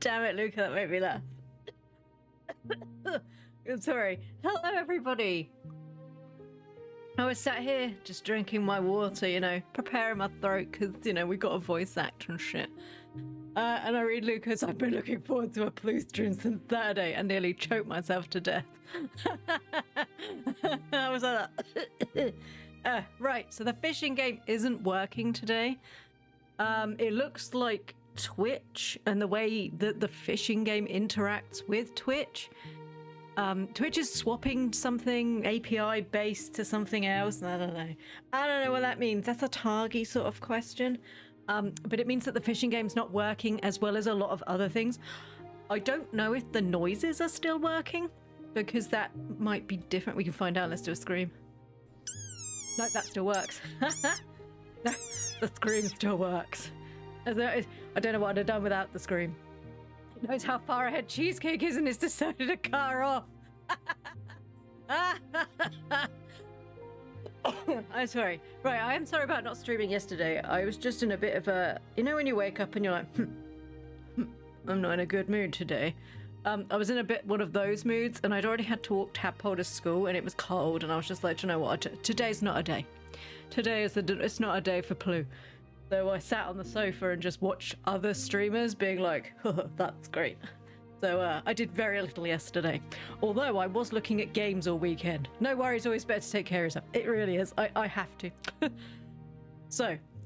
Damn it, Luca, that made me laugh. I'm sorry. Hello, everybody. I was sat here just drinking my water, you know, preparing my throat because, you know, we got a voice actor and shit. And I read Lucas, I've been looking forward to a Ploo stream since Saturday and nearly choked myself to death. I was like that. Right, so the fishing game isn't working today. It looks like Twitch and the way that the fishing game interacts with Twitch. Twitch is swapping something API based to something else. I don't know what that means. That's a Targi sort of question. But it means that the fishing game's not working as well as a lot of other things. I don't know if the noises are still working because that might be different. We can find out. Let's do a scream. No, that still works. No, the scream still works. I don't know what I'd have done without the scream. It knows how far ahead Cheesecake is and it's decided to cut her off. I'm sorry. Right, I am sorry about not streaming yesterday. I was just in a bit of a... You know when you wake up and you're like, I'm not in a good mood today. I was in a bit one of those moods and I'd already had to walk Tadpole to school and it was cold and I was just like, you know what? Today's not a day. Today it's not a day for Ploo. So I sat on the sofa and just watched other streamers being like, oh, that's great. So I did very little yesterday. Although I was looking at games all weekend. No worries, always better to take care of yourself. It really is. I have to. So,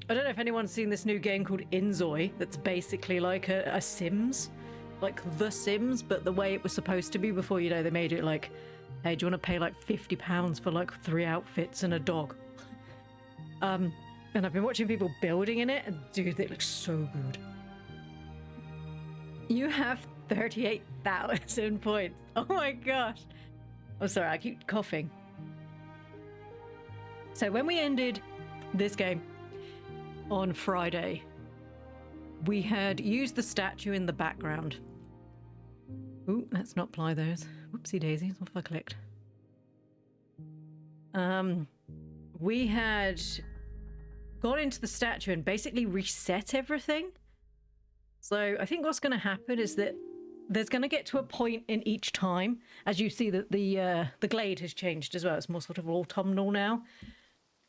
I don't know if anyone's seen this new game called Inzoi that's basically like a Sims. Like The Sims, but the way it was supposed to be before, you know, they made it like, hey, do you want to pay like £50 for like 3 outfits and a dog? And I've been watching people building in it, and dude, it looks so good. You have 38,000 points. Oh my gosh. I'm sorry, I keep coughing. So when we ended this game on Friday, we had used the statue in the background. Ooh, let's not apply those. Whoopsie daisies, what have I clicked? We had got into the statue and basically reset everything. So I think what's going to happen is that there's going to get to a point in each time, as you see that the glade has changed as well. It's more sort of autumnal now.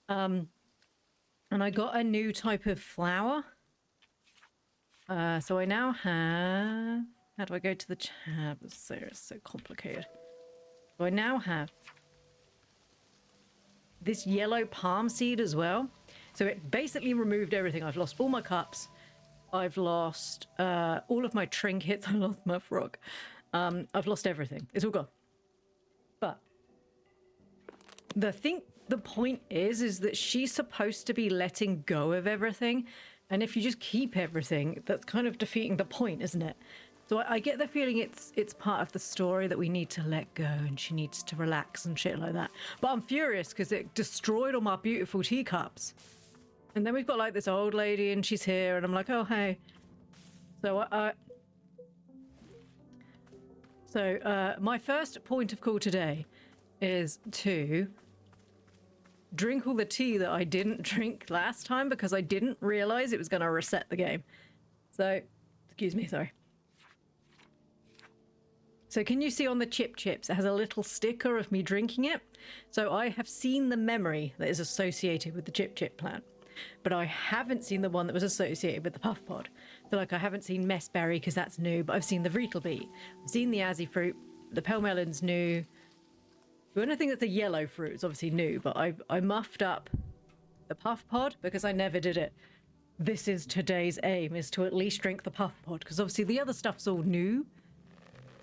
And I got a new type of flower. So I now have... How do I go to the tab? It's so complicated. So I now have this yellow palm seed as well. So it basically removed everything. I've lost all my cups. I've lost all of my trinkets. I lost my frog. I've lost everything. It's all gone. But the point is that she's supposed to be letting go of everything. And if you just keep everything, that's kind of defeating the point, isn't it? So I get the feeling it's part of the story that we need to let go and she needs to relax and shit like that. But I'm furious because it destroyed all my beautiful teacups. And then we've got like this old lady and she's here and I'm like, oh, hey. So my first point of call today is to drink all the tea that I didn't drink last time because I didn't realize it was going to reset the game. So, excuse me, sorry. So can you see on the chips, it has a little sticker of me drinking it? So I have seen the memory that is associated with the chip plant. But I haven't seen the one that was associated with the puff pod. So like I haven't seen messberry because that's new, but I've seen the Vreetelbeet. I've seen the Azzy fruit, the pale melon's new. The only thing that's a yellow fruit is obviously new, but I muffed up the puff pod because I never did it. This is today's aim, is to at least drink the puff pod because obviously the other stuff's all new.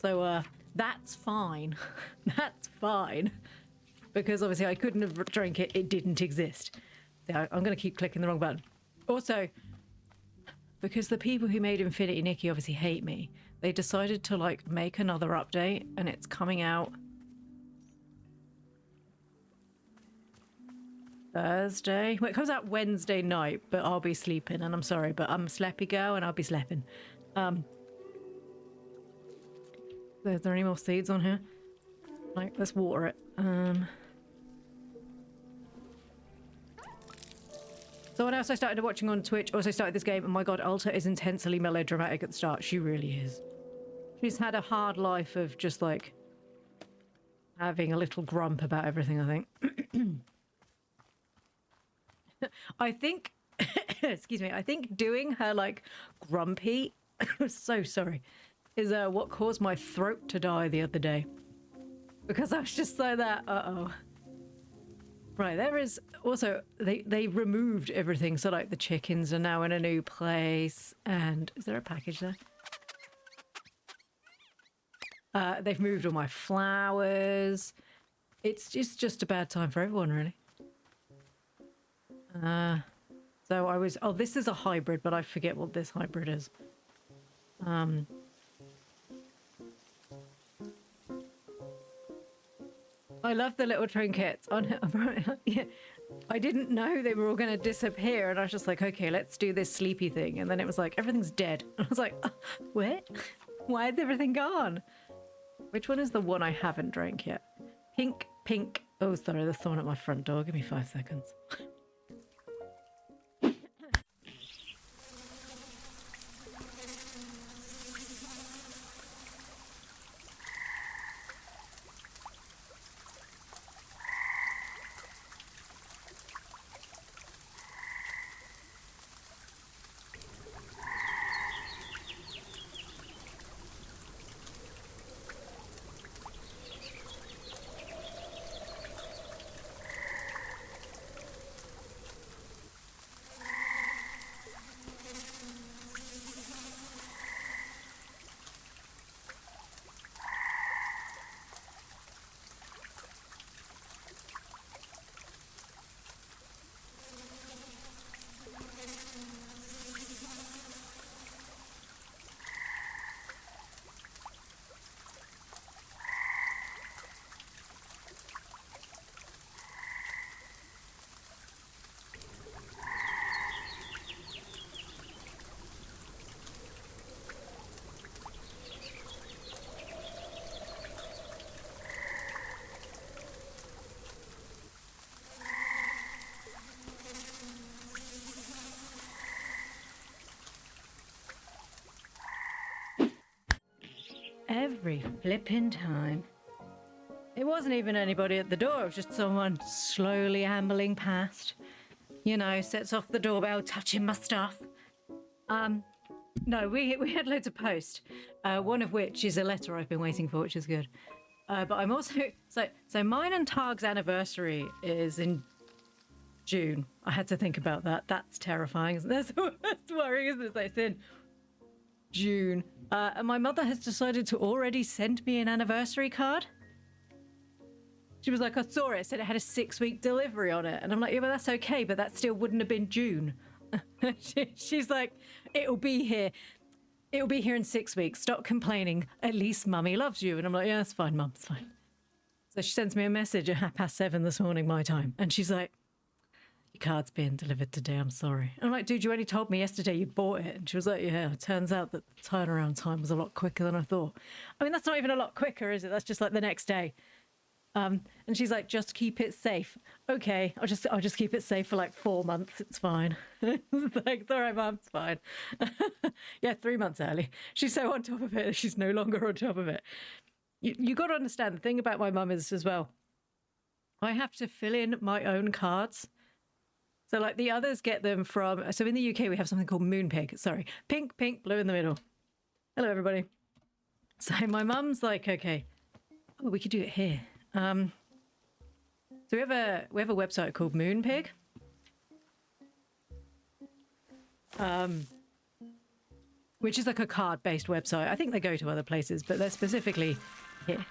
So that's fine. That's fine. Because obviously I couldn't have drank it, it didn't exist. I'm going to keep clicking the wrong button. Also, because the people who made Infinity Nikki obviously hate me, they decided to like make another update and it's coming out Thursday. Well, it comes out Wednesday night, but I'll be sleeping and I'm sorry, but I'm a sleepy girl and I'll be sleeping. Is there any more seeds on here? Like, let's water it. Someone else I started watching on Twitch also started this game, and my god, Alta is intensely melodramatic at the start. She really is. She's had a hard life of just like having a little grump about everything, I think. I think, excuse me, I think doing her like grumpy, so sorry, is what caused my throat to die the other day. Because I was just like that, uh-oh. Right, there is also, they removed everything. So like the chickens are now in a new place. And is there a package there? They've moved all my flowers. It's just a bad time for everyone, really. So I was, oh, this is a hybrid, but I forget what this hybrid is. I love the little trinkets. Yeah. I didn't know they were all going to disappear, and I was just like, okay, let's do this sleepy thing. And then it was like, everything's dead. And I was like, what? Why is everything gone? Which one is the one I haven't drank yet? Pink, pink. Oh, sorry, there's someone at my front door. Give me 5 seconds. Every flipping time. It wasn't even anybody at the door. It was just someone slowly ambling past. You know, sets off the doorbell, touching my stuff. No, we had loads of post. One of which is a letter I've been waiting for, which is good. But I'm also so mine and Targ's anniversary is in June. I had to think about that. That's terrifying, isn't it? That's worrying, isn't it? It's in June. And my mother has decided to already send me an anniversary card. She was like, I saw it, said it had a 6-week delivery on it. And I'm like, yeah, but that's okay, but that still wouldn't have been June. She's like, it'll be here. It'll be here in 6 weeks. Stop complaining. At least Mummy loves you. And I'm like, yeah, it's fine, Mum, it's fine. So she sends me a message at 7:30 this morning, my time. And she's like, your card's being delivered today, I'm sorry. And I'm like, dude, you only told me yesterday you bought it. And she was like, yeah, it turns out that the turnaround time was a lot quicker than I thought. I mean, that's not even a lot quicker, is it? That's just like the next day. And she's like, just keep it safe. Okay, I'll just keep it safe for like 4 months. It's fine. It's like, it's all right, Mum, it's fine. Yeah, 3 months early. She's so on top of it, she's no longer on top of it. You got to understand, the thing about my mum is as well, I have to fill in my own cards. So like the others get them from, so in the UK we have something called Moonpig. Sorry, pink, pink, blue in the middle. Hello, everybody. So my mum's like, okay, oh, we could do it here. So we have a website called Moonpig. Which is like a card-based website. I think they go to other places, but they're specifically here.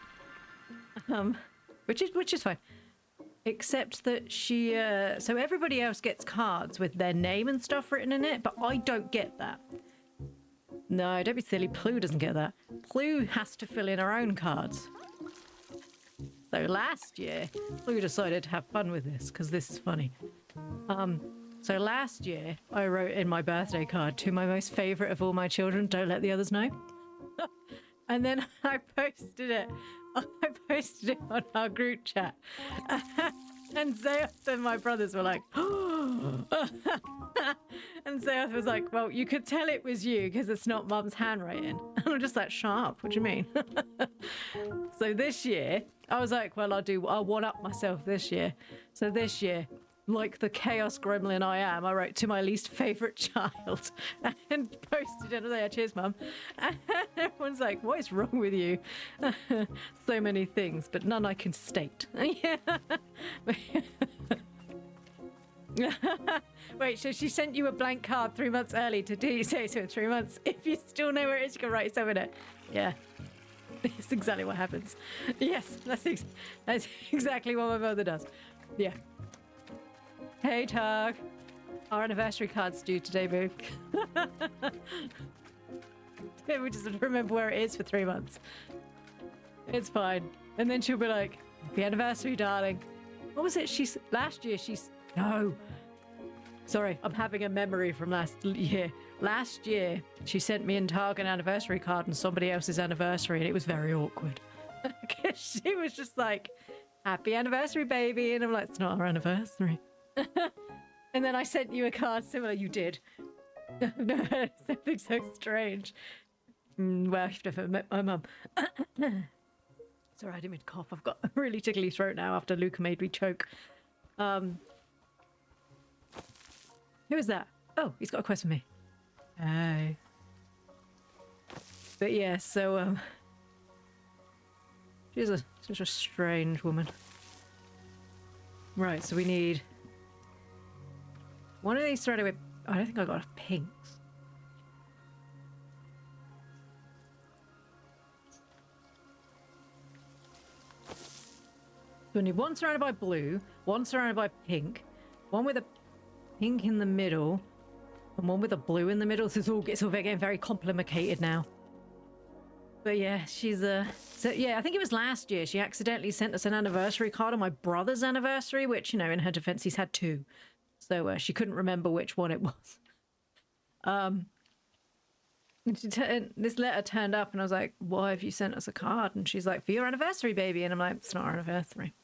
Which is fine. Except that she, so everybody else gets cards with their name and stuff written in it, but I don't get that. No, don't be silly. Ploo doesn't get that. Ploo has to fill in her own cards. So last year, Ploo decided to have fun with this, because this is funny. So last year, I wrote in my birthday card, to my most favourite of all my children, don't let the others know. And then I posted it. I posted it on our group chat. And Zeoth and my brothers were like, and Zeoth was like, well, you could tell it was you because it's not Mum's handwriting. And I'm just like, shut up, what do you mean? So this year, I was like, well, I'll one-up myself this year. So this year, like the chaos gremlin I am, I wrote to my least favourite child and posted it. There, cheers, Mum. And everyone's like, what is wrong with you? So many things, but none I can state. Yeah. Wait, so she sent you a blank card 3 months early to do you say so in 3 months? If you still know where it is, you can write something in it. Yeah. That's exactly what happens. Yes, that's exactly what my mother does. Yeah. Hey, Tug. Our anniversary card's due today, boo. We just have to remember where it is for 3 months. It's fine. And then she'll be like, happy anniversary, darling. What was it? Last year, no. Sorry, I'm having a memory from last year. Last year, she sent me and Tug an anniversary card and somebody else's anniversary, and it was very awkward. Because she was just like, happy anniversary, baby. And I'm like, it's not our anniversary. And then I sent you a card similar. You did. No, something so strange. Well, you've never met my mum. Sorry, I didn't mean to cough. I've got a really tickly throat now after Luca made me choke. Who is that? Oh, he's got a quest for me. Hey. But yeah, so she's such a strange woman. Right, so we need one of these threaded with. I don't think I got enough pinks. So we need one surrounded by blue, one surrounded by pink, one with a pink in the middle, and one with a blue in the middle. So it's all getting very complicated now. But yeah, she's so yeah, I think it was last year she accidentally sent us an anniversary card on my brother's anniversary, which, you know, in her defense, he's had 2. So she couldn't remember which one it was. This letter turned up and I was like, why have you sent us a card? And she's like, for your anniversary, baby. And I'm like, it's not our anniversary.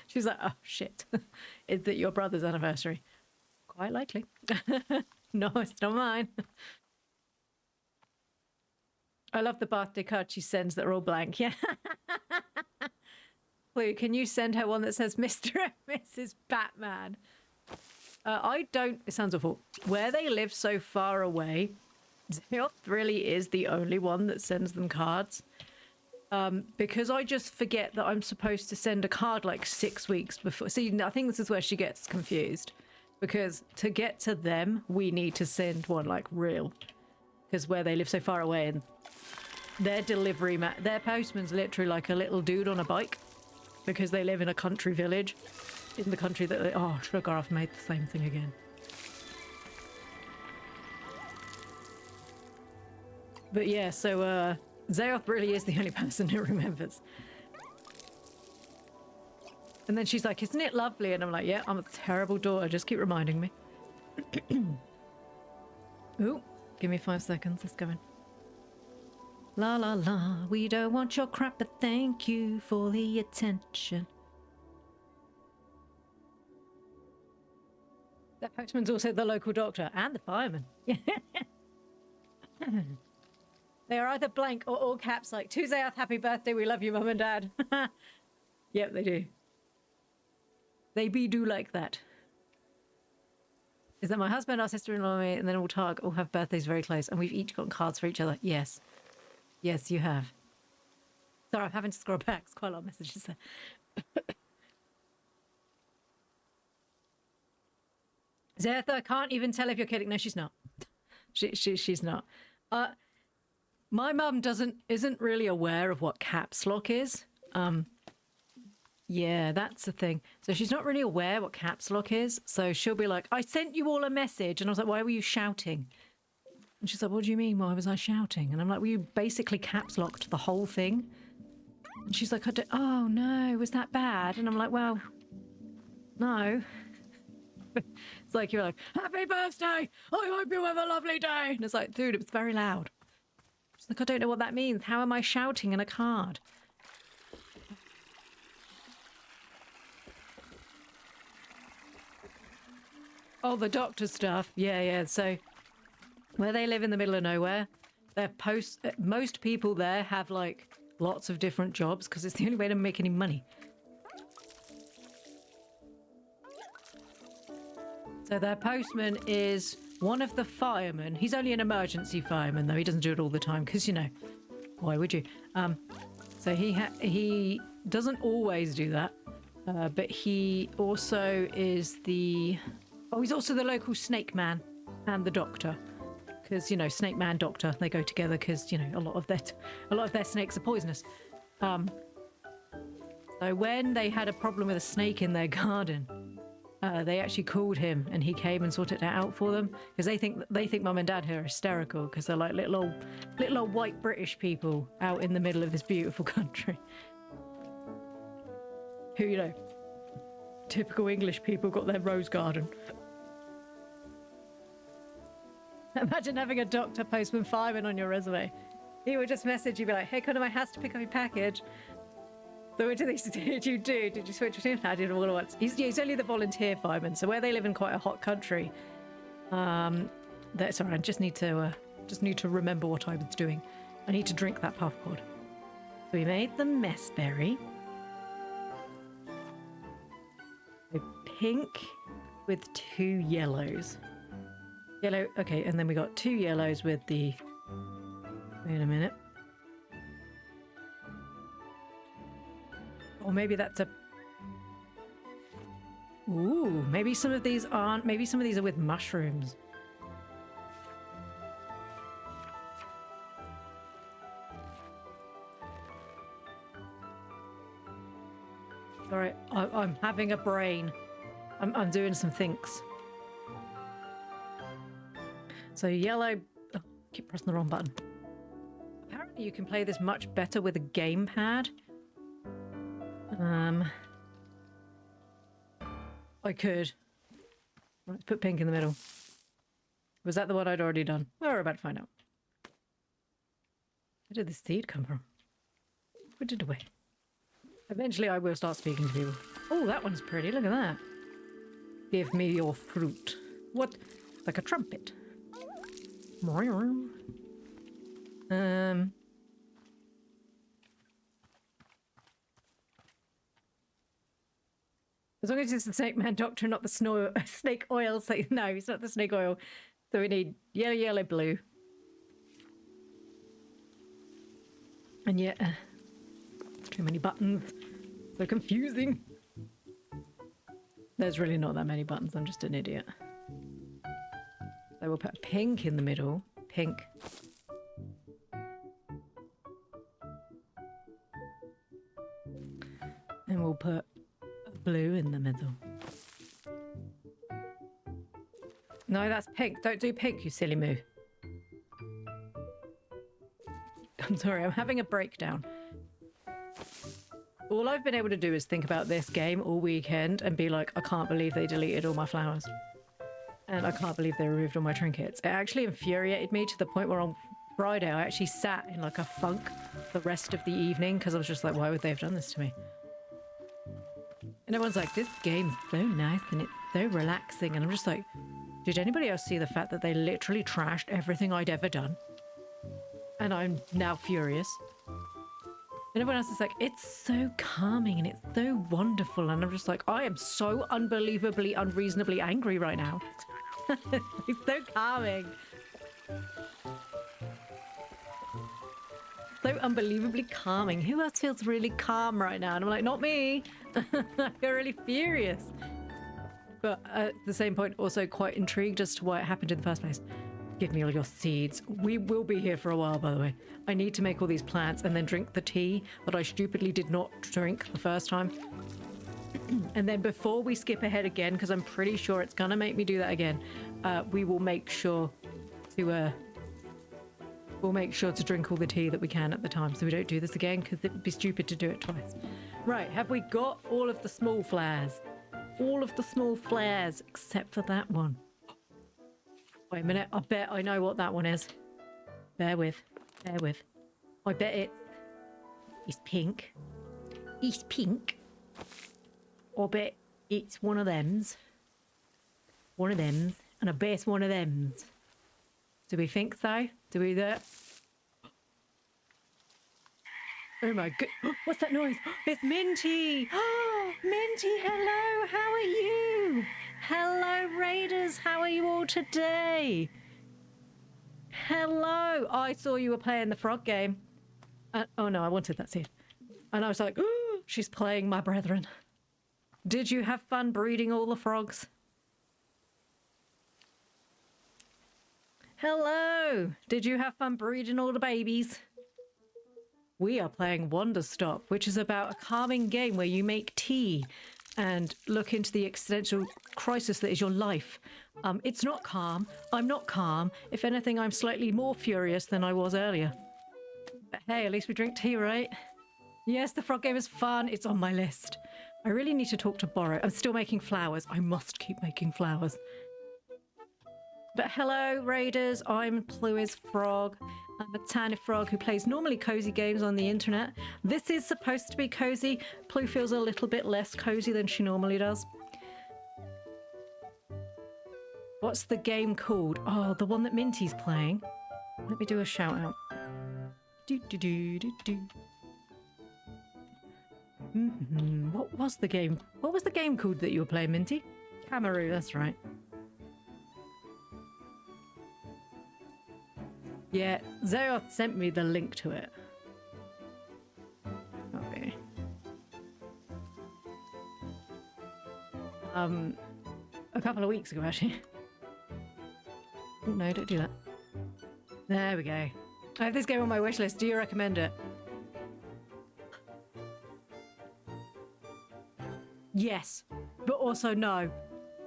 She's like, oh, shit. Is that your brother's anniversary? Quite likely. No, it's not mine. I love the birthday card she sends that are all blank. Yeah. Ploo, can you send her one that says Mr. and Mrs. Batman? I don't. It sounds awful. Where they live so far away, Zeoth really is the only one that sends them cards. Because I just forget that I'm supposed to send a card like 6 weeks before. See, I think this is where she gets confused. Because to get to them, we need to send one like real. Because where they live so far away, and their their postman's literally like a little dude on a bike. Because they live in a country village. In the country that they... Oh, sugar, I've made the same thing again. But yeah, so Zeoth really is the only person who remembers. And then she's like, isn't it lovely? And I'm like, yeah, I'm a terrible daughter. Just keep reminding me. Ooh, give me 5 seconds. Let's go in. La la la, we don't want your crap, but thank you for the attention. That postman's also the local doctor and the fireman. They are either blank or all caps like, to Zeoth, happy birthday, we love you, Mum and Dad. Yep, they do. They do like that. Is that my husband, our sister-in-law, and then all Targ all have birthdays very close, and we've each got cards for each other? Yes. Yes, you have. Sorry, I'm having to scroll back. It's quite a lot of messages there. Zeoth, I can't even tell if you're kidding. No, she's not. She's not. My mum isn't really aware of what caps lock is. Yeah, that's the thing. So she's not really aware what caps lock is. So she'll be like, I sent you all a message. And I was like, why were you shouting? And she's like, what do you mean? Why was I shouting? And I'm like, well, you basically caps locked the whole thing. And she's like, oh no, was that bad? And I'm like, well, no. It's like, you're like, happy birthday! I hope you have a lovely day! And it's like, dude, it was very loud. She's like, I don't know what that means. How am I shouting in a card? Oh, the doctor stuff. Yeah, yeah. So where they live in the middle of nowhere, most people there have like lots of different jobs because it's the only way to make any money. So their postman is one of the firemen. He's only an emergency fireman, though. He doesn't do it all the time because, you know, why would you? So he doesn't always do that, but he also is he's also the local snake man and the doctor. Because, you know, snake man, doctor, they go together because, you know, a lot of their snakes are poisonous. So when they had a problem with a snake in their garden, they actually called him and he came and sorted it out for them because they think mum and dad are hysterical because they're like little old white British people out in the middle of this beautiful country who, you know, typical English people got their rose garden. Imagine having a doctor, postman, fireman on your resume. He would just message you, be like, hey, come to my house to pick up your package. So what did you do? Did you switch between? I did it all at once. He's only the volunteer fireman. So where they live in quite a hot country, sorry, I just need to remember what I was doing. I need to drink that puff pod. So we made the messberry. A pink with 2 yellows. Yellow, okay, and then we got 2 yellows with the... Wait a minute. Or maybe that's a... Ooh, maybe some of these aren't... Maybe some of these are with mushrooms. Sorry, I'm having a brain. I'm doing some things. So yellow... Oh, keep pressing the wrong button. Apparently you can play this much better with a gamepad. I could. Let's put pink in the middle. Was that the one I'd already done? Well, we're about to find out. Where did this seed come from? Put it away. Eventually I will start speaking to people. Oh, that one's pretty. Look at that. Give me your fruit. What? Like a trumpet. As long as it's the snake man doctor, not the snake oil. No, it's not the snake oil. So we need yellow, yellow, blue. And yet, too many buttons. So confusing. There's really not that many buttons. I'm just an idiot. So we'll put pink in the middle. Pink. And we'll put blue in the middle. No, that's pink. Don't do pink, you silly moo. I'm sorry, I'm having a breakdown. All I've been able to do is think about this game all weekend and be like, I can't believe they deleted all my flowers. And I can't believe they removed all my trinkets. It actually infuriated me to the point where on Friday I actually sat in like a funk the rest of the evening because I was just like, why would they have done this to me? And everyone's like, this game's so nice and it's so relaxing. And I'm just like, did anybody else see the fact that they literally trashed everything I'd ever done? And I'm now furious. And everyone else is like, it's so calming and it's so wonderful. And I'm just like, I am so unbelievably, unreasonably angry right now. It's so calming. So unbelievably calming. Who else feels really calm right now? And I'm like, not me. I feel really furious. But at the same point, also quite intrigued as to why it happened in the first place. Give me all your seeds. We will be here for a while, by the way. I need to make all these plants and then drink the tea that I stupidly did not drink the first time. And then before we skip ahead again, because I'm pretty sure it's gonna make me do that again, we will make sure to drink all the tea that we can at the time, so we don't do this again, because it would be stupid to do it twice. Right, have we got all of the small flares? All of the small flares, except for that one. Wait a minute, I bet I know what that one is. Bear with. I bet it's pink. It's pink. I bet it's one of them's. One of them. And a best one of them. Do we think so? Do we that? Oh my god. What's that noise? It's Minty. Oh, Minty, hello. How are you? Hello, Raiders. How are you all today? Hello. I saw you were playing the frog game. Oh no, I wanted that seed. And I was like, oh, she's playing my brethren. Did you have fun breeding all the frogs? Hello. Did you have fun breeding all the babies? We are playing Wanderstop, which is about a calming game where you make tea and look into the existential crisis that is your life. It's not calm. I'm not calm. If anything, I'm slightly more furious than I was earlier. But hey, at least we drink tea, right? Yes, the frog game is fun. It's on my list. I really need to talk to Borrow. I'm still making flowers. I must keep making flowers. But hello, Raiders. I'm Ploo's frog. I'm a tiny frog who plays normally cozy games on the internet. This is supposed to be cozy. Ploo feels a little bit less cozy than she normally does. What's the game called? Oh, the one that Minty's playing. Let me do a shout out. Do do do do do. What was the game? What was the game called that you were playing, Minty? Camaroo, that's right. Yeah, Zeoth sent me the link to it. Okay. A couple of weeks ago, actually. Oh, no, don't do that. There we go. I have this game on my wish list. Do you recommend it? Yes, but also no.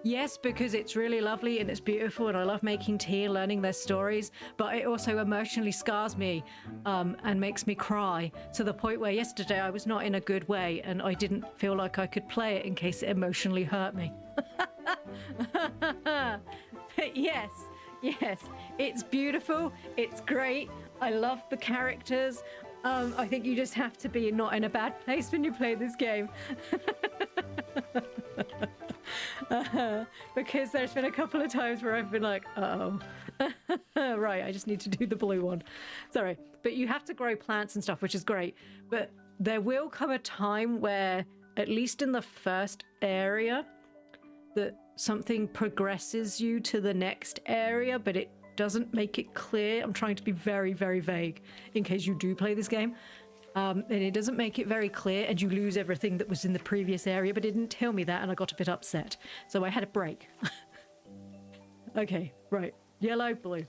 Yes, because it's really lovely and it's beautiful and I love making tea and learning their stories, but it also emotionally scars me and makes me cry to the point where yesterday I was not in a good way and I didn't feel like I could play it in case it emotionally hurt me. But yes, it's beautiful, it's great, I love the characters. I think you just have to be not in a bad place when you play this game. Because there's been a couple of times where I've been like, uh-oh. Right, I just need to do the blue one. Sorry. But you have to grow plants and stuff, which is great. But there will come a time where, at least in the first area, that something progresses you to the next area, but it doesn't make it clear. I'm trying to be very, very vague in case you do play this game. And it doesn't make it very clear and you lose everything that was in the previous area, but it didn't tell me that and I got a bit upset. So I had a break. Okay, right. Yellow, blue.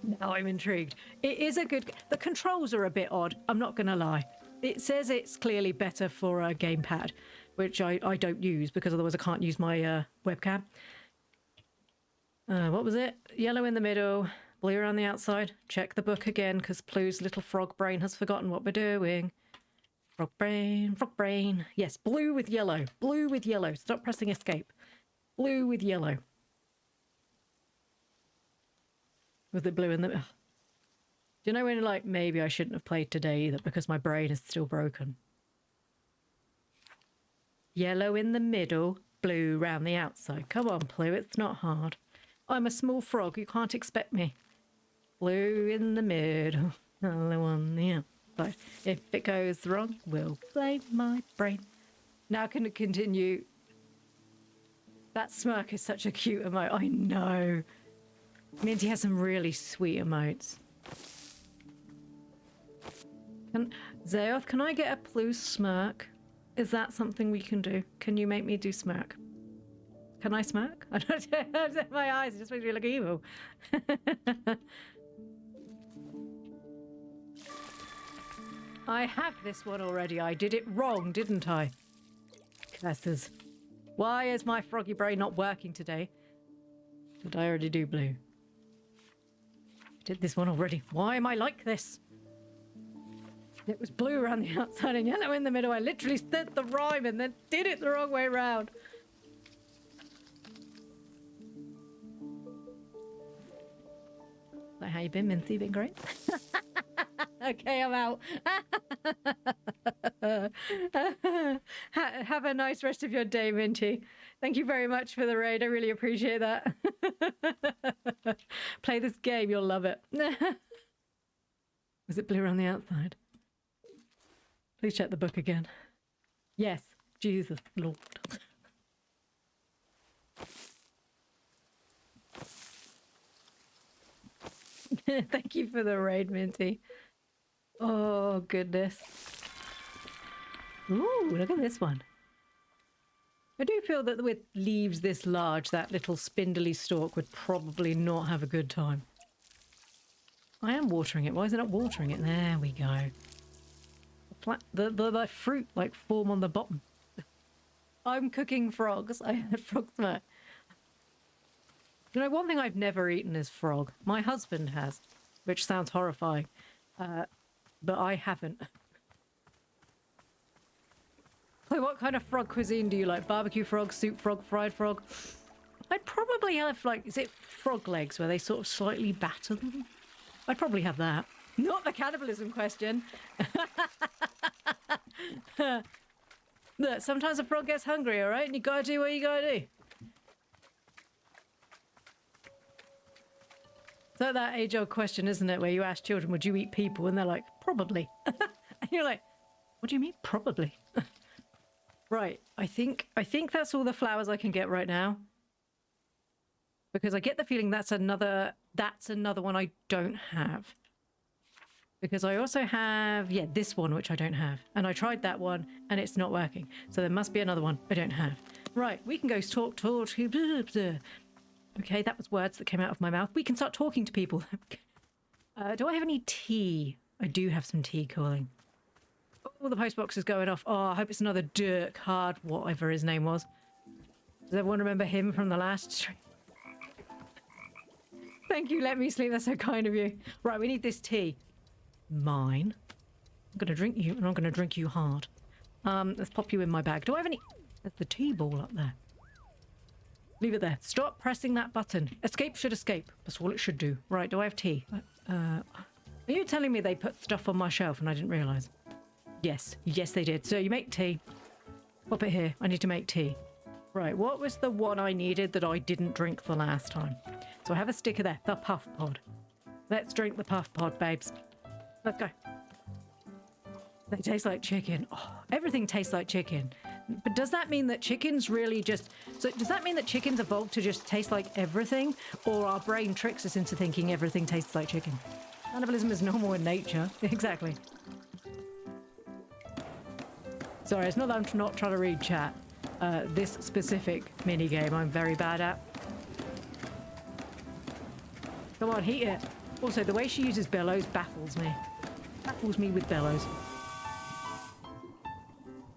Now I'm intrigued. It is a good... The controls are a bit odd, I'm not going to lie. It says it's clearly better for a gamepad, which I don't use because otherwise I can't use my webcam. What was it? Yellow in the middle... Blue around the outside. Check the book again because Ploo's little frog brain has forgotten what we're doing. Frog brain, frog brain. Yes, blue with yellow. Blue with yellow. Stop pressing escape. Blue with yellow. Was it blue in the... Ugh. Do you know when, like, maybe I shouldn't have played today either because my brain is still broken? Yellow in the middle, blue round the outside. Come on, Ploo, it's not hard. I'm a small frog, you can't expect me. Blue in the middle, yellow on the outside. If it goes wrong, we'll blame my brain. Now can it continue? That smirk is such a cute emote. I know. Minty has some really sweet emotes. Zeoth, can I get a Ploo smirk? Is that something we can do? Can you make me do smirk? Can I smirk? I don't my eyes, it just makes me look evil. I have this one already. I did it wrong, didn't I? Curses. Why is my froggy brain not working today? Did I already do blue? I did this one already. Why am I like this? It was blue around the outside and yellow in the middle. I literally said the rhyme and then did it the wrong way around. So how you been, Minty? Been great? Okay, I'm out. Have a nice rest of your day, Minty. Thank you very much for the raid. I really appreciate that. Play this game, you'll love it. Was it blue around the outside? Please check the book again. Yes, Jesus Lord. Thank you for the raid, Minty. Oh, goodness. Ooh, look at this one. I do feel that with leaves this large, that little spindly stalk would probably not have a good time. I am watering it. Why is it not watering it? There we go. The fruit like form on the bottom. I'm cooking frogs. I had frogs there. You know, one thing I've never eaten is frog. My husband has, which sounds horrifying, but I haven't. Like, what kind of frog cuisine do you like? Barbecue frog, soup frog, fried frog? I'd probably have, like, is it frog legs where they sort of slightly batter them? I'd probably have that. Not the cannibalism question. Look, sometimes a frog gets hungry, all right? And you gotta do what you gotta do. It's like that age-old question, isn't it? Where you ask children, would you eat people? And they're like, probably. And you're like, what do you mean, probably? Right, I think that's all the flowers I can get right now. Because I get the feeling that's another one I don't have. Because I also have, yeah, this one, which I don't have. And I tried that one, and it's not working. So there must be another one I don't have. Right, we can go talk. Okay, that was words that came out of my mouth. We can start talking to people. Do I have any tea? I do have some tea cooling. Oh, the postbox is going off. Oh, I hope it's another Dirk Hard, whatever his name was. Does everyone remember him from the last stream? Thank you, let me sleep. That's so kind of you. Right, we need this tea. Mine. I'm going to drink you, and I'm going to drink you hard. Let's pop you in my bag. Do I have any... There's the tea ball up there. Leave it there. Stop pressing that button. Escape should escape. That's all it should do. Right, do I have tea? Are you telling me they put stuff on my shelf and I didn't realise? Yes. Yes, they did. So you make tea. Pop it here. I need to make tea. Right, what was the one I needed that I didn't drink the last time? So I have a sticker there. The puff pod. Let's drink the puff pod, babes. Let's go. They taste like chicken. Oh, everything tastes like chicken. But does that mean that chickens really just... So does that mean that chickens evolved to just taste like everything? Or our brain tricks us into thinking everything tastes like chicken? Cannibalism is normal in nature. Exactly. Sorry, it's not that I'm not trying to read chat. This specific minigame I'm very bad at. Come on, heat it. Also, the way she uses bellows baffles me. Baffles me with bellows.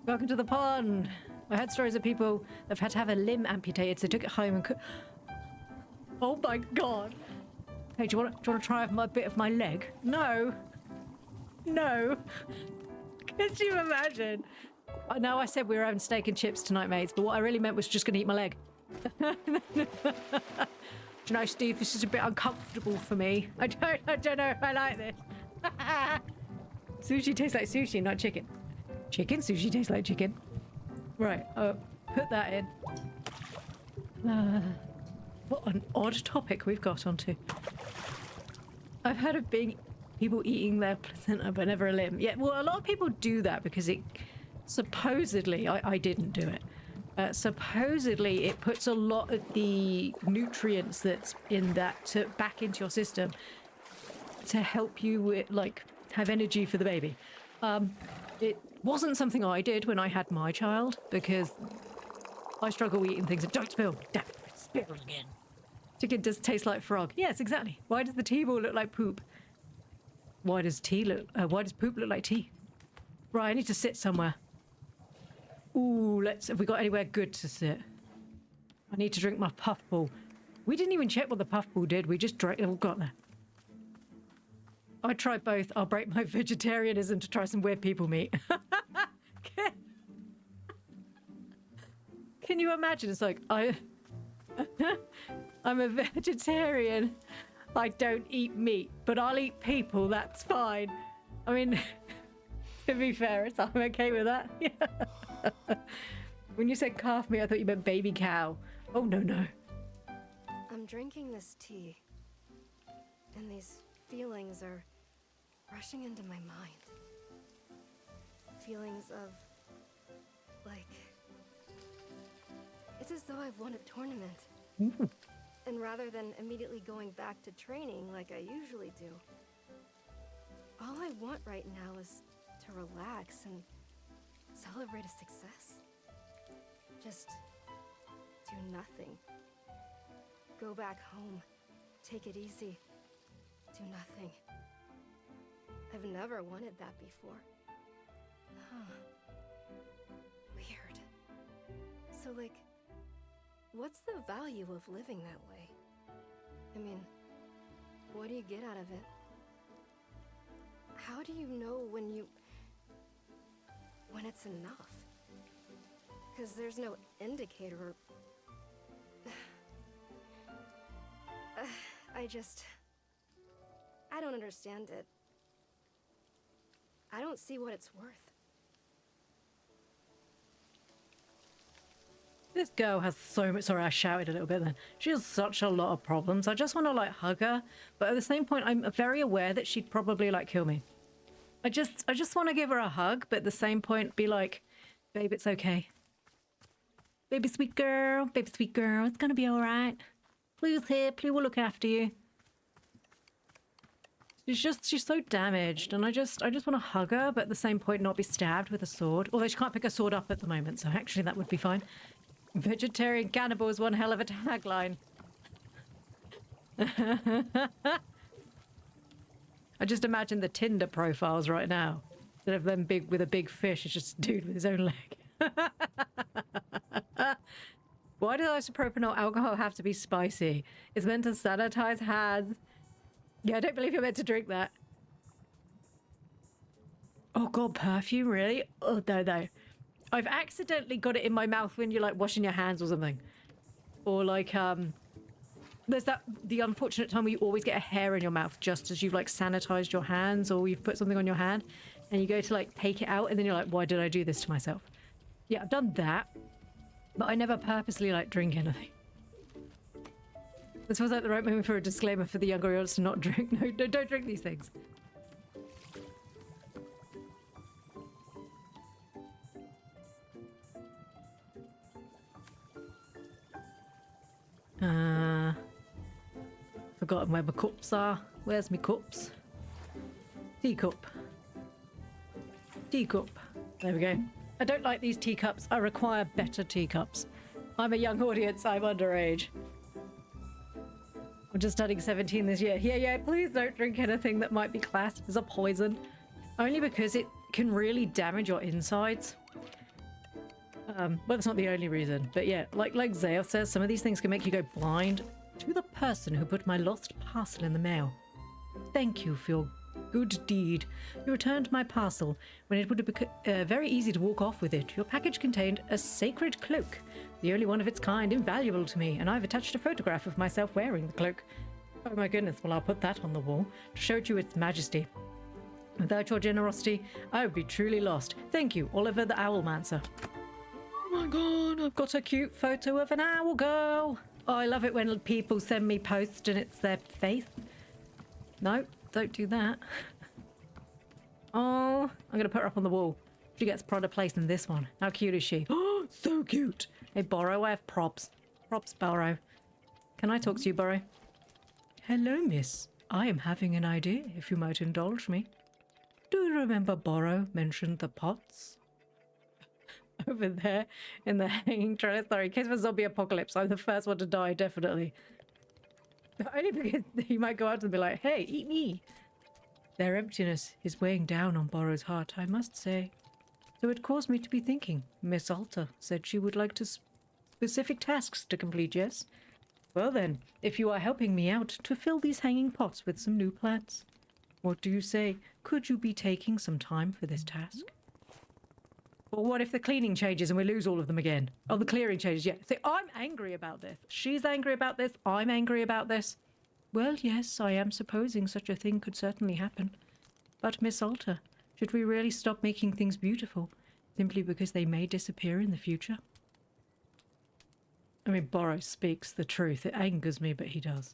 Welcome to the pond. I heard stories of people that have had to have a limb amputated, so they took it home and cooked. Oh my god. Hey, do you want to try a bit of my leg? No. No. Could you imagine? I know I said we were having steak and chips tonight, mates, but what I really meant was just going to eat my leg. Do you know, Steve, this is a bit uncomfortable for me. I don't know if I like this. Sushi tastes like sushi, not chicken. Chicken sushi tastes like chicken. Right, put that in. What an odd topic we've got onto. I've heard of people eating their placenta but never a limb. Yeah, well, a lot of people do that because it supposedly, I didn't do it. Supposedly it puts a lot of the nutrients that's in that back into your system to help you with, like, have energy for the baby. It wasn't something I did when I had my child because I struggle eating things that don't spill. Damn, spill again. Chicken does taste like frog. Yes, exactly. Why does the tea ball look like poop? Why does poop look like tea? Right, I need to sit somewhere. Ooh, have we got anywhere good to sit? I need to drink my puffball. We didn't even check what the puffball did. We just drank, got there. I tried both. I'll break my vegetarianism to try some weird people meat. Can you imagine? It's like, I'm a vegetarian. I don't eat meat, but I'll eat people. That's fine. I mean, To be fair, I'm okay with that. Yeah. When you said calf meat, I thought you meant baby cow. Oh, no, no. I'm drinking this tea, and these feelings are rushing into my mind. Feelings of, like, it's as though I've won a tournament. Ooh. And rather than immediately going back to training like I usually do, all I want right now is to relax and celebrate a success. Just do nothing. Go back home, take it easy, do nothing. I've never wanted that before. Huh. Weird. So, like, what's the value of living that way? I mean, what do you get out of it? How do you know when it's enough? Because there's no indicator. I don't understand it. I don't see what it's worth. This girl has so much. Sorry, I shouted a little bit then. She has such a lot of problems. I just want to like hug her, but at the same point, I'm very aware that she'd probably like kill me. I just want to give her a hug, but at the same point, be like, babe, it's okay. Baby sweet girl, it's gonna be all right. Ploo's here. Ploo will look after you. She's so damaged, and I just want to hug her, but at the same point, not be stabbed with a sword. Although she can't pick a sword up at the moment, so actually that would be fine. Vegetarian cannibal is one hell of a tagline. I just imagine the Tinder profiles right now. Instead of them big with a big fish, it's just a dude with his own leg. Why does isopropyl alcohol have to be spicy? It's meant to sanitize hands. Yeah, I don't believe you're meant to drink that. Oh god, perfume, really? Oh, no. I've accidentally got it in my mouth when you're like washing your hands or something. Or like, there's the unfortunate time where you always get a hair in your mouth just as you've like sanitized your hands or you've put something on your hand and you go to like take it out and then you're like, why did I do this to myself? Yeah, I've done that, but I never purposely like drink anything. This was like the right moment for a disclaimer for the younger audience to not drink. No, don't drink these things. Forgotten where my cups are. Where's my cups? Teacup. Teacup. There we go. I don't like these teacups. I require better teacups. I'm a young audience. I'm underage. I'm just turning 17 this year. Yeah, please don't drink anything that might be classed as a poison. Only because it can really damage your insides. Well, that's not the only reason. But yeah, like Zael says, some of these things can make you go blind. To the person who put my lost parcel in the mail. Thank you for your good deed. You returned my parcel when it would have been very easy to walk off with it. Your package contained a sacred cloak, the only one of its kind, invaluable to me, and I've attached a photograph of myself wearing the cloak. Oh my goodness, well I'll put that on the wall to show to its majesty. Without your generosity, I would be truly lost. Thank you, Oliver the Owlmancer. Oh my god, I've got a cute photo of an owl girl. Oh, I love it when people send me posts and it's their face. No, don't do that. Oh, I'm going to put her up on the wall. She gets pride of place in this one. How cute is she? Oh, so cute. Hey, Borrow, I have props. Props, Borrow. Can I talk to you, Borrow? Hello, miss. I am having an idea, if you might indulge me. Do you remember Borrow mentioned the pots? Over there in the hanging trellis. Sorry, in case of a zombie apocalypse, I'm the first one to die, definitely. Only because he might go out and be like, hey, eat me. Their emptiness is weighing down on Borrow's heart, I must say. So it caused me to be thinking. Miss Alta said she would like to specific tasks to complete, yes? Well then, if you are helping me out to fill these hanging pots with some new plants. What do you say? Could you be taking some time for this task? Or what if the cleaning changes and we lose all of them again? Oh, the clearing changes, yeah. See, I'm angry about this. She's angry about this. I'm angry about this. Well, yes, I am supposing such a thing could certainly happen. But, Miss Alta, Should we really stop making things beautiful simply because they may disappear in the future? I mean, Borrow speaks the truth. It angers me, but he does.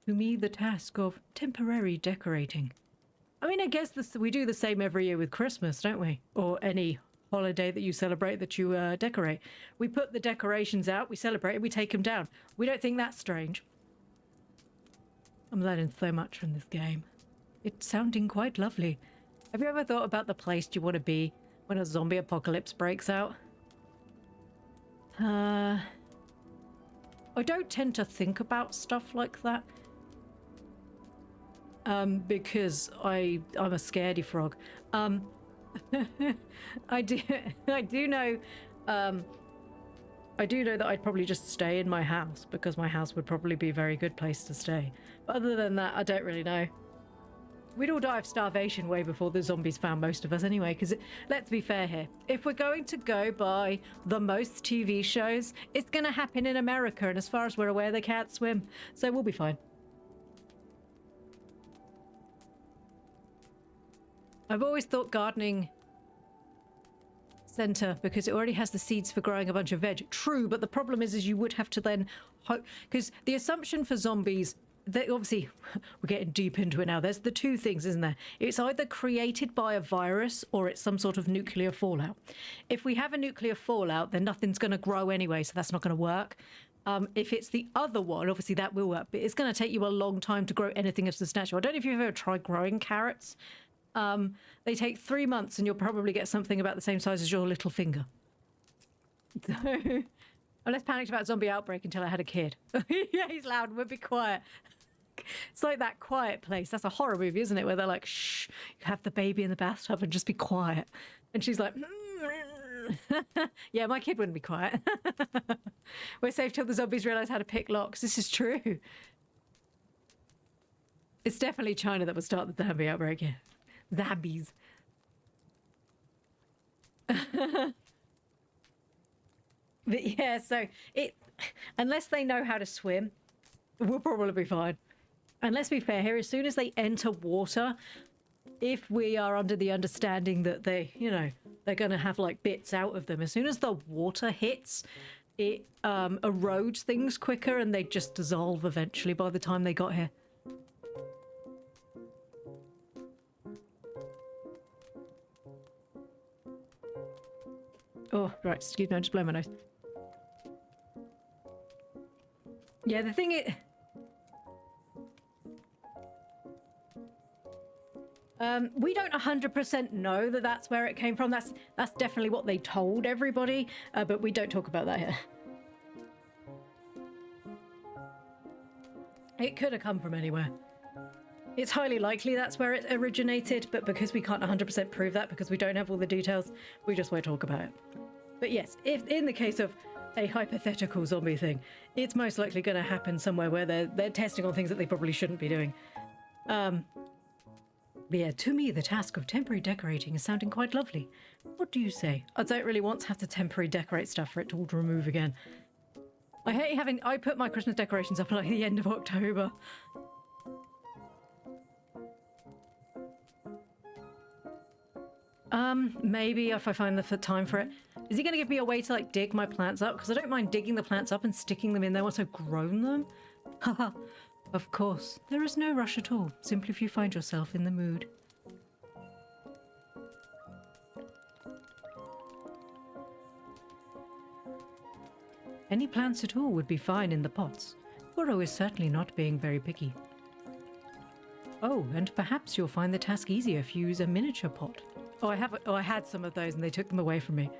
To me, the task of temporary decorating. I mean, I guess we do the same every year with Christmas, don't we? Or any holiday that you celebrate that you decorate. We put the decorations out, we celebrate it, we take them down. We don't think that's strange. I'm learning so much from this game. It's sounding quite lovely. Have you ever thought about the place you want to be when a zombie apocalypse breaks out? I don't tend to think about stuff like that. Because I'm a scaredy frog. I do know that I'd probably just stay in my house because my house would probably be a very good place to stay. But other than that, I don't really know. We'd all die of starvation way before the zombies found most of us anyway, because let's be fair here. If we're going to go by the most TV shows, it's going to happen in America, and as far as we're aware, they can't swim. So we'll be fine. I've always thought gardening center because it already has the seeds for growing a bunch of veg. True, but the problem is you would have to then hope, because the assumption for zombies, they obviously, we're getting deep into it now. There's the two things, isn't there? It's either created by a virus or it's some sort of nuclear fallout. If we have a nuclear fallout, then nothing's going to grow anyway, so that's not going to work. If it's the other one, obviously that will work, but it's going to take you a long time to grow anything of substantial. I don't know if you've ever tried growing carrots. They take 3 months and you'll probably get something about the same size as your little finger. So, I'm less panicked about zombie outbreak until I had a kid. Yeah, he's loud, we'll be quiet. It's like that Quiet Place. That's a horror movie, isn't it? Where they're like, shh, you have the baby in the bathtub and just be quiet. And she's like, yeah, my kid wouldn't be quiet. We're safe till the zombies realise how to pick locks. This is true. It's definitely China that would start the zombie outbreak, yeah. Zombies. But yeah, so unless they know how to swim, we'll probably be fine. And let's be fair here, as soon as they enter water, if we are under the understanding that they, you know, they're going to have like bits out of them, as soon as the water hits, it erodes things quicker and they just dissolve eventually by the time they got here. Oh, right, excuse me, I'm just blowing my nose. Yeah, the thing is... we don't 100% know that that's where it came from. That's definitely what they told everybody, but we don't talk about that here. It could have come from anywhere. It's highly likely that's where it originated, but because we can't 100% prove that, because we don't have all the details, we just won't talk about it. But yes, if in the case of a hypothetical zombie thing, it's most likely going to happen somewhere where they're testing on things that they probably shouldn't be doing. But yeah, to me, the task of temporary decorating is sounding quite lovely. What do you say? I don't really want to have to temporary decorate stuff for it to all remove again. I hate having... I put my Christmas decorations up at like the end of October. Maybe if I find the time for it. Is he going to give me a way to like dig my plants up? Because I don't mind digging the plants up and sticking them in there once I've grown them. Haha. Of course, there is no rush at all, simply if you find yourself in the mood. Any plants at all would be fine in the pots. Burrow is certainly not being very picky. Oh, and perhaps you'll find the task easier if you use a miniature pot. Oh, I had some of those and they took them away from me.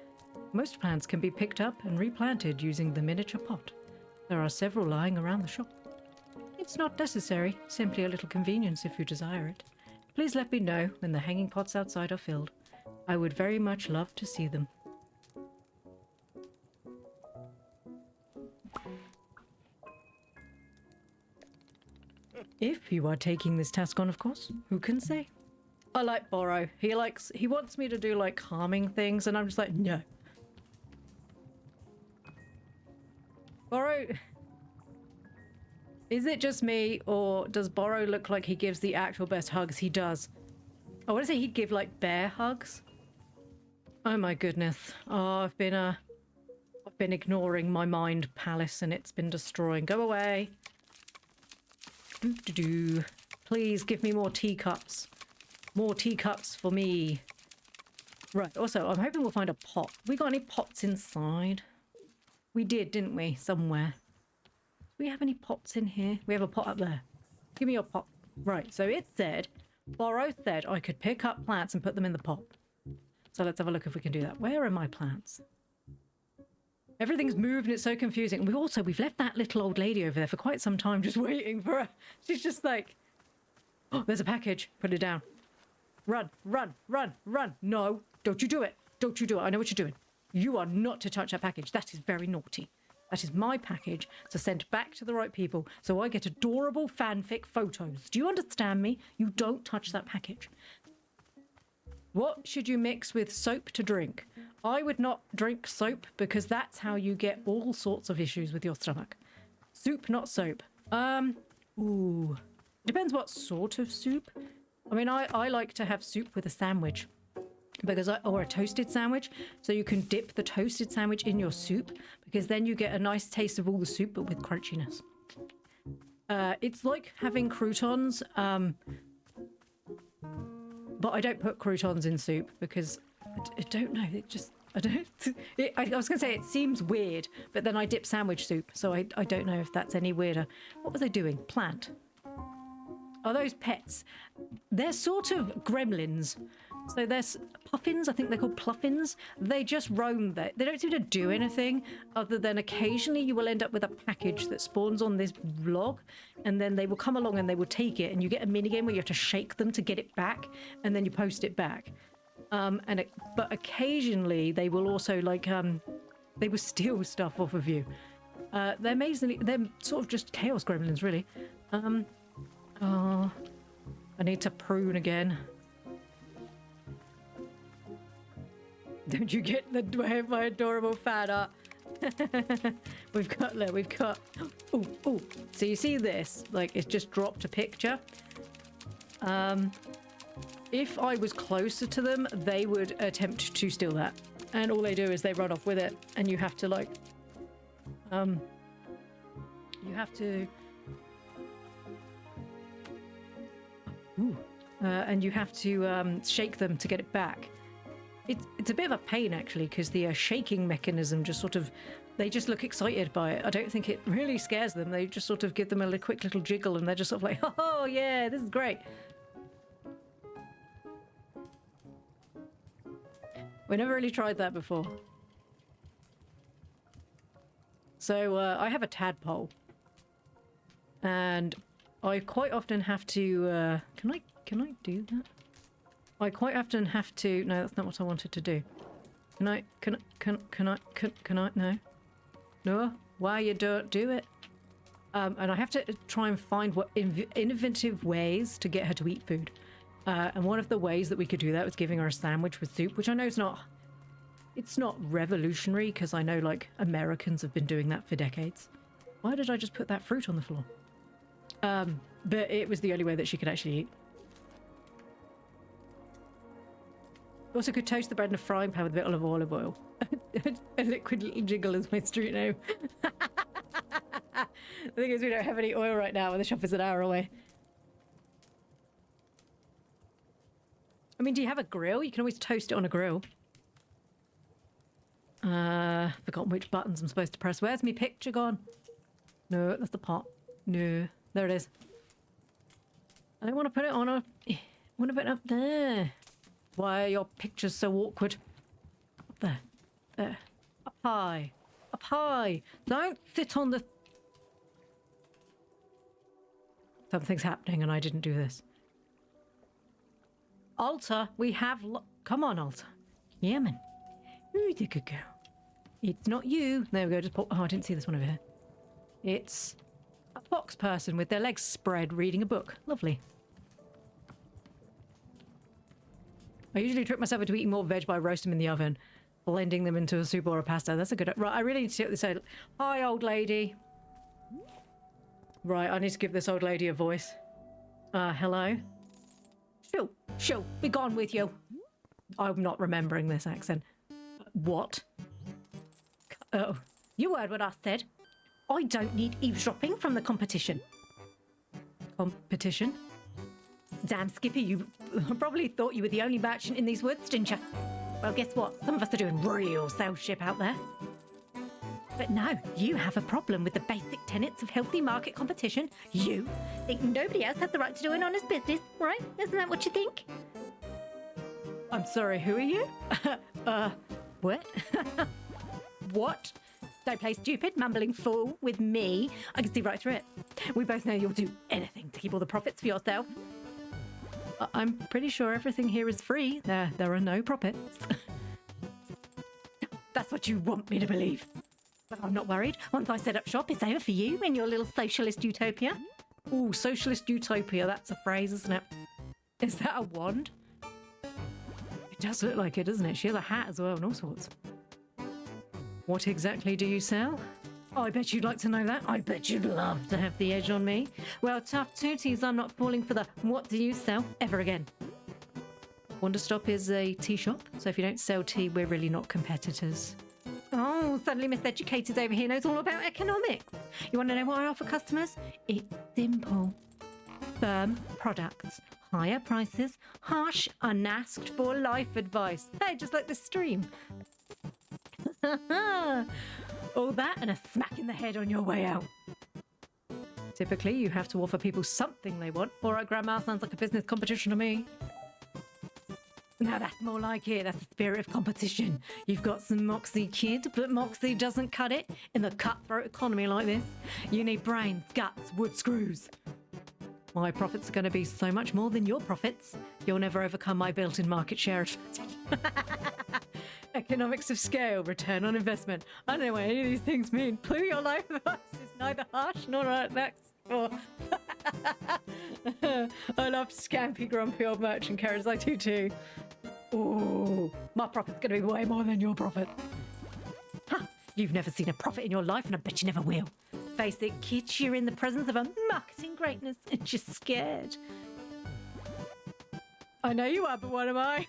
Most plants can be picked up and replanted using the miniature pot. There are several lying around the shop. It's not necessary, simply a little convenience if you desire it. Please let me know when the hanging pots outside are filled. I would very much love to see them. If you are taking this task on, of course, who can say? I like Borrow. He wants me to do like calming things and I'm just like, no. Borrow... Is it just me, or does Borrow look like he gives the actual best hugs? He does. I want to say he'd give like bear hugs. Oh my goodness. Oh, I've been ignoring my mind palace and it's been destroying. Go away. Doo-doo-doo. Please give me more teacups. More teacups for me. Right, also, I'm hoping we'll find a pot. We got any pots inside? We did, didn't we? Somewhere. Do we have any pots in here? We have a pot up there. Give me your pot. Right, so it said, Borrow said I could pick up plants and put them in the pot. So let's have a look if we can do that. Where are my plants? Everything's moved and it's so confusing. And we've left that little old lady over there for quite some time just waiting for her. She's just like, oh, there's a package. Put it down. Run, run, run, run. No, don't you do it. Don't you do it. I know what you're doing. You are not to touch that package. That is very naughty. That is my package to send back to the right people so I get adorable fanfic photos. Do you understand me? You don't touch that package. What should you mix with soap to drink? I would not drink soap because that's how you get all sorts of issues with your stomach. Soup, not soap. Ooh. Depends what sort of soup. I mean, I like to have soup with a sandwich. Or a toasted sandwich, so you can dip the toasted sandwich in your soup because then you get a nice taste of all the soup but with crunchiness. It's like having croutons, but I don't put croutons in soup because I don't know, I was gonna say it seems weird, but then I dip sandwich soup, so I don't know if that's any weirder. What was I doing? Plant. Are those pets? They're sort of gremlins. So there's puffins, I think they're called pluffins. They just roam there. They don't seem to do anything other than occasionally you will end up with a package that spawns on this log and then they will come along and they will take it and you get a minigame where you have to shake them to get it back and then you post it back. But occasionally they will also they will steal stuff off of you. They're sort of just chaos gremlins really. Oh, I need to prune again. Don't you get my adorable fan art? we've got, ooh. So you see this, like it's just dropped a picture. If I was closer to them, they would attempt to steal that. And all they do is they run off with it. And you have to shake them to get it back. It's a bit of a pain actually because the shaking mechanism just sort of, they just look excited by it. I don't think it really scares them. They just sort of give them a quick little jiggle and they're just sort of like, oh yeah, this is great. We never really tried that before. So I have a tadpole and I quite often have to, can I do that? I quite often have to, no, that's not what I wanted to do. Can I, no, why you don't do it? And I have to try and find what innovative ways to get her to eat food. And one of the ways that we could do that was giving her a sandwich with soup, which I know it's not revolutionary because I know like Americans have been doing that for decades. Why did I just put that fruit on the floor? But it was the only way that she could actually eat. Also could toast the bread in a frying pan with a bit of olive oil. A liquid little jiggle is my street name. The thing is we don't have any oil right now and the shop is an hour away. I mean, do you have a grill? You can always toast it on a grill. Forgotten which buttons I'm supposed to press. Where's my picture gone? No, that's the pot. No, there it is. I don't want to put it on I want to put it up there. Why are your pictures so awkward? Up there. There. Up high. Up high. Don't sit on the... Something's happening and I didn't do this. Alta, we have... Come on, Alta. Yeah, man. Who's a good girl? It's not you. There we go. Just pop... Oh, I didn't see this one over here. It's a fox person with their legs spread reading a book. Lovely. I usually trick myself into eating more veg by roasting them in the oven, blending them into a soup or a pasta. That's a good... Right, I really need to get this out. Hi, old lady. Right, I need to give this old lady a voice. Hello? Shoo, be gone with you. I'm not remembering this accent. What? Oh, you heard what I said. I don't need eavesdropping from the competition. Competition? Damn, Skippy, you probably thought you were the only merchant in these woods, didn't you? Well, guess what? Some of us are doing real saleship out there. But no, you have a problem with the basic tenets of healthy market competition. You think nobody else has the right to do an honest business, right? Isn't that what you think? I'm sorry, who are you? What? What? Don't play stupid, mumbling fool with me. I can see right through it. We both know you'll do anything to keep all the profits for yourself. I'm pretty sure everything here is free. There are no profits. That's what you want me to believe. But I'm not worried. Once I set up shop, it's over for you in your little socialist utopia. Ooh, socialist utopia. That's a phrase, isn't it? Is that a wand? It does look like it, doesn't it? She has a hat as well and all sorts. What exactly do you sell? Oh, I bet you'd like to know that. I bet you'd love to have the edge on me. Well, tough tooties, I'm not falling for the what do you sell ever again. Wanderstop is a tea shop, so if you don't sell tea, we're really not competitors. Oh, suddenly miseducated over here knows all about economics. You want to know what I offer customers? It's simple. Firm products, higher prices, harsh, unasked for life advice. Hey, just like this stream. All that and a smack in the head on your way out. Typically, you have to offer people something they want. All right, Grandma, sounds like a business competition to me. Now that's more like it. That's the spirit of competition. You've got some moxie, kid, but moxie doesn't cut it in the cutthroat economy like this. You need brains, guts, wood screws. My profits are going to be so much more than your profits. You'll never overcome my built-in market share advantage. Economics of scale, return on investment. I don't know what any of these things mean. Ploo, your life advice is neither harsh nor relaxed. Or I love scampy, grumpy old merchant carrots. I do too. Ooh, my profit's going to be way more than your profit. Huh, you've never seen a profit in your life, and I bet you never will. Face it, kid, you're in the presence of a marketing greatness, and you're scared. I know you are, but what am I?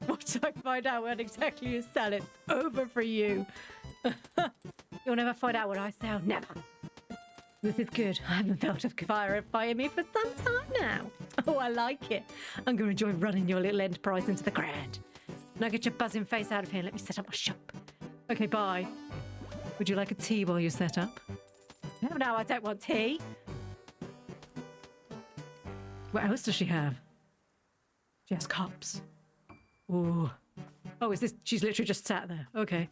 Once I find out what exactly you sell, it's over for you. You'll never find out what I sell. Never. This is good. I haven't felt a fire me for some time now. Oh, I like it. I'm going to enjoy running your little enterprise into the ground. Now get your buzzing face out of here and let me set up my shop. Okay, bye. Would you like a tea while you set up? No, I don't want tea. What else does she have? She has cups. Ooh. Oh, is this? She's literally just sat there. Okay.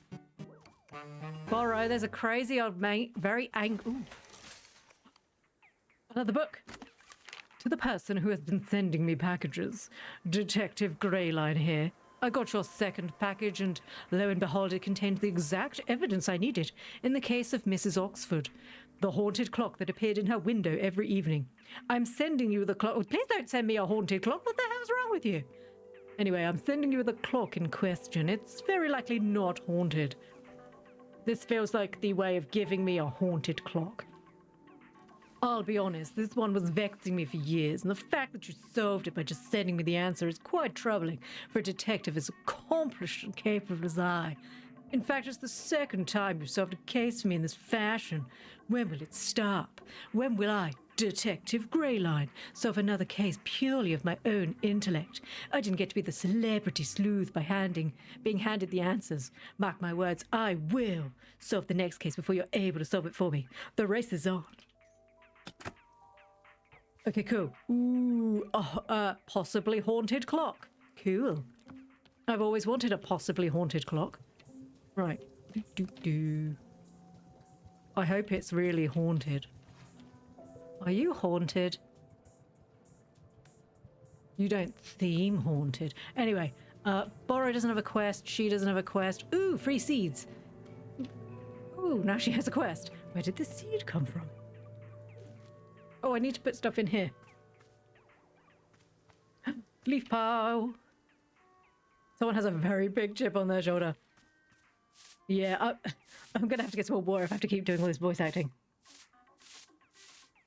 Borrow, there's a crazy old mate, very angry. Ooh. Another book. To the person who has been sending me packages. Detective Greyline here. I got your second package, and lo and behold, it contained the exact evidence I needed in the case of Mrs. Oxford. The haunted clock that appeared in her window every evening. I'm sending you the clock. Please don't send me a haunted clock. What the hell's wrong with you? Anyway, I'm sending you the clock in question. It's very likely not haunted. This feels like the way of giving me a haunted clock. I'll be honest, this one was vexing me for years, and the fact that you solved it by just sending me the answer is quite troubling for a detective as accomplished and capable as I. In fact, it's the second time you've solved a case for me in this fashion. When will it stop? When will I, Detective Greyline, solve another case purely of my own intellect? I didn't get to be the celebrity sleuth by being handed the answers. Mark my words, I will solve the next case before you're able to solve it for me. The race is on. Okay, cool. Ooh, possibly haunted clock. Cool. I've always wanted a possibly haunted clock. Right. I hope it's really haunted. Are you haunted? You don't seem haunted. Anyway, Borrow doesn't have a quest. She doesn't have a quest. Ooh, free seeds. Ooh, now she has a quest. Where did the seed come from? Oh, I need to put stuff in here. Leaf pile. Someone has a very big chip on their shoulder. Yeah, I'm going to have to get some more water if I have to keep doing all this voice acting.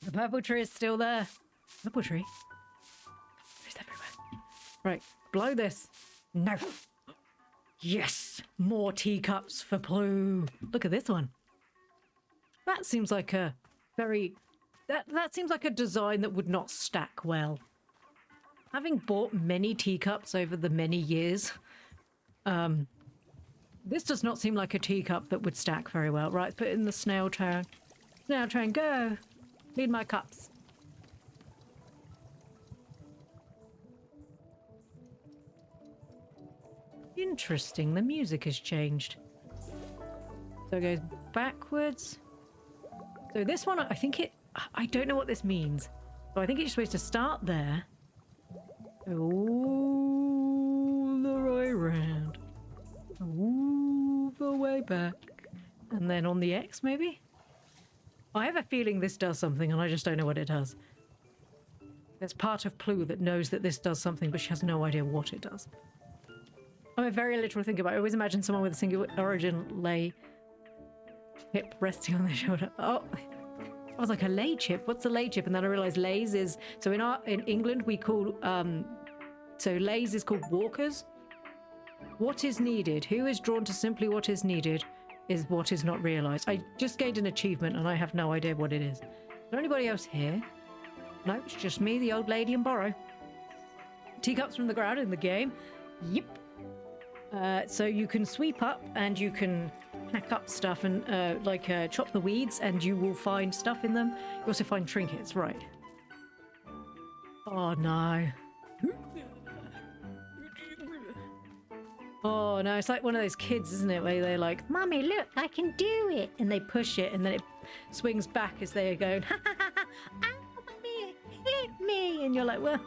The purple tree is still there. Purple tree? It's everywhere. Right, blow this. No. Yes, more teacups for Ploo. Look at this one. That seems like a very... That seems like a design that would not stack well. Having bought many teacups over the many years, this does not seem like a teacup that would stack very well. Right, put it in the snail train. Snail train, go! Need my cups. Interesting, the music has changed. So it goes backwards. So this one, I think it... I don't know what this means. So I think it's supposed to start there. All the way round. All the way back. And then on the X, maybe? I have a feeling this does something and I just don't know what it does. There's part of Ploo that knows that this does something, but she has no idea what it does. I'm a very literal thinker, but I always imagine someone with a single origin lay chip resting on their shoulder. Oh, I was like, a lay chip? What's a lay chip? And then I realized lays is... So in England, we call... so lays is called walkers. What is needed? Who is drawn to simply what is needed is what is not realized. I just gained an achievement and I have no idea what it is. Is there anybody else here? No, it's just me, the old lady, and Borrow. Teacups from the ground in the game. Yep. So you can sweep up and you can hack up stuff and chop the weeds and you will find stuff in them. You also find trinkets, right? Oh no. Oh no, it's like one of those kids, isn't it? Where they're like, "Mummy, look, I can do it." And they push it and then it swings back as they are going, "Ha ha ha ha, ow, Mummy, hit me." And you're like, well,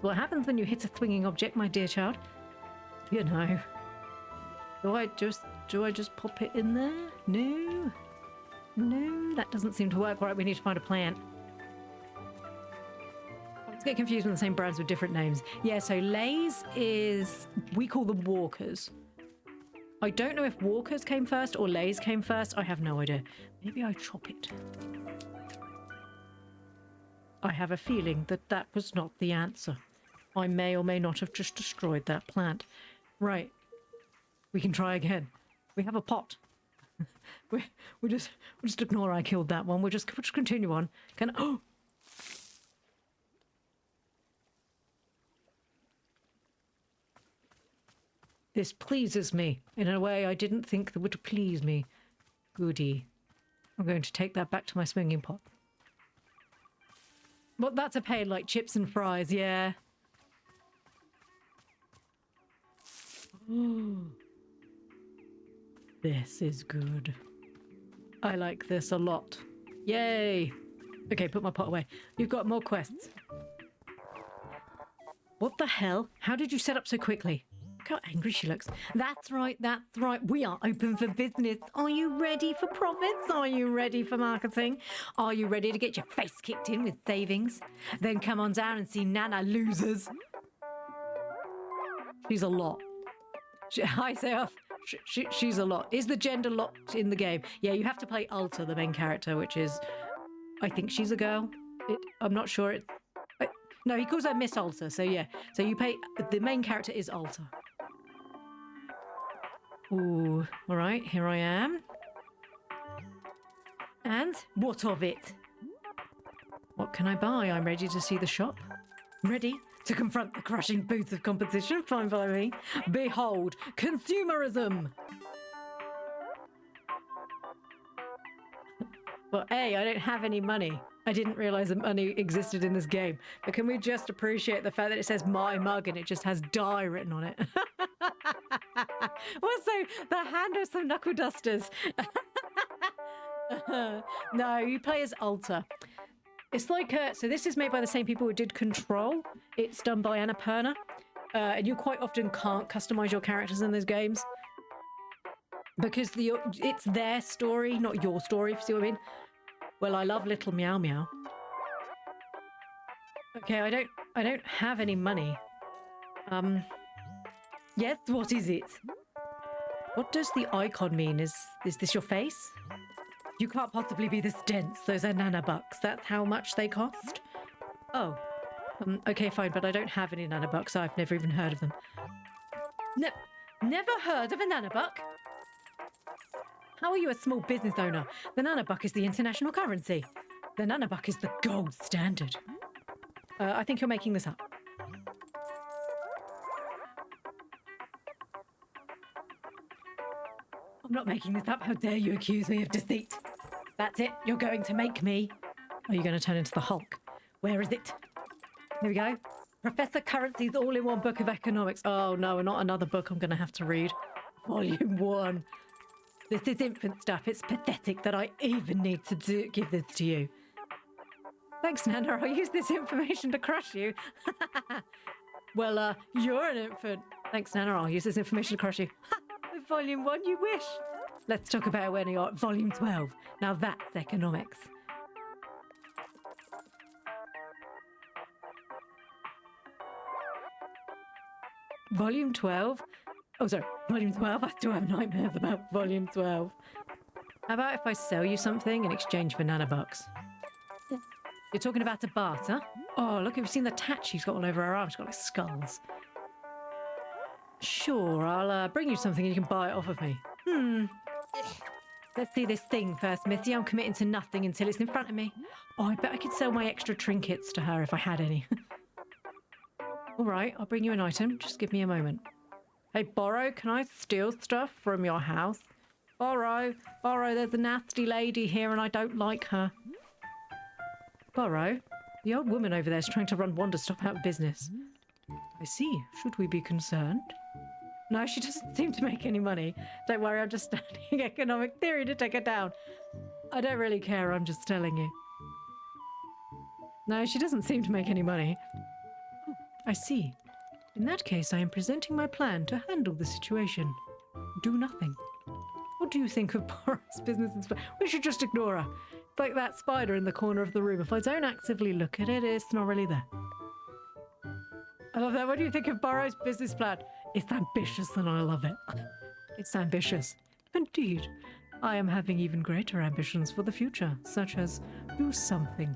what happens when you hit a swinging object, my dear child? You know. Do I just pop it in there? No. No, that doesn't seem to work. Right, we need to find a plant. I get confused with the same brands with different names. Yeah, so lays is... We call them walkers. I don't know if walkers came first or lays came first. I have no idea. Maybe I chop it. I have a feeling that that was not the answer. I may or may not have just destroyed that plant. Right. We can try again. We have a pot. we'll just ignore I killed that one. We'll just continue on. Oh! This pleases me in a way I didn't think that would please me. Goody. I'm going to take that back to my swinging pot. But that's a pain, like chips and fries, yeah. This is good. I like this a lot. Yay! Okay, put my pot away. You've got more quests. What the hell? How did you set up so quickly? Look how angry she looks. That's right, that's right. We are open for business. Are you ready for profits? Are you ready for marketing? Are you ready to get your face kicked in with savings? Then come on down and see Nana Losers. She's a lot. Hi, Seth. She's a lot. Is the gender locked in the game? Yeah, you have to play Alta, the main character, which is... I think she's a girl. I'm not sure. No, he calls her Miss Alta, so yeah. So you play... The main character is Alta. Ooh, all right, here I am. And what of it? What can I buy? I'm ready to see the shop. Ready to confront the crushing booth of competition. Fine by me. Behold, consumerism. Well, A, I don't have any money. I didn't realise that money existed in this game. But can we just appreciate the fact that it says my mug and it just has die written on it? Also, the hand of some knuckle dusters. No, you play as Alta. It's like, so this is made by the same people who did Control. It's done by Annapurna. And you quite often can't customise your characters in those games. Because it's their story, not your story, if you see what I mean. Well, I love Little Meow Meow. Okay, I don't have any money. Yes, what is it? What does the icon mean? Is this your face? You can't possibly be this dense. Those are nanobucks. That's how much they cost? Oh. Okay, fine, but I don't have any nanobucks. I've never even heard of them. Never heard of a nanobuck? How are you a small business owner? The nanobuck is the international currency. The nanobuck is the gold standard. I think you're making this up. I'm not making this up. How dare you accuse me of deceit? That's it. You're going to make me. Are you going to turn into the Hulk? Where is it? Here we go. Professor Currency's all-in-one book of economics. Oh no, not another book I'm going to have to read. Volume 1. This is infant stuff. It's pathetic that I even need to give this to you. Thanks, Nana. I'll use this information to crush you. Well, you're an infant. Thanks, Nana. I'll use this information to crush you. With Volume 1, you wish. Let's talk about when you're at Volume 12. Now that's economics. Volume 12? Oh, sorry, Volume 12? I still have nightmares about Volume 12. How about if I sell you something in exchange for nanobucks? Yeah. You're talking about a barter? Oh, look, have you seen the tat she's got all over her arm? She's got like skulls. Sure, I'll bring you something and you can buy it off of me. Let's see this thing first, Missy. I'm committing to nothing until it's in front of me. Oh, I bet I could sell my extra trinkets to her if I had any. All right, I'll bring you an item. Just give me a moment. Hey, Borrow, can I steal stuff from your house? Borrow, there's a nasty lady here and I don't like her. Borrow, the old woman over there is trying to run Wanderstop out of business. I see. Should we be concerned? No, she doesn't seem to make any money. Don't worry, I'm just studying economic theory to take her down. I don't really care, I'm just telling you. No, she doesn't seem to make any money. Oh, I see. In that case, I am presenting my plan to handle the situation. Do nothing. What do you think of Boris' business? We should just ignore her. It's like that spider in the corner of the room. If I don't actively look at it, it's not really there. I love that. What do you think of Borrow's business plan? It's ambitious and I love it. It's ambitious. Indeed. I am having even greater ambitions for the future, such as do something.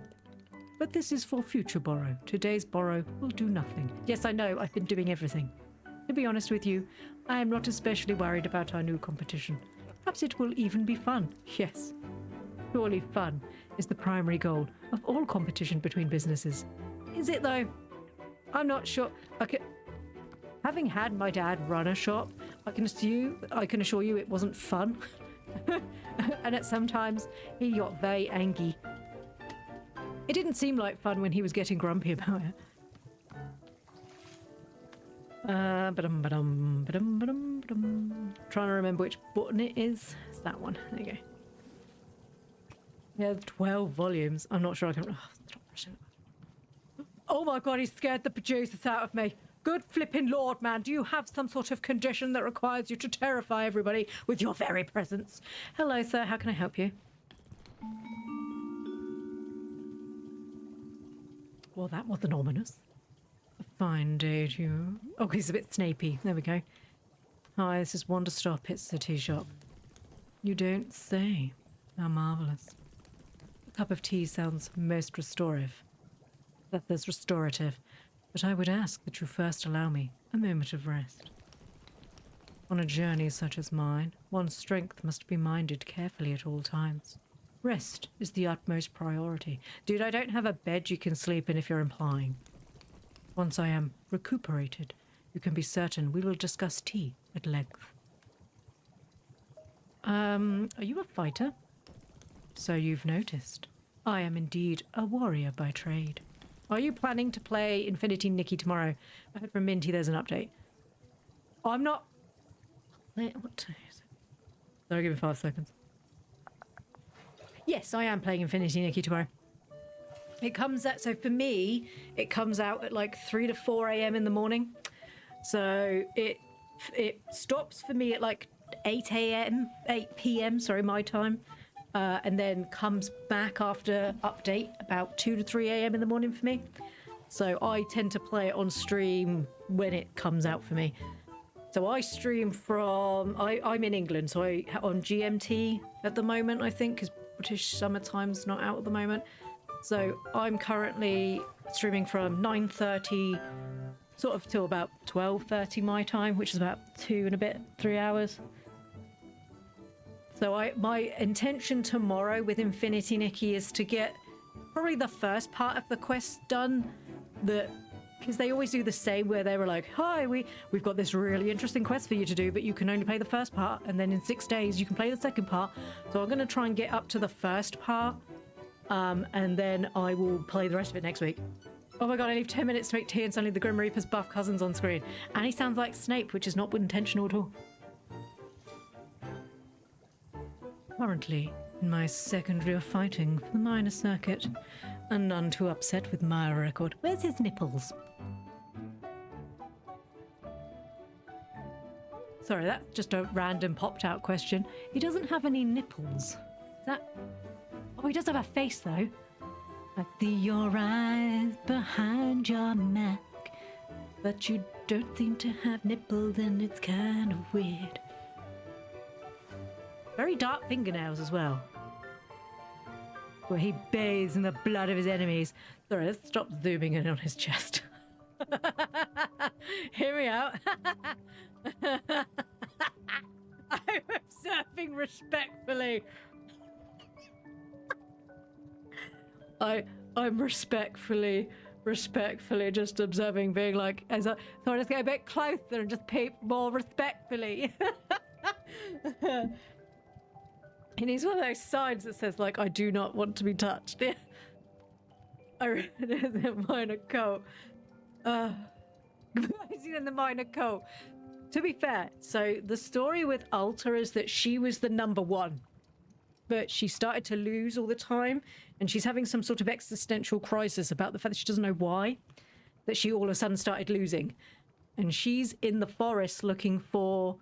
But this is for future Borrow. Today's Borrow will do nothing. Yes, I know. I've been doing everything. To be honest with you, I am not especially worried about our new competition. Perhaps it will even be fun. Yes. Surely fun is the primary goal of all competition between businesses. Is it though? I'm not sure. Having had my dad run a shop, I can assure you it wasn't fun. And at some times he got very angry. It didn't seem like fun when he was getting grumpy about it. Trying to remember which button it is. It's that one. There you go. Yeah, 12 volumes. I'm not sure I can... Oh, stop pushing it. Oh my god, he scared the producers out of me. Good flipping lord, man. Do you have some sort of condition that requires you to terrify everybody with your very presence? Hello, sir. How can I help you? Well, that wasn't ominous. A fine day to you. Oh, he's a bit snapey. There we go. Hi, this is Wanderstop. It's the tea shop. You don't say. How marvellous. A cup of tea sounds most restorative. That's restorative. But I would ask that you first allow me a moment of rest. On a journey such as mine, one's strength must be minded carefully at all times. Rest is the utmost priority. Dude, I don't have a bed you can sleep in if you're implying. Once I am recuperated, you can be certain we will discuss tea at length. Are you a fighter? So you've noticed. I am indeed a warrior by trade. Are you planning to play Infinity Nikki tomorrow? I heard from Minty there's an update. I'm not... What time is it? Sorry, give me 5 seconds. Yes, I am playing Infinity Nikki tomorrow. It comes out... So for me, it comes out at like 3 to 4 a.m. in the morning. So it stops for me at like 8 p.m., sorry, my time. And then comes back after update about 2 to 3 a.m. in the morning for me. So I tend to play it on stream when it comes out for me. So I stream from... I'm in England, so on GMT at the moment, I think, because British summertime's not out at the moment. So I'm currently streaming from 9:30 sort of till about 12:30 my time, which is about 3 hours. So my intention tomorrow with Infinity Nikki is to get probably the first part of the quest done, because they always do the same, where they were like, hi, we've got this really interesting quest for you to do, but you can only play the first part, and then in 6 days you can play the second part. So I'm going to try and get up to the first part, and then I will play the rest of it next week. Oh my god, I leave 10 minutes to make tea and suddenly the Grim Reaper's buff cousin's on screen. And he sounds like Snape, which is not intentional at all. Currently, in my second year of fighting for the minor circuit, and none too upset with my record. Where's his nipples? Sorry, that's just a random popped out question. He doesn't have any nipples. Is that... Oh, he does have a face though. I see your eyes behind your mask, but you don't seem to have nipples and it's kind of weird. Very dark fingernails as well. Where he bathes in the blood of his enemies. Sorry, let's stop zooming in on his chest. Hear me out. I'm observing respectfully. I'm respectfully just observing, being like, so I just get a bit closer and just peep more respectfully. And he's one of those signs that says, like, I do not want to be touched. I read it in the minor cult. In the minor cult. To be fair, so the story with Alta is that she was the number one, but she started to lose all the time, and she's having some sort of existential crisis about the fact that she doesn't know why, that she all of a sudden started losing. And she's in the forest looking for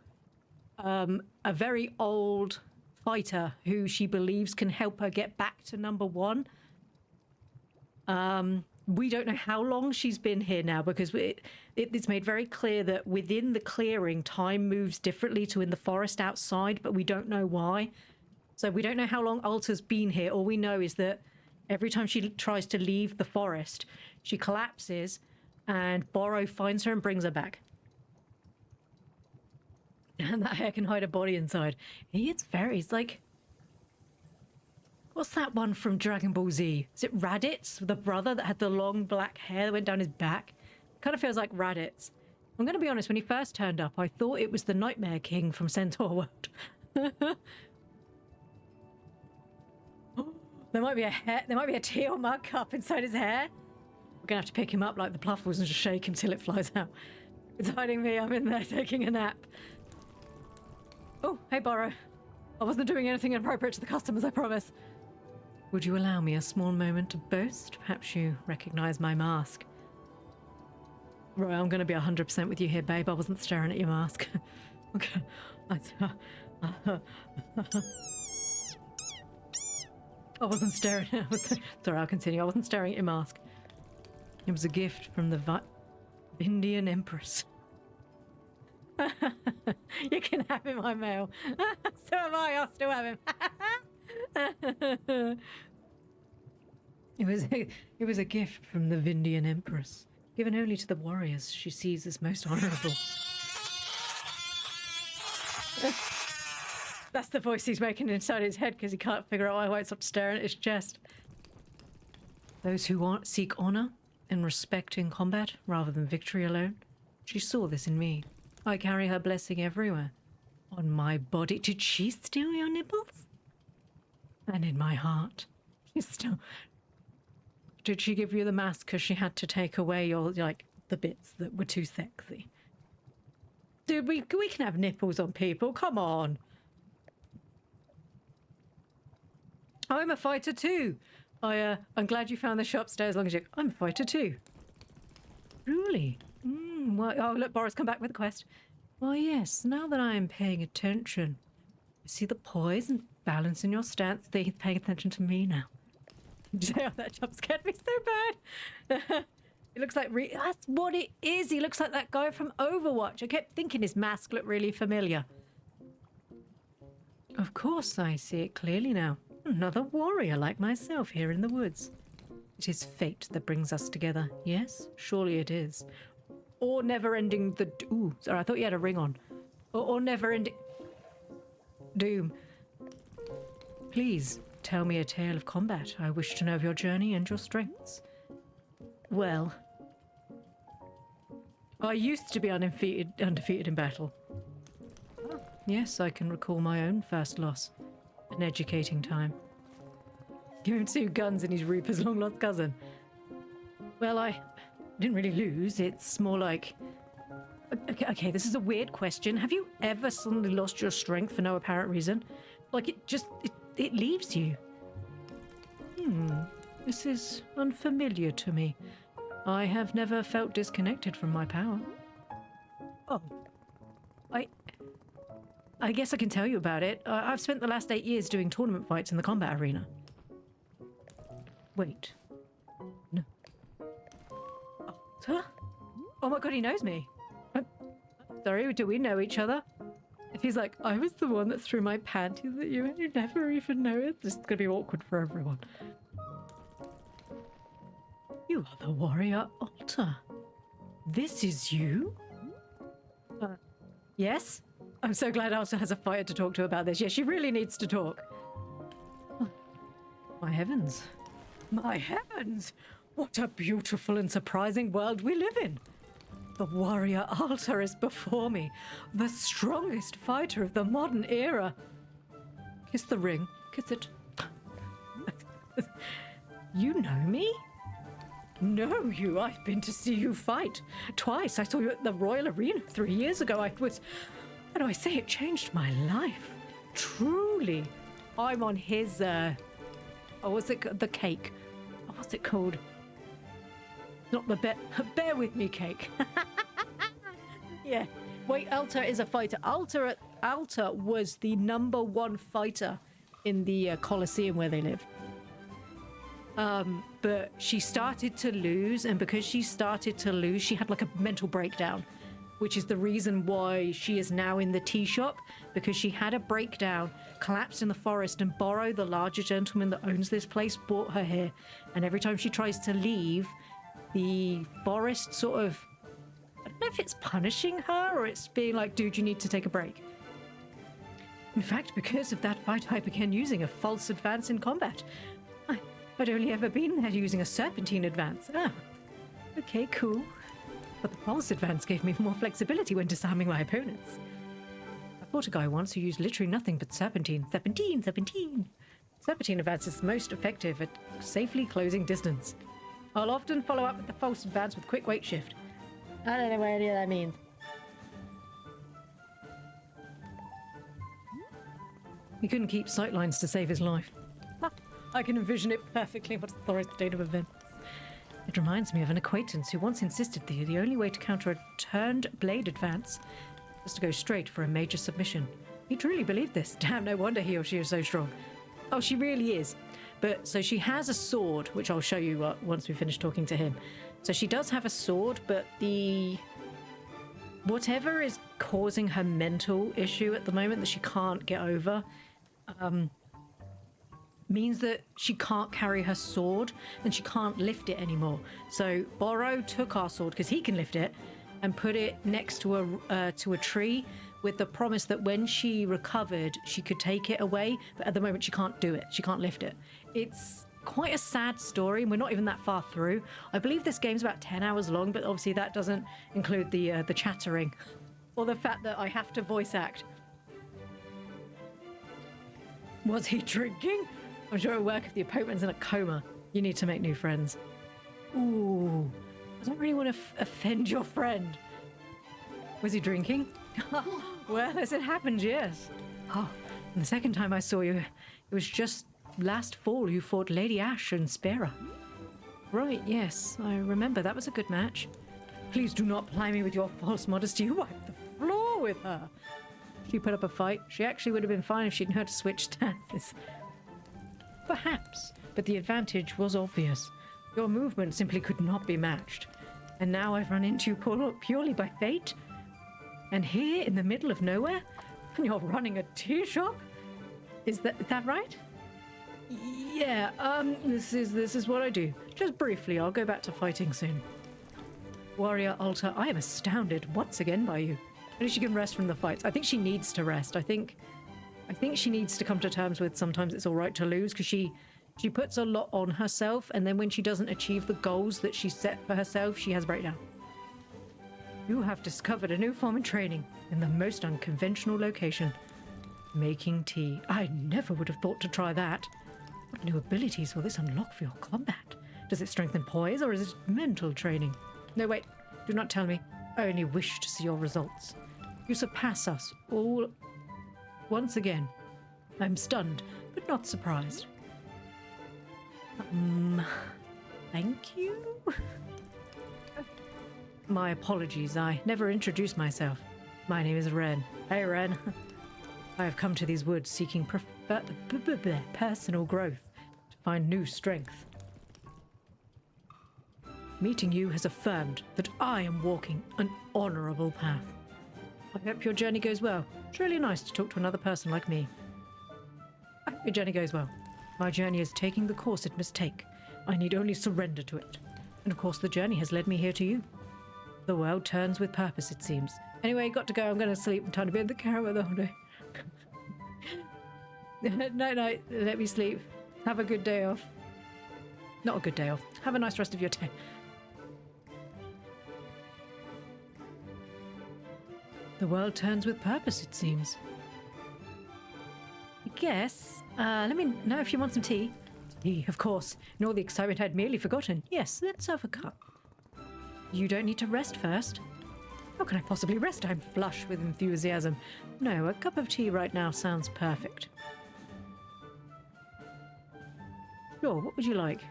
a very old fighter who she believes can help her get back to number one. We don't know how long she's been here now, because it's made very clear that within the clearing, time moves differently to in the forest outside, but we don't know why. So we don't know how long Alta's been here. All we know is that every time she tries to leave the forest, she collapses and Borrow finds her and brings her back. And that hair can hide a body inside. He's like... What's that one from Dragon Ball Z? Is it Raditz, the brother that had the long black hair that went down his back? Kind of feels like Raditz. I'm going to be honest, when he first turned up, I thought it was the Nightmare King from Centaur World. There might be a teal mug cup inside his hair. We're going to have to pick him up like the Pluffles and just shake him till it flies out. It's hiding me, I'm in there taking a nap. Oh, hey Borrow. I wasn't doing anything inappropriate to the customers, I promise. Would you allow me a small moment to boast? Perhaps you recognize my mask. Right, I'm going to be 100% with you here, babe. I wasn't staring at your mask. Okay. I wasn't staring at it. Sorry, I'll continue. I wasn't staring at your mask. It was a gift from the Indian Empress. You can have him, my mail. So am I. I'll still have him. It was a gift from the Vindian Empress, given only to the warriors she sees as most honourable. That's the voice he's making inside his head because he can't figure out why he won't stop staring at his chest. Those who seek honour and respect in combat rather than victory alone. She saw this in me. I carry her blessing everywhere. On my body. Did she steal your nipples? And in my heart. She's still... Did she give you the mask because she had to take away your, like, the bits that were too sexy? Dude, we can have nipples on people. Come on. I'm a fighter too. I'm glad you found the shop. Stay as long as you... I'm a fighter too. Really? Well, oh, look, Boris, come back with a quest. Well, yes, now that I am paying attention, I see the poise and balance in your stance. They're paying attention to me now. Oh, that jump scared me so bad. It looks like... That's what it is. He looks like that guy from Overwatch. I kept thinking his mask looked really familiar. Of course, I see it clearly now. Another warrior like myself here in the woods. It is fate that brings us together. Yes, surely it is. Or never-ending the... Ooh, sorry, I thought you had a ring on. Or never-ending... Doom. Please, tell me a tale of combat. I wish to know of your journey and your strengths. Well, I used to be undefeated in battle. Oh, yes, I can recall my own first loss. An educating time. Give him 2 guns and he's Reaper's long-lost cousin. Well, I didn't really lose. It's more like... Okay, this is a weird question. Have you ever suddenly lost your strength for no apparent reason? Like, it leaves you. This is unfamiliar to me. I have never felt disconnected from my power. Oh. I guess I can tell you about it. I've spent the last 8 years doing tournament fights in the combat arena. Wait. No. Huh? Oh my god, he knows me. Sorry, do we know each other? If he's like, I was the one that threw my panties at you and you never even noticed, this is gonna be awkward for everyone. You are the warrior Alta. This is you? Yes? I'm so glad Alta has a fighter to talk to about this. Yes, she really needs to talk. My heavens. My heavens! What a beautiful and surprising world we live in! The warrior Alta is before me, the strongest fighter of the modern era. Kiss the ring. Kiss it. You know me? Know you. I've been to see you fight. Twice. I saw you at the Royal Arena 3 years ago. How do I say it changed my life? Truly. I'm on his, what's it, the cake. What's it called? Not the bear with me cake. Yeah. Wait, Alta is a fighter. Alta was the #1 fighter in the Colosseum where they live. But she started to lose, and because she started to lose, she had like a mental breakdown, which is the reason why she is now in the tea shop, because she had a breakdown, collapsed in the forest, and Borrow, the larger gentleman that owns this place, brought her here. And every time she tries to leave, the forest sort of, I don't know if it's punishing her or it's being like, dude, you need to take a break. In fact, because of that fight, I began using a false advance in combat. I'd only ever been there using a serpentine advance. Ah, okay, cool. But the false advance gave me more flexibility when disarming my opponents. I fought a guy once who used literally nothing but serpentine. Serpentine! Serpentine advance is most effective at safely closing distance. I'll often follow up with the false advance with quick weight shift. I don't know what any of that means. He couldn't keep sightlines to save his life. I can envision it perfectly. What's the authoritative event? It reminds me of an acquaintance who once insisted that the only way to counter a turned blade advance was to go straight for a major submission. He truly believed this. Damn, no wonder he or she is so strong. Oh, she really is. But so she has a sword, which I'll show you once we finish talking to him. So she does have a sword, but whatever is causing her mental issue at the moment that she can't get over, means that she can't carry her sword and she can't lift it anymore. So Borrow took our sword, because he can lift it, and put it next to a tree with the promise that when she recovered, she could take it away. But at the moment, she can't do it. She can't lift it. It's quite a sad story, and we're not even that far through. I believe this game's about 10 hours long, but obviously that doesn't include the chattering or the fact that I have to voice act. Was he drinking? I'm sure it'll work if the opponent's in a coma. You need to make new friends. Ooh, I don't really want to offend your friend. Was he drinking? Well, as it happened, yes. Oh, and the second time I saw you, it was just last fall you fought Lady Ash and Spera. Right, yes, I remember. That was a good match. Please do not ply me with your false modesty. You wiped the floor with her. She put up a fight. She actually would have been fine if she'd known how to switch stances. Perhaps, but the advantage was obvious. Your movement simply could not be matched. And now I've run into you purely by fate? And here in the middle of nowhere? And you're running a tea shop? Is that right? Yeah, this is what I do. Just briefly, I'll go back to fighting soon. Warrior Alta, I am astounded once again by you. At least she can rest from the fights. I think she needs to rest. I think she needs to come to terms with sometimes it's all right to lose, because she puts a lot on herself, and then when she doesn't achieve the goals that she set for herself, she has a breakdown. You have discovered a new form of training in the most unconventional location. Making tea. I never would have thought to try that. What new abilities will this unlock for your combat? Does it strengthen poise, or is it mental training? No, wait. Do not tell me. I only wish to see your results. You surpass us all once again. I'm stunned, but not surprised. Thank you? My apologies, I never introduced myself. My name is Ren. Hey, Ren. I have come to these woods seeking personal growth to find new strength. Meeting you has affirmed that I am walking an honourable path. I hope your journey goes well. It's really nice to talk to another person like me. I hope your journey goes well. My journey is taking the course it must take. I need only surrender to it. And of course the journey has led me here to you. The world turns with purpose, it seems. Anyway, got to go. I'm going to sleep. I'm trying to be in the caravan the whole day. Night. Let me sleep. Have a good day off. Not a good day off. Have a nice rest of your day. The world turns with purpose, it seems. I guess. Let me know if you want some tea. Tea, of course. In all the excitement, I'd merely forgotten. Yes, let's have a cup. You don't need to rest first. How can I possibly rest? I'm flush with enthusiasm. No, a cup of tea right now sounds perfect. Sure, what would you like?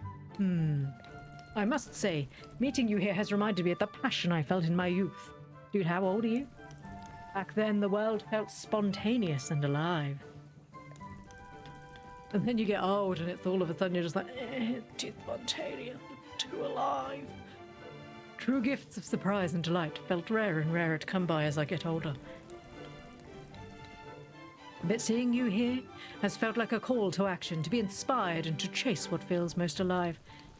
I must say, meeting you here has reminded me of the passion I felt in my youth. Dude, how old are you? Back then, the world felt spontaneous and alive. And then you get old and it's all of a sudden you're just like, too spontaneous, too alive. True gifts of surprise and delight felt rarer and rarer to come by as I get older. But seeing you here has felt like a call to action, to be inspired and to chase what feels most alive.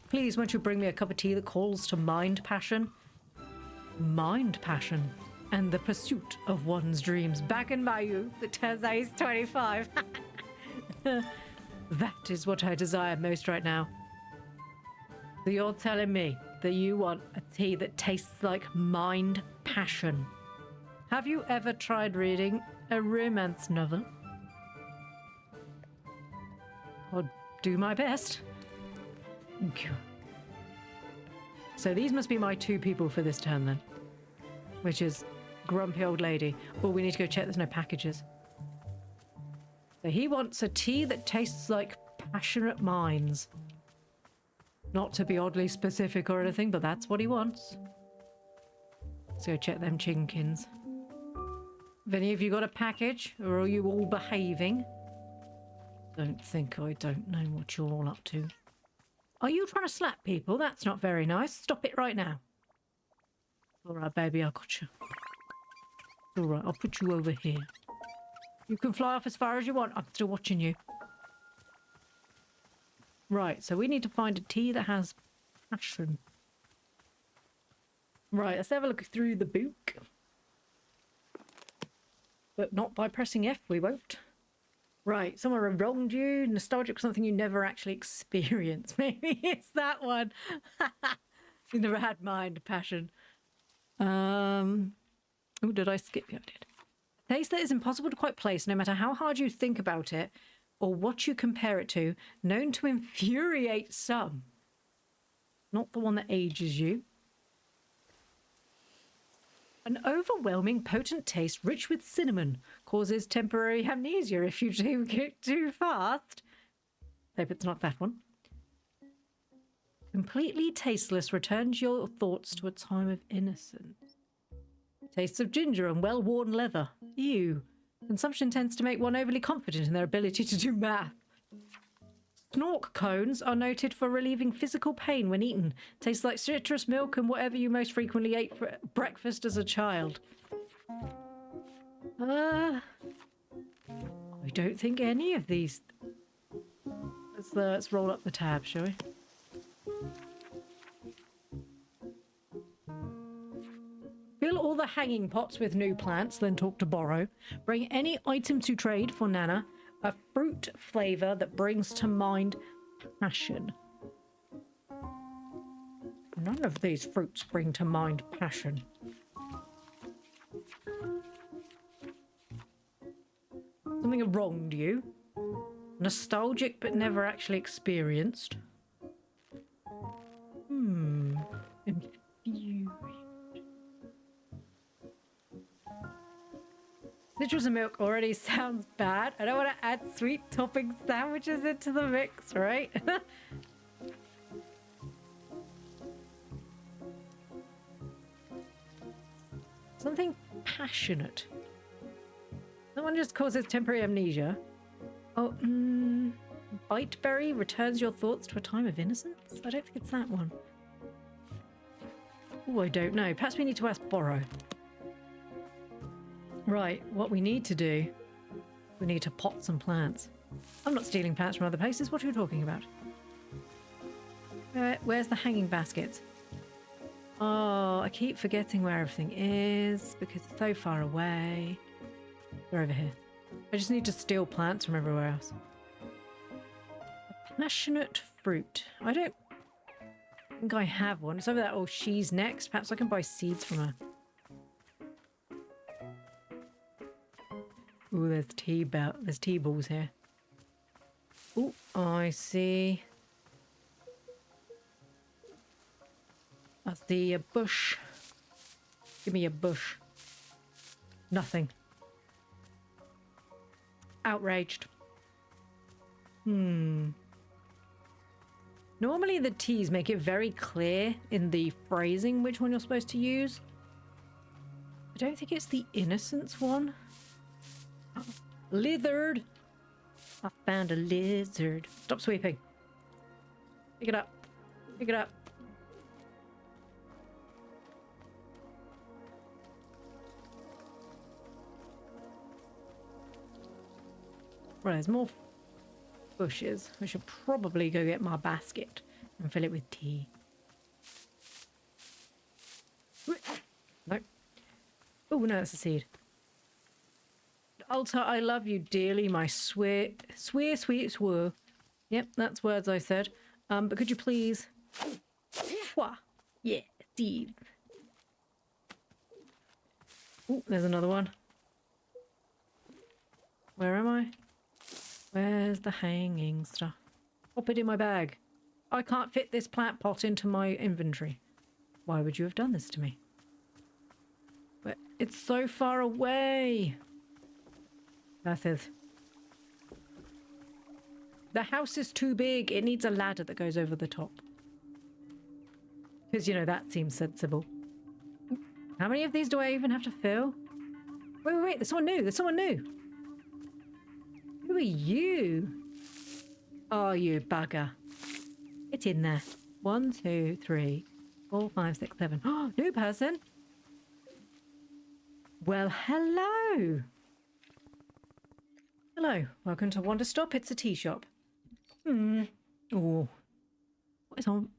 Please, won't you bring me a cup of tea that calls to mind passion? Mind passion and the pursuit of one's dreams. Back in my youth, it turns out he's 25. That is what I desire most right now. So you're telling me that you want a tea that tastes like mind passion. Have you ever tried reading a romance novel? I'll do my best. Thank you. So these must be my two people for this turn then. Which is grumpy old lady. Oh, we need to go check there's no packages. So he wants a tea that tastes like passionate minds. Not to be oddly specific or anything, but that's what he wants. Let's go check them chinkins. Have any of you got a package, or are you all behaving? Don't think I don't know what you're all up to. Are you trying to slap people? That's not very nice. Stop it right now. All right, baby, I got you. All right, I'll put you over here. You can fly off as far as you want. I'm still watching you. Right, so we need to find a tea that has passion. Right, let's have a look through the book. But not by pressing F, we won't. Right, somewhere wronged you. Nostalgic for something you never actually experienced. Maybe it's that one. You never had mind passion. Oh, did I skip? Yeah, I did. A taste that is impossible to quite place, no matter how hard you think about it or what you compare it to, known to infuriate some. Not the one that ages you. An overwhelming, potent taste, rich with cinnamon, causes temporary amnesia if you drink it too fast. Hope it's not that one. Completely tasteless, returns your thoughts to a time of innocence. Tastes of ginger and well-worn leather. Ew. Consumption tends to make one overly confident in their ability to do math. Snork cones are noted for relieving physical pain when eaten. Tastes like citrus milk and whatever you most frequently ate for breakfast as a child. I don't think any of these... let's roll up the tab, shall we? Fill all the hanging pots with new plants, then talk to Borrow. Bring any item to trade for Nana. A fruit flavor that brings to mind passion. None of these fruits bring to mind passion. Something wronged you. Nostalgic but never actually experienced. Infused. Citrus and milk already sounds bad. I don't want to add sweet topping sandwiches into the mix, right? Something passionate. That one just causes temporary amnesia. Oh, Biteberry returns your thoughts to a time of innocence? I don't think it's that one. Oh, I don't know. Perhaps we need to ask Borrow. Right, what we need to do, we need to pot some plants. I'm not stealing plants from other places. What are you talking about? Where's the hanging baskets? Oh, I keep forgetting where everything is because it's so far away. They're over here. I just need to steal plants from everywhere else. A passionate fruit. I don't think I have one. It's over there. Oh, she's next. Perhaps I can buy seeds from her. Ooh, there's tea balls here. Ooh, I see. That's the bush. Give me a bush. Nothing. Outraged. Normally the teas make it very clear in the phrasing which one you're supposed to use. I don't think it's the innocence one. Lizard! I found a lizard. Stop sweeping. Pick it up. Pick it up. Right, there's more bushes. I should probably go get my basket and fill it with tea. No. Oh, no, that's a seed. Alta, I love you dearly, my sweet. Yep, that's words I said. But could you please... Wah. Yeah, seeds. Oh, there's another one. Where am I? Where's the hanging stuff? Pop it in my bag. I can't fit this plant pot into my inventory. Why would you have done this to me? But it's so far away. That is. The house is too big. It needs a ladder that goes over the top. Because, you know, that seems sensible. How many of these do I even have to fill? Wait. There's someone new. There's someone new. Who are you? Oh, you bugger. Get in there. 1, 2, 3, 4, 5, 6, 7. Oh, new person. Well, hello. Hello. Welcome to Wanderstop. It's a tea shop. Oh. What is on?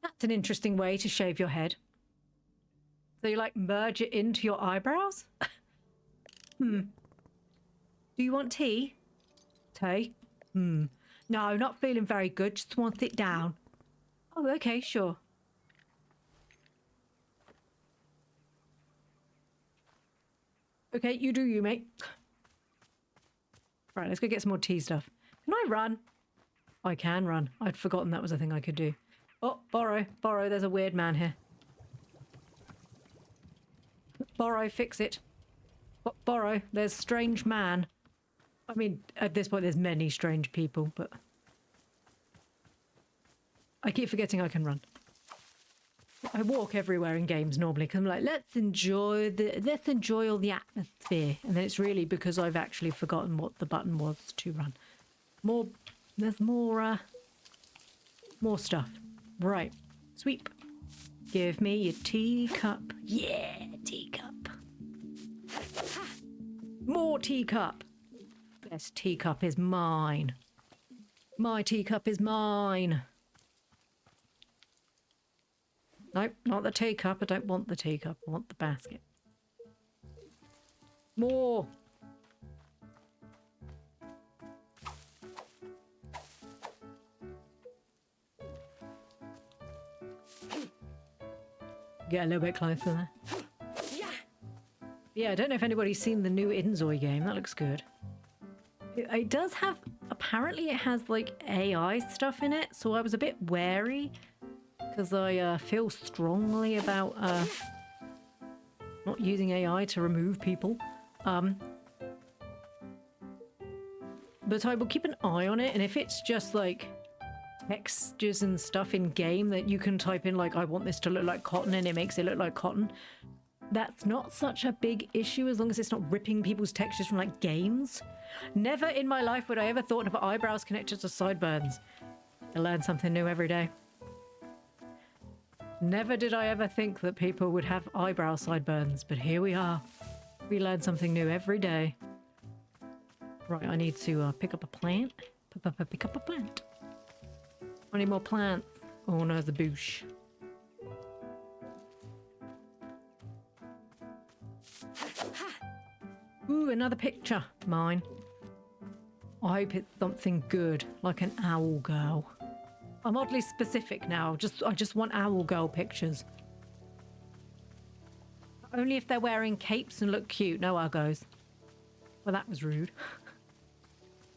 That's an interesting way to shave your head. So you, like, merge it into your eyebrows? Do you want tea? Tea? No, not feeling very good. Just want to sit down. Oh, okay, sure. Okay, you do you, mate. Right, let's go get some more tea stuff. Can I run? I can run. I'd forgotten that was a thing I could do. Oh, Borrow. There's a weird man here. Borrow, fix it. Borrow, there's strange man. I mean, at this point, there's many strange people, but I keep forgetting I can run. I walk everywhere in games normally because I'm like, let's enjoy all the atmosphere, and then it's really because I've actually forgotten what the button was to run. There's more stuff. Right, sweep. Give me your teacup. Yeah, teacup. More teacup. Best teacup is mine. My teacup is mine. Nope, not the teacup. I don't want the teacup. I want the basket. More. Get a little bit closer there. Yeah, I don't know if anybody's seen the new Inzoi game. That looks good. It does have... Apparently it has, like, AI stuff in it, so I was a bit wary. Because I feel strongly about not using AI to remove people. But I will keep an eye on it, and if it's just, like, textures and stuff in game that you can type in, like, I want this to look like cotton, and it makes it look like cotton, that's not such a big issue as long as it's not ripping people's textures from, like, games. Never in my life would I ever thought of eyebrows connected to sideburns. I learn something new every day. Never did I ever think that people would have eyebrow sideburns, but here we are. We learn something new every day. Right, I need to pick up a plant. Pick up a plant. I need more plants. Oh no, the bush. Ooh, another picture. Mine. I hope it's something good, like an owl girl. I'm oddly specific now. I just want owl girl pictures. Only if they're wearing capes and look cute. No uggos. Well, that was rude.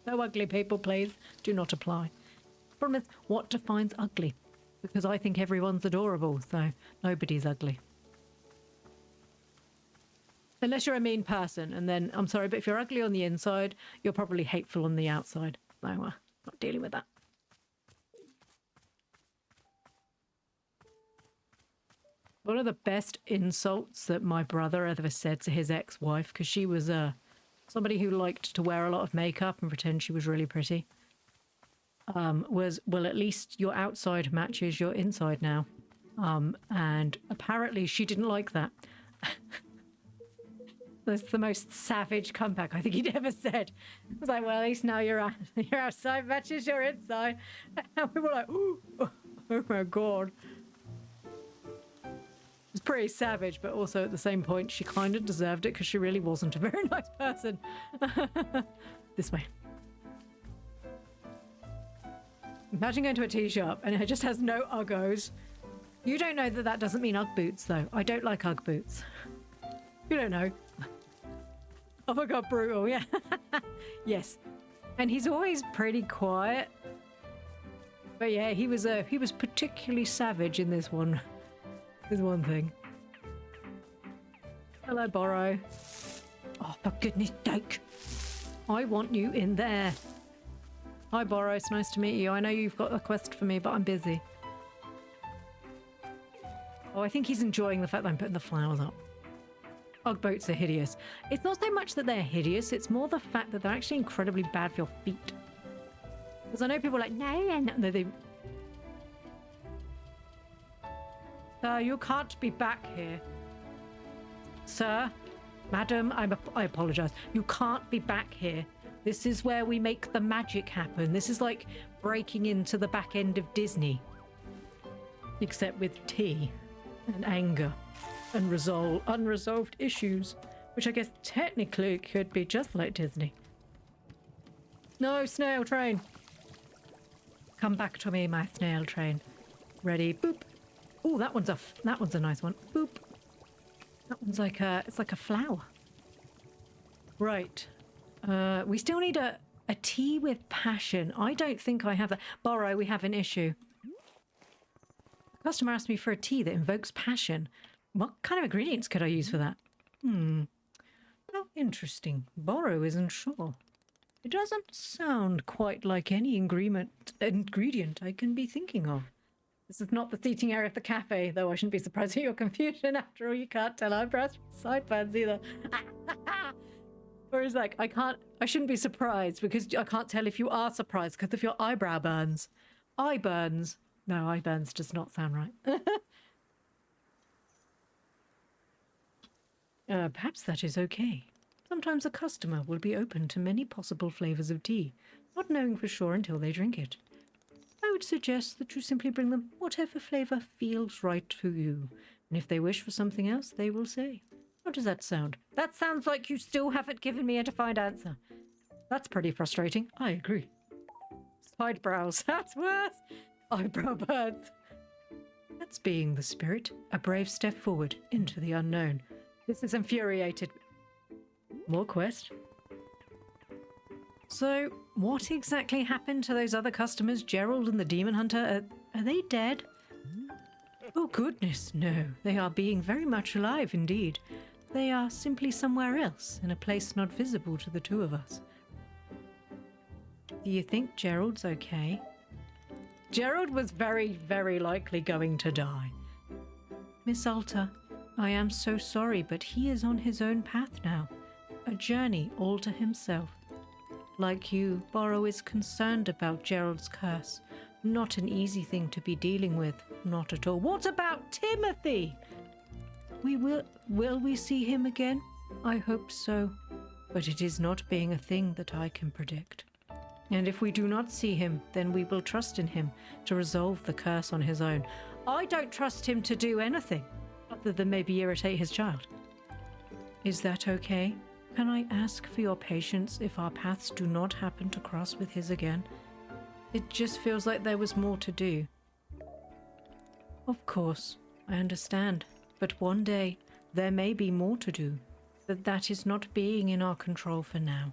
No ugly people, please. Do not apply. Problem is, what defines ugly? Because I think everyone's adorable, so nobody's ugly. Unless you're a mean person, and then, I'm sorry, but if you're ugly on the inside, you're probably hateful on the outside. So, not dealing with that. One of the best insults that my brother ever said to his ex-wife, because she was somebody who liked to wear a lot of makeup and pretend she was really pretty, was, well, at least your outside matches your inside now. And apparently she didn't like that. That's the most savage comeback I think he'd ever said. I was like, well, at least now your outside matches your inside. And we were like, ooh, oh my God. It's pretty savage, but also at the same point, she kind of deserved it because she really wasn't a very nice person. This way. Imagine going to a tea shop and it just has no Uggos. You don't know that that doesn't mean Ugg boots, though. I don't like Ugg boots. You don't know. Oh my God, brutal, yeah. Yes. And he's always pretty quiet. But yeah, he was particularly savage in this one. This one thing. Hello, Borrow. Oh, for goodness sake. I want you in there. Hi, Borrow. It's nice to meet you. I know you've got a quest for me, but I'm busy. Oh, I think he's enjoying the fact that I'm putting the flowers up. Ugg boats are hideous. It's not so much that they're hideous, it's more the fact that they're actually incredibly bad for your feet. Because I know people are like, no, they... Sir, you can't be back here. Sir, madam, I apologize. You can't be back here. This is where we make the magic happen. This is like breaking into the back end of Disney. Except with tea and anger. And unresolved issues, which I guess technically could be just like Disney. No, snail train. Come back to me, my snail train. Ready? Boop. Oh, that one's a nice one. Boop. That one's like it's like a flower. Right. We still need a tea with passion. I don't think I have that. Borrow, we have an issue. The customer asked me for a tea that invokes passion. What kind of ingredients could I use for that? Oh, interesting. Borrow isn't sure. It doesn't sound quite like any ingredient I can be thinking of. This is not the seating area of the cafe, though I shouldn't be surprised at your confusion. After all, you can't tell eyebrows from sideburns either. Or is like, I shouldn't be surprised because I can't tell if you are surprised because of your eyebrow burns. Eye burns. No, eye burns does not sound right. Perhaps that is okay. Sometimes a customer will be open to many possible flavors of tea, not knowing for sure until they drink it. I would suggest that you simply bring them whatever flavor feels right for you. And if they wish for something else, they will say. How does that sound? That sounds like you still haven't given me a defined answer. That's pretty frustrating. I agree. Side brows. That's worse. Eyebrow birds. That's being the spirit. A brave step forward into the unknown. This is infuriated. More quest. So, what exactly happened to those other customers, Gerald and the Demon Hunter? Are they dead? Oh goodness, no. They are being very much alive indeed. They are simply somewhere else, in a place not visible to the two of us. Do you think Gerald's okay? Gerald was very, very likely going to die. Miss Alta, I am so sorry, but he is on his own path now. A journey all to himself. Like you, Borrow is concerned about Gerald's curse. Not an easy thing to be dealing with. Not at all. What about Timothy? Will we see him again? I hope so. But it is not being a thing that I can predict. And if we do not see him, then we will trust in him to resolve the curse on his own. I don't trust him to do anything, other than maybe irritate his child. Is that okay? Can I ask for your patience if our paths do not happen to cross with his again? It just feels like there was more to do. Of course, I understand. But one day, there may be more to do. But that is not being in our control for now.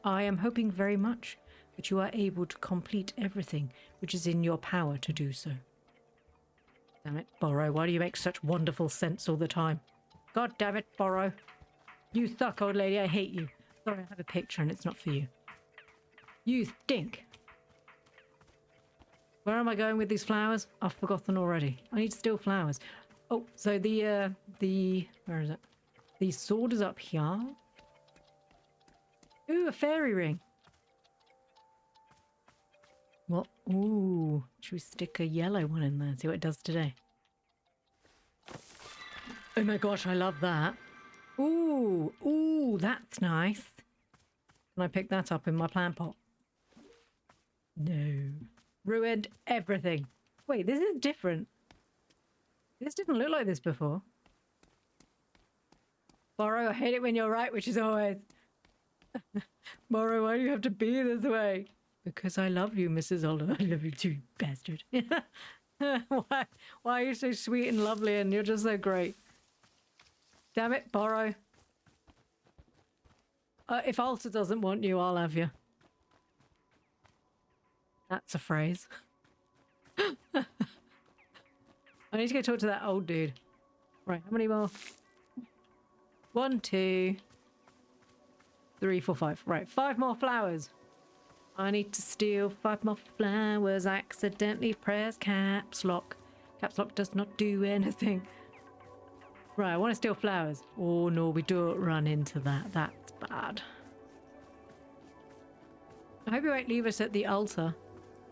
I am hoping very much that you are able to complete everything which is in your power to do so. Damn it, Borrow, why do you make such wonderful sense all the time? God damn it, Borrow. You suck, old lady, I hate you. Sorry, I have a picture and it's not for you. You stink. Where am I going with these flowers? I've forgotten already. I need still flowers. Oh, so where is it? The sword is up here. Ooh, a fairy ring. What? Ooh, should we stick a yellow one in there? See what it does today. Oh my gosh, I love that. Ooh, that's nice. Can I pick that up in my plant pot? No. Ruined everything. Wait, this is different. This didn't look like this before. Borrow, I hate it when you're right, which is always. Borrow, why do you have to be this way? Because I love you, Mrs. Alden. I love you too, bastard. Why are you so sweet and lovely and you're just so great? Damn it, Borrow. If Alta doesn't want you, I'll have you. That's a phrase. I need to go talk to that old dude. Right, how many more? 1, 2, 3, 4, 5. Right, 5 more flowers. I need to steal 5 more flowers. I accidentally press caps lock. Caps lock does not do anything. Right, I want to steal flowers. Oh no, we don't run into that. That's bad. I hope you won't leave us at the altar.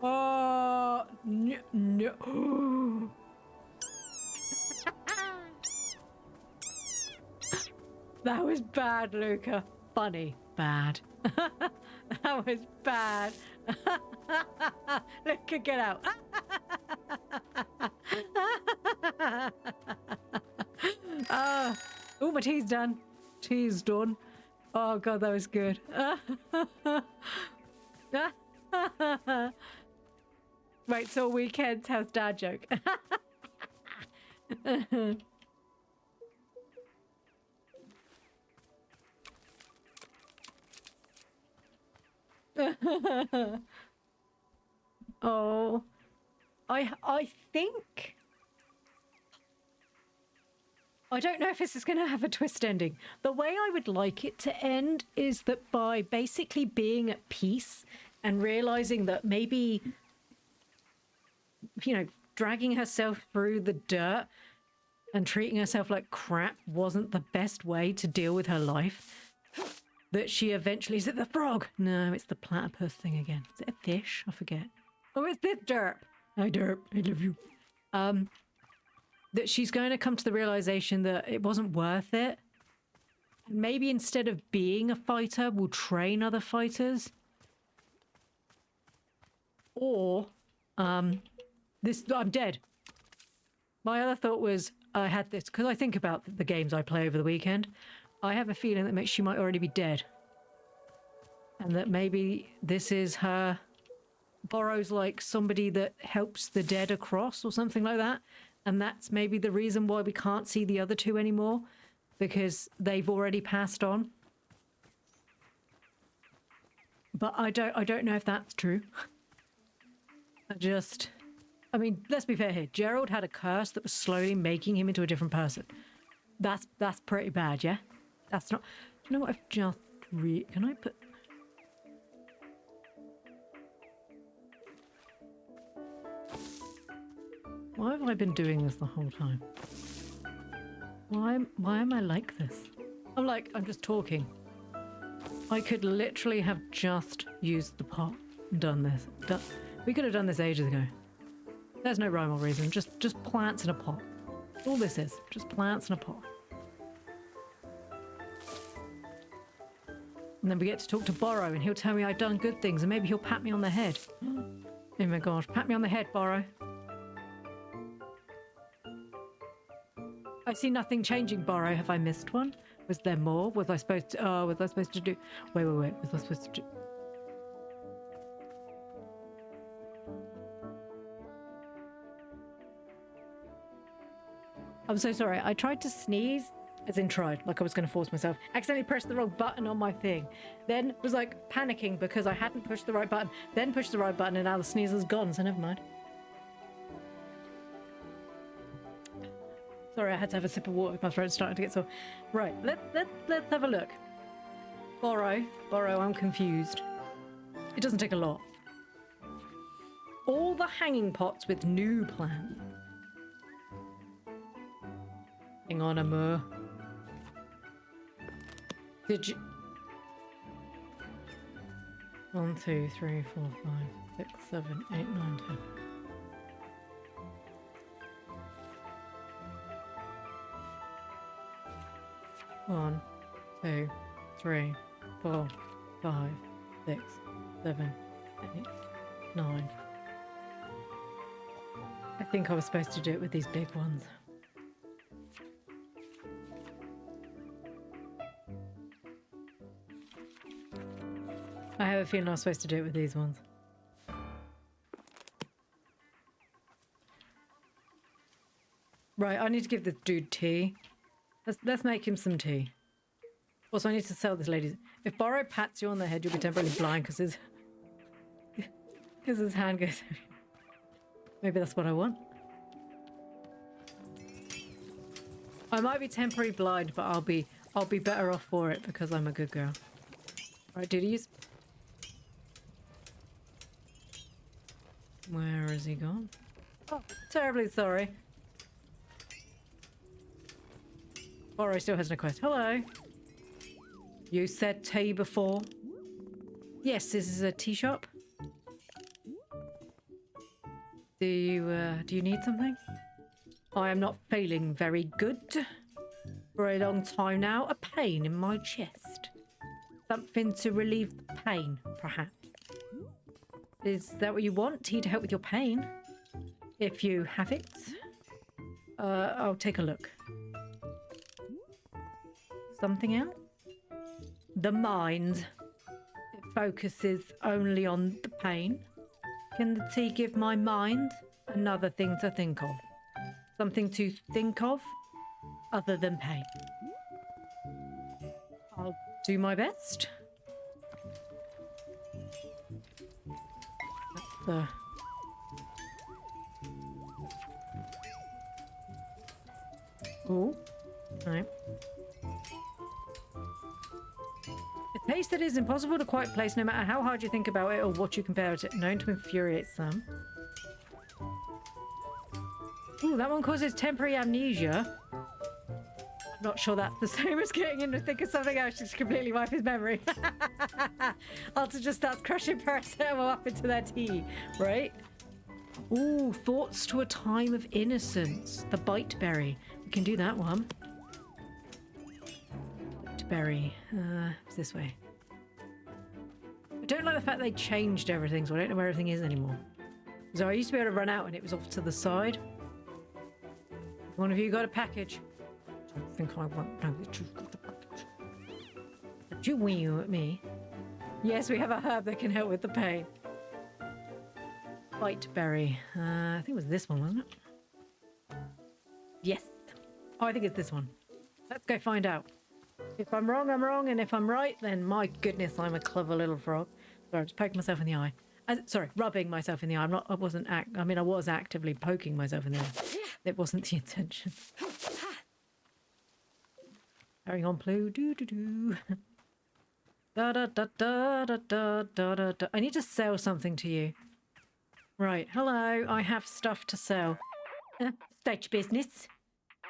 Oh, no. That was bad, Luca. Funny, bad. That was bad. Luca, get out. Oh, my tea's done. Tea's done. Oh, God, that was good. Right, so weekends house dad joke. Oh, I think I don't know if this is going to have a twist ending. The way I would like it to end is that by basically being at peace and realizing that maybe, you know, dragging herself through the dirt and treating herself like crap wasn't the best way to deal with her life. That she eventually... Is it the frog? No, it's the platypus thing again. Is it a fish? I forget. Oh, it's this derp. Hi, derp. I love you. That she's going to come to the realization that it wasn't worth it. Maybe instead of being a fighter, we'll train other fighters. Or, I'm dead. My other thought was I had this, because I think about the games I play over the weekend. I have a feeling that she might already be dead. And that maybe this is her... Borrow's like somebody that helps the dead across or something like that. And that's maybe the reason why we can't see the other two anymore. Because they've already passed on. But I don't know if that's true. I mean, let's be fair here. Gerald had a curse that was slowly making him into a different person. That's pretty bad, yeah? That's not... Do you know what I've just... Can I put... Why have I been doing this the whole time? Why am I like this? I'm just talking. I could literally have just used the pot and done this. We could have done this ages ago. There's no rhyme or reason. Just plants in a pot. All this is. Just plants in a pot. And then we get to talk to Borrow and he'll tell me I've done good things and maybe he'll pat me on the head. Oh my gosh. Pat me on the head, Borrow. I see nothing changing, Borrow. Have I missed one? Was there more? Was I supposed to... Oh, was I supposed to do... Wait. Was I supposed to do... I'm so sorry. I tried to sneeze, as in tried, like I was going to force myself. Accidentally pressed the wrong button on my thing. Then was like panicking because I hadn't pushed the right button. Then pushed the right button and now the sneeze is gone, so never mind. Sorry, I had to have a sip of water. My throat's starting to get sore. Right, let's have a look. Borrow, I'm confused. It doesn't take a lot. All the hanging pots with new plants. Hang on, Amur. Did you... 1, 2, 3, 4, 5, 6, 7, 8, 9, 10. One, 2, 3, 4, 5, 6, 7, 8, 9. I think I was supposed to do it with these big ones. I have a feeling I was supposed to do it with these ones. Right, I need to give this dude tea. Let's make him some tea. Also, I need to sell this lady. If Borrow pats you on the head, you'll be temporarily blind because his hand goes. Maybe that's what I want. I might be temporarily blind, but I'll be better off for it because I'm a good girl. Right, duties. Where has he gone? Oh, terribly sorry. Borrow still has no quest. Hello. You said tea before? Yes, this is a tea shop. Do you need something? I am not feeling very good. For a long time now, a pain in my chest. Something to relieve the pain, perhaps. Is that what you want? Tea to help with your pain? If you have it. I'll take a look. Something else? The mind. It focuses only on the pain. Can the tea give my mind another thing to think of? Something to think of other than pain. I'll do my best. That's the... Oh, right. A taste that is impossible to quite place no matter how hard you think about it or what you compare it to. Known to infuriate some. Ooh, that one causes temporary amnesia. I'm not sure that's the same as getting him to think of something else, just completely wipe his memory. Alter just starts crushing paracetamol up into their tea, right? Ooh, thoughts to a time of innocence. The bite berry. We can do that one. berry. It's this way. I don't like the fact they changed everything, so I don't know where everything is anymore. So I used to be able to run out and it was off to the side. One of you got a package. I don't think I want no, that you've got the package. Don't you wheel at me? Yes, we have a herb that can help with the pain. White berry. I think it was this one, wasn't it? Yes. Oh, I think it's this one. Let's go find out. If I'm wrong, I'm wrong. And if I'm right, then my goodness, I'm a clever little frog. Sorry, I'm just poking myself in the eye. Sorry, rubbing myself in the eye. I was actively poking myself in the eye. It wasn't the intention. Carrying on, Ploo. Do do do. Da da da da da da da da. I need to sell something to you. Right. Hello. I have stuff to sell. Stage business.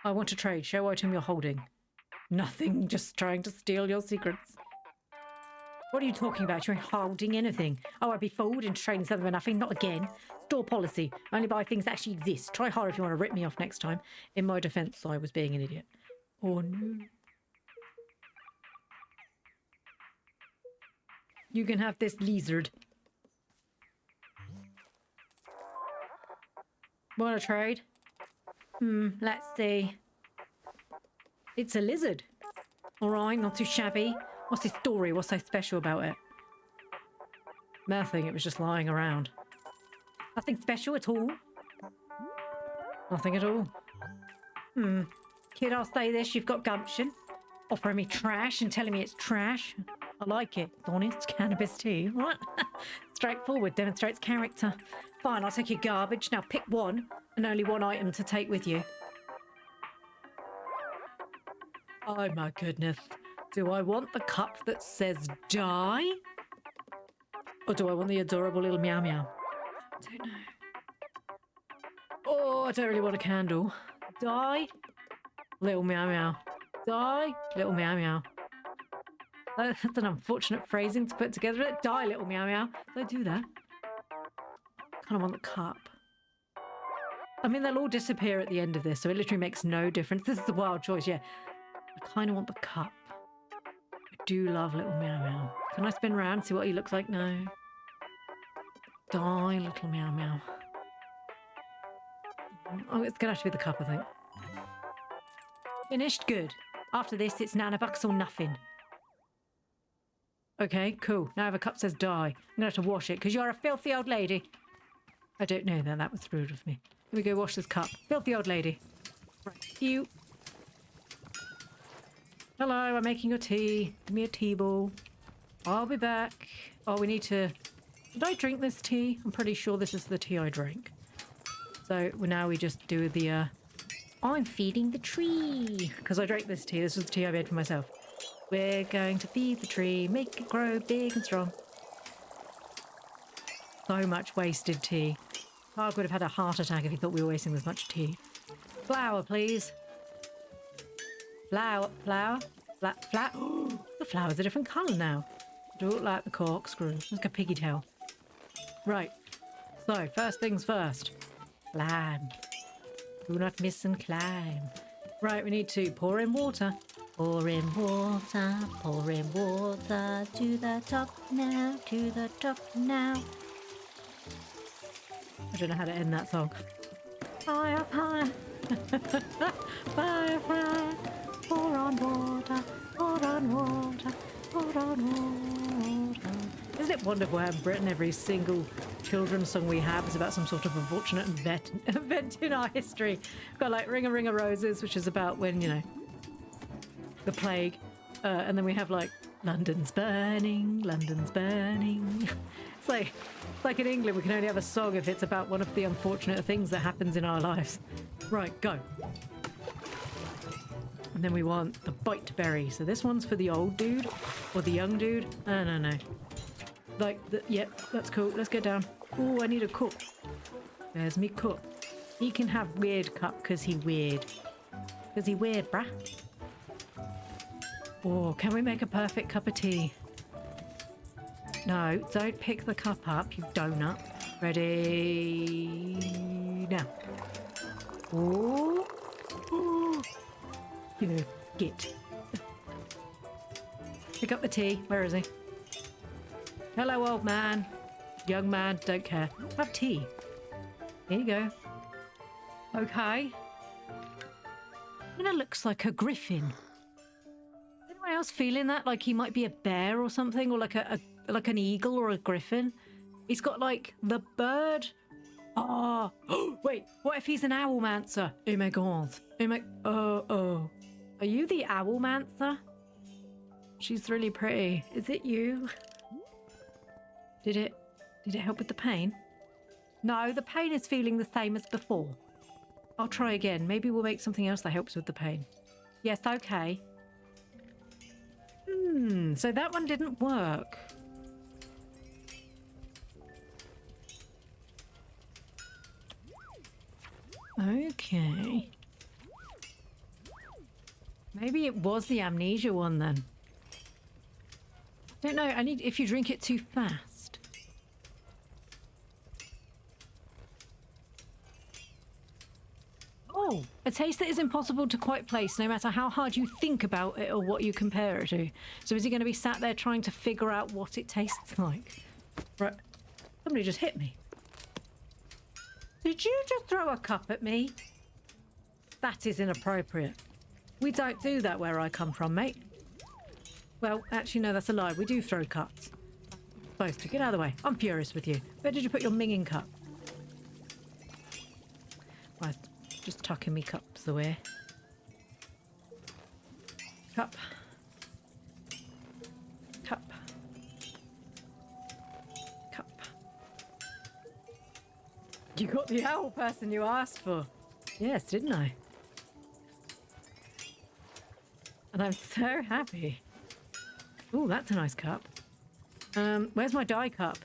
I want to trade. Show item you're holding. Nothing. Just trying to steal your secrets. What are you talking about? You ain't holding anything. Oh, I'd be fooled into trading something for nothing. Not again. Store policy. Only buy things that actually exist. Try hard if you want to rip me off next time. In my defense, I was being an idiot. Oh, no. You can have this lizard. Want to trade? Let's see. It's a lizard. All right, not too shabby. What's his story? What's so special about it? Nothing, it was just lying around. Nothing special at all? Nothing at all. Kid, I'll say this, you've got gumption. Offering me trash and telling me it's trash. I like it. It's honest. Cannabis tea. What? Straightforward. Demonstrates character. Fine, I'll take your garbage. Now pick one and only one item to take with you. Oh my goodness. Do I want the cup that says die? Or do I want the adorable little meow meow? I don't know. Oh, I don't really want a candle. Die? Little meow meow. Die? Little meow meow. That's an unfortunate phrasing to put together. Die, little meow meow. Don't do that. I kind of want the cup. I mean, they'll all disappear at the end of this, so it literally makes no difference. This is a wild choice, yeah. I kind of want the cup. I do love little meow meow. Can I spin around, see what he looks like? No. Die, little meow meow. Oh, it's going to have to be the cup, I think. Finished? Good. After this, it's nanobucks or nothing. Okay, cool. Now I have a cup that says die. I'm going to have to wash it because you're a filthy old lady. I don't know that. That was rude of me. Let me go wash this cup. Filthy old lady. Right. You. Hello, I'm making your tea. Give me a tea ball. I'll be back. Oh, we need to... Did I drink this tea? I'm pretty sure this is the tea I drank. So now we just do the... I'm feeding the tree. Because I drank this tea. This was the tea I made for myself. We're going to feed the tree, make it grow big and strong. So much wasted tea. Park would have had a heart attack if he thought we were wasting this much tea. Flour, please. Flour. The flower's a different colour now. Do look like the corkscrew. Like a piggy tail. Right. So, first things first. Climb. Do not miss and climb. Right, we need to pour in water. Pour in water to the top now, to the top now. I don't know how to end that song. Fire, fire, fire, fire, pour on water, pour on water, pour on water. Isn't it wonderful how in Britain every single children's song we have is about some sort of unfortunate event in our history? We've got like Ring a Ring of Roses, which is about when, you know, the plague, and then we have like London's burning, London's burning. It's like in England we can only have a song if it's about one of the unfortunate things that happens in our lives. Right, go. And then we want the bite berry. So this one's for the old dude or the young dude. I don't know. Like, yeah, that's cool. Let's get down. Oh, I need a cup. There's me cup. He can have weird cup because he weird. Because he weird, bruh. Oh, can we make a perfect cup of tea? No, don't pick the cup up, you donut. Ready? Now. Oh. Oh. You know, get. Pick up the tea. Where is he? Hello, old man. Young man, don't care. Have tea. Here you go. Okay. It looks like a griffin. Anyone else feeling that? Like he might be a bear or something, or like like an eagle or a griffin? He's got like the bird. Oh, wait. What if he's an owlmancer? Oh my god. Oh my. Oh. Are you the owlmancer? She's really pretty. Is it you? Did it help with the pain? No, the pain is feeling the same as before. I'll try again. Maybe we'll make something else that helps with the pain. Yes, okay. So that one didn't work. Okay. Maybe it was the amnesia one then. Don't know. If you drink it too fast. Oh, a taste that is impossible to quite place no matter how hard you think about it or what you compare it to. So is he going to be sat there trying to figure out what it tastes like? Right. Somebody just hit me. Did you just throw a cup at me? That is inappropriate. We don't do that where I come from, mate. Well, actually, no, that's a lie. We do throw cups. Supposed to. Get out of the way. I'm furious with you. Where did you put your minging cup? Right, just tucking me cups away. Cup. Cup. Cup. You got the owl person you asked for. Yes, didn't I? And I'm so happy. Oh, that's a nice cup. Where's my dye cup?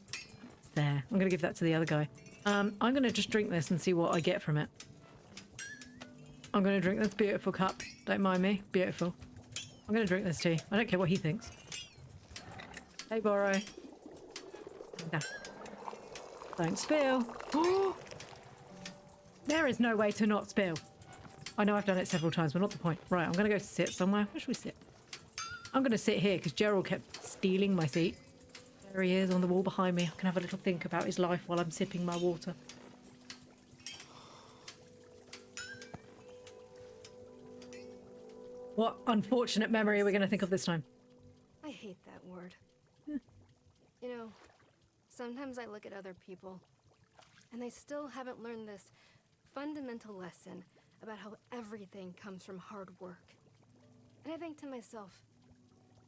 It's there. I'm going to give that to the other guy. I'm going to just drink this and see what I get from it. I'm going to drink this beautiful cup. Don't mind me. Beautiful. I'm going to drink this tea. I don't care what he thinks. Hey, Borrow. No. Don't spill. There is no way to not spill. I know I've done it several times, but not the point. Right, I'm going to go sit somewhere. Where should we sit? I'm going to sit here because Gerald kept stealing my seat. There he is on the wall behind me. I can have a little think about his life while I'm sipping my water. What unfortunate memory are we going to think of this time? I hate that word. You know, sometimes I look at other people, and they still haven't learned this fundamental lesson about how everything comes from hard work. And I think to myself,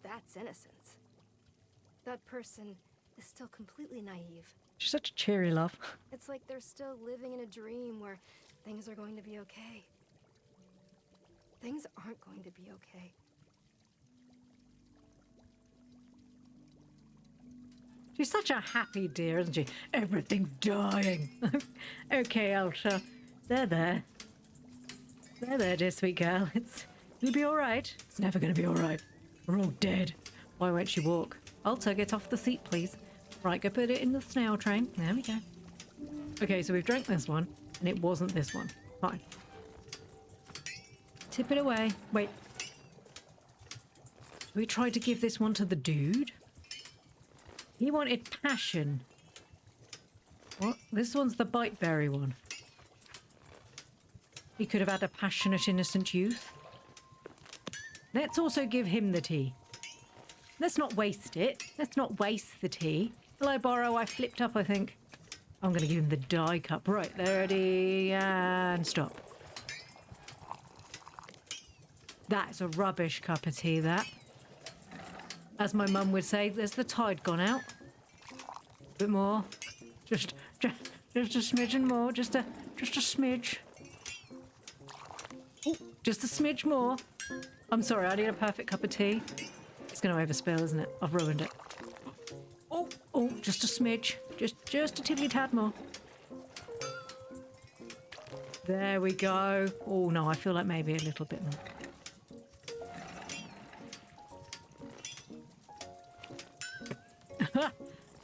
that's innocence. That person is still completely naive. She's such a cheery love. It's like they're still living in a dream where things are going to be okay. Things aren't going to be okay. She's such a happy dear, isn't she? Everything's dying. Okay, Elsa. There. There, dear sweet girl. It'll be all right. It's never going to be all right. We're all dead. Why won't she walk? Alta, get off the seat, please. Right, go put it in the snail train. There we go. Okay, so we've drank this one, and it wasn't this one. Fine. Tip it away. Wait. We tried to give this one to the dude. He wanted passion. What? This one's the biteberry one. He could have had a passionate, innocent youth. Let's also give him the tea. Let's not waste it. Let's not waste the tea. Hello, Borrow. I flipped up, I think. I'm going to give him the dye cup. Right, there, ready, and stop. That's a rubbish cup of tea, that. As my mum would say, there's the tide gone out. A bit more. Just a smidgen more. Just a smidge. Ooh, just a smidge more. I'm sorry, I need a perfect cup of tea. It's going to overspill, isn't it? I've ruined it. Oh, just a smidge. Just a tiddly tad more. There we go. Oh, no, I feel like maybe a little bit more.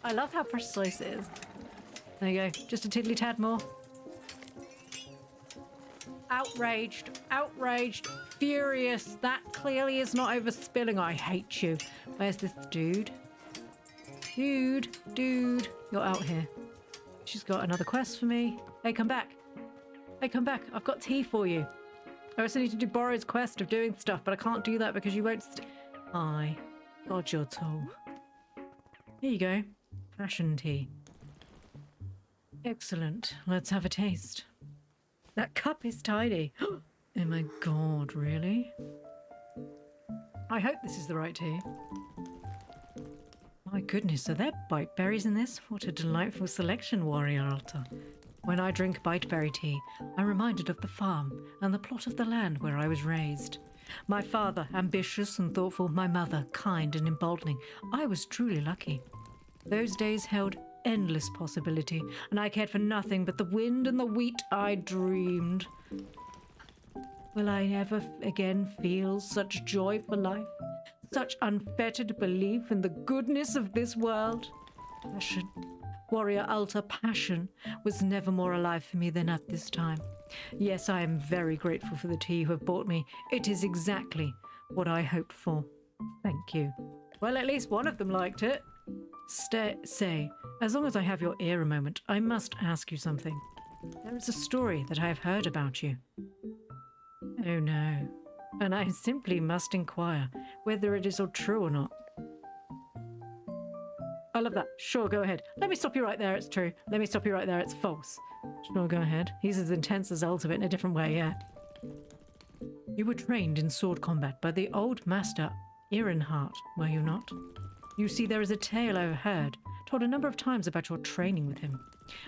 I love how precise it is. There you go. Just a tiddly tad more. Outraged. furious. That clearly is not overspilling. I hate you. Where's this dude? Dude, you're out here. She's got another quest for me. Hey, come back. Hey, come back. I've got tea for you. I also need to do Borrow's quest of doing stuff, but I can't do that because you won't Hi. God, you're tall. Here you go. Passion tea. Excellent. Let's have a taste. That cup is tiny. Oh my god, really? I hope this is the right tea. My goodness, are there bite berries in this? What a delightful selection, Warrior Alta. When I drink biteberry tea, I'm reminded of the farm and the plot of the land where I was raised. My father, ambitious and thoughtful, my mother, kind and emboldening. I was truly lucky. Those days held endless possibility, and I cared for nothing but the wind and the wheat I dreamed. Will I ever again feel such joy for life? Such unfettered belief in the goodness of this world? Passion. Warrior Alta, passion was never more alive for me than at this time. Yes, I am very grateful for the tea you have brought me. It is exactly what I hoped for. Thank you. Well, at least one of them liked it. Say, as long as I have your ear a moment, I must ask you something. There is a story that I have heard about you. Oh no. And I simply must inquire whether it is all true or not. I love that. Sure, go ahead. Let me stop you right there. It's true. Let me stop you right there. It's false. Sure, go ahead. He's as intense as Ultimate in a different way, yeah. You were trained in sword combat by the old master Ironheart, were you not? You see, there is a tale I have heard, told a number of times about your training with him.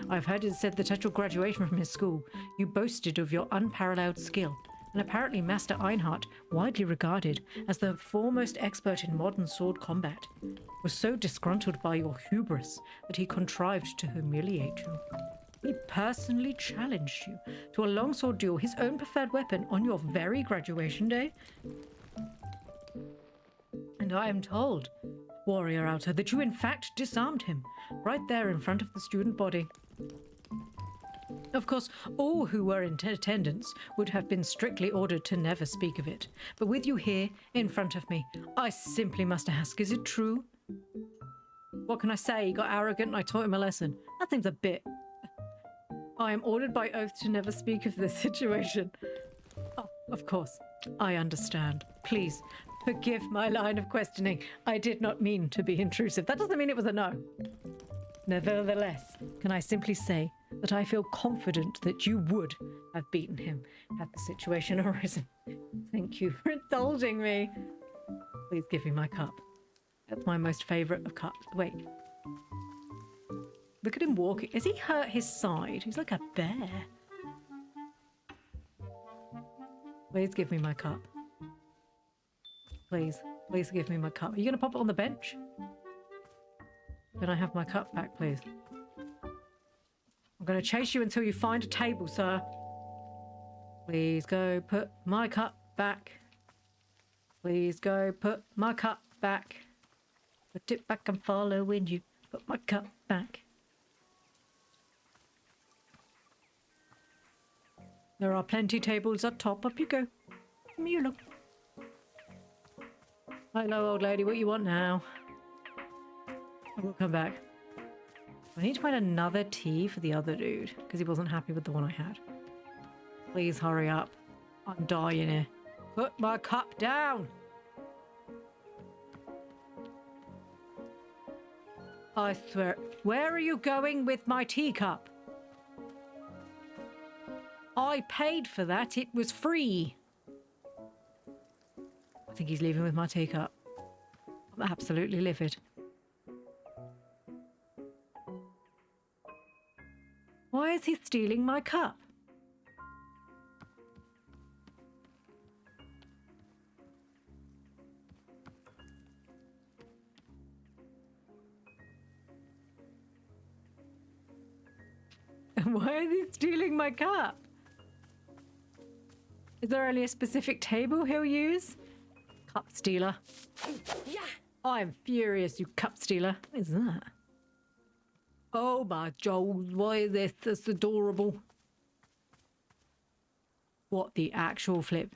I've heard it said that at your graduation from his school, you boasted of your unparalleled skill, and apparently Master Ironheart, widely regarded as the foremost expert in modern sword combat, was so disgruntled by your hubris that he contrived to humiliate you. He personally challenged you to a longsword duel, his own preferred weapon, on your very graduation day. And I am told, Warrior Outer, that you in fact disarmed him, right there in front of the student body. Of course, all who were in attendance would have been strictly ordered to never speak of it. But with you here, in front of me, I simply must ask, is it true? What can I say? He got arrogant and I taught him a lesson. That seems a bit... I am ordered by oath to never speak of this situation. Oh, of course. I understand. Please, forgive my line of questioning. I did not mean to be intrusive. That doesn't mean it was a no. Nevertheless, can I simply say that I feel confident that you would have beaten him had the situation arisen. Thank you for indulging me. Please give me my cup. That's my most favourite of cups. Wait. Look at him walking. Has he hurt his side? He's like a bear. Please give me my cup. Please. Please give me my cup. Are you going to pop it on the bench? Can I have my cup back, please? I'm going to chase you until you find a table, sir. Please go put my cup back. Please go put my cup back. Put it back, I'm following you. Put my cup back. There are plenty tables up top. Up you go. Come here, look. Hello, old lady. What you want now? I will come back. I need to find another tea for the other dude because he wasn't happy with the one I had. Please hurry up. I'm dying here. Put my cup down. I swear. Where are you going with my teacup? I paid for that. It was free. I think he's leaving with my teacup. I'm absolutely livid. Why is he stealing my cup? Why is he stealing my cup? Is there only a specific table he'll use? Cup stealer. Yeah. I'm furious, you cup stealer. What is that? Oh my Joel, why is this? That's adorable. What the actual flip?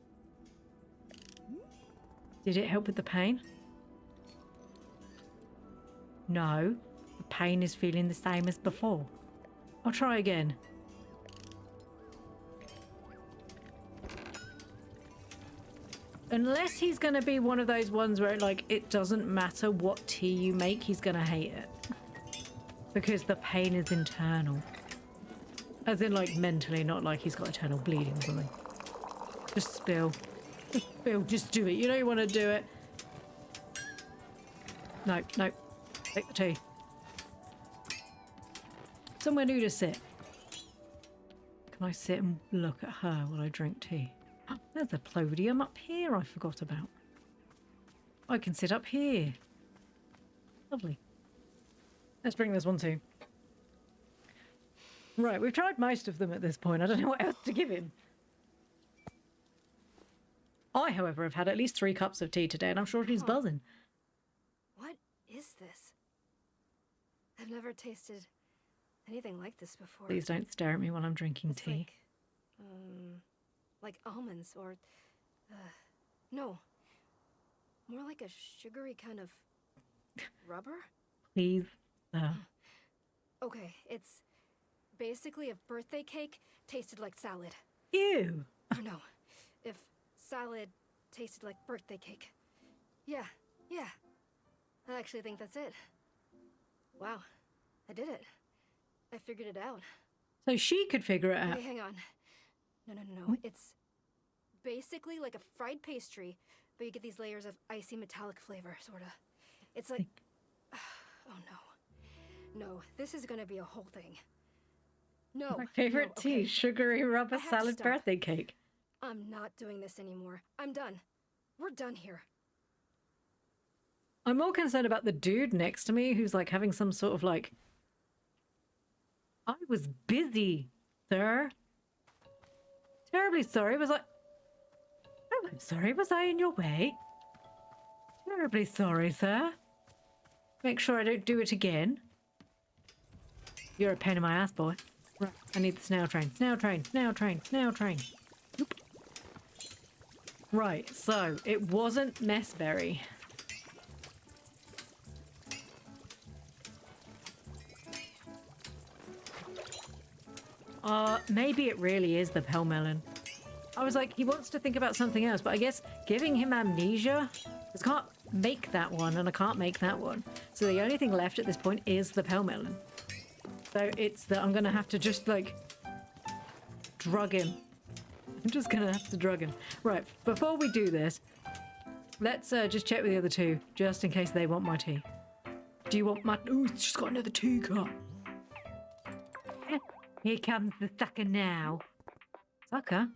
Did it help with the pain? No. The pain is feeling the same as before. I'll try again. Unless he's going to be one of those ones where, like, it doesn't matter what tea you make, he's going to hate it. Because the pain is internal. As in, like, mentally, not like he's got eternal bleeding or something. Just spill. Just spill. Just do it. You know you want to do it. No, no. Take the tea. Somewhere new to sit. Can I sit and look at her while I drink tea? There's a podium up here I forgot about. I can sit up here. Lovely. Let's bring this one too. Right, we've tried most of them at this point. I don't know what else to give him. I, however, have had at least 3 cups of tea today, and I'm sure she's buzzing. What is this? I've never tasted anything like this before. Please don't stare at me while I'm drinking tea. Like almonds or, no. More like a sugary kind of rubber? Please, Okay, it's basically if birthday cake tasted like salad. Ew. Or no, if salad tasted like birthday cake. Yeah. I actually think that's it. Wow, I did it. I figured it out. So she could figure it out. Okay, hang on. No. It's basically like a fried pastry, but you get these layers of icy metallic flavor, sorta. It's like... Oh no. No, this is gonna be a whole thing. No. My favorite tea, okay. sugary rubber salad birthday cake. I'm not doing this anymore. I'm done. We're done here. I'm more concerned about the dude next to me who's like having some sort of like... I was busy, sir. Terribly sorry. Was I... Oh, I'm sorry. Was I in your way? Terribly sorry, sir. Make sure I don't do it again. You're a pain in my ass, boy. Right. I need the snail train. Snail train. Snail train. Snail train. Oop. Right. So, it wasn't Messberry. Maybe it really is the Pelmelon. I was like, he wants to think about something else, but I guess giving him amnesia, I can't make that one, and I can't make that one. So the only thing left at this point is the Pelmelon. So it's that I'm gonna have to just like drug him. I'm just gonna have to drug him. Right, before we do this, let's just check with the other two, just in case they want my tea. Do you want my... Ooh, she's got another teacup. Here comes the sucker now. Sucker?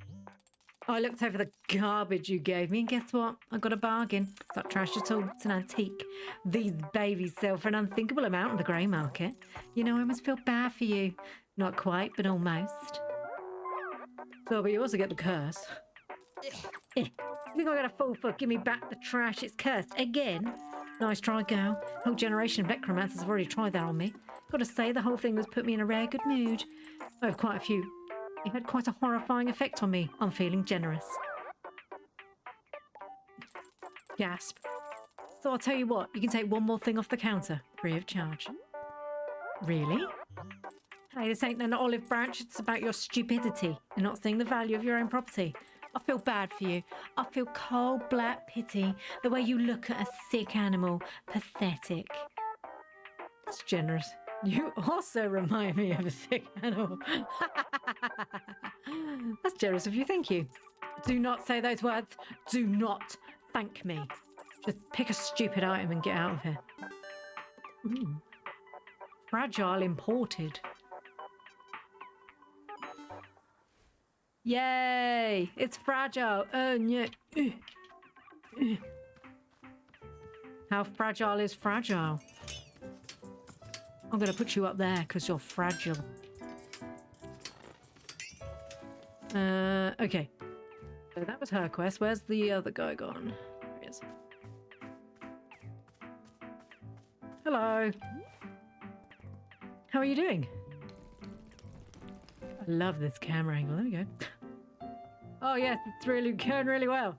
I looked over the garbage you gave me, and guess what? I got a bargain. It's not trash at all. It's an antique. These babies sell for an unthinkable amount on the grey market. You know, I almost feel bad for you. Not quite, but almost. So, but you also get the curse. You think I got a fool for give me back the trash? It's cursed again. Nice try, girl. Whole generation of necromancers have already tried that on me. Gotta say, the whole thing was put me in a rare good mood. I have quite a few. It had quite a horrifying effect on me. I'm feeling generous. Gasp. So I'll tell you what, you can take one more thing off the counter, free of charge. Really? Hey, this ain't an olive branch, it's about your stupidity and not seeing the value of your own property. I feel bad for you. I feel cold black pity, the way you look at a sick animal. Pathetic. That's generous. You also remind me of a sick animal. That's generous of you, thank you. Do not say those words. Do not thank me. Just pick a stupid item and get out of here. Ooh. Fragile imported. Yay! It's fragile. Oh, yeah. How fragile is fragile? I'm going to put you up there because you're fragile. Okay. So that was her quest. Where's the other guy gone? There he is. Hello. How are you doing? I love this camera angle. There we go. Oh, yes, it's really going really well.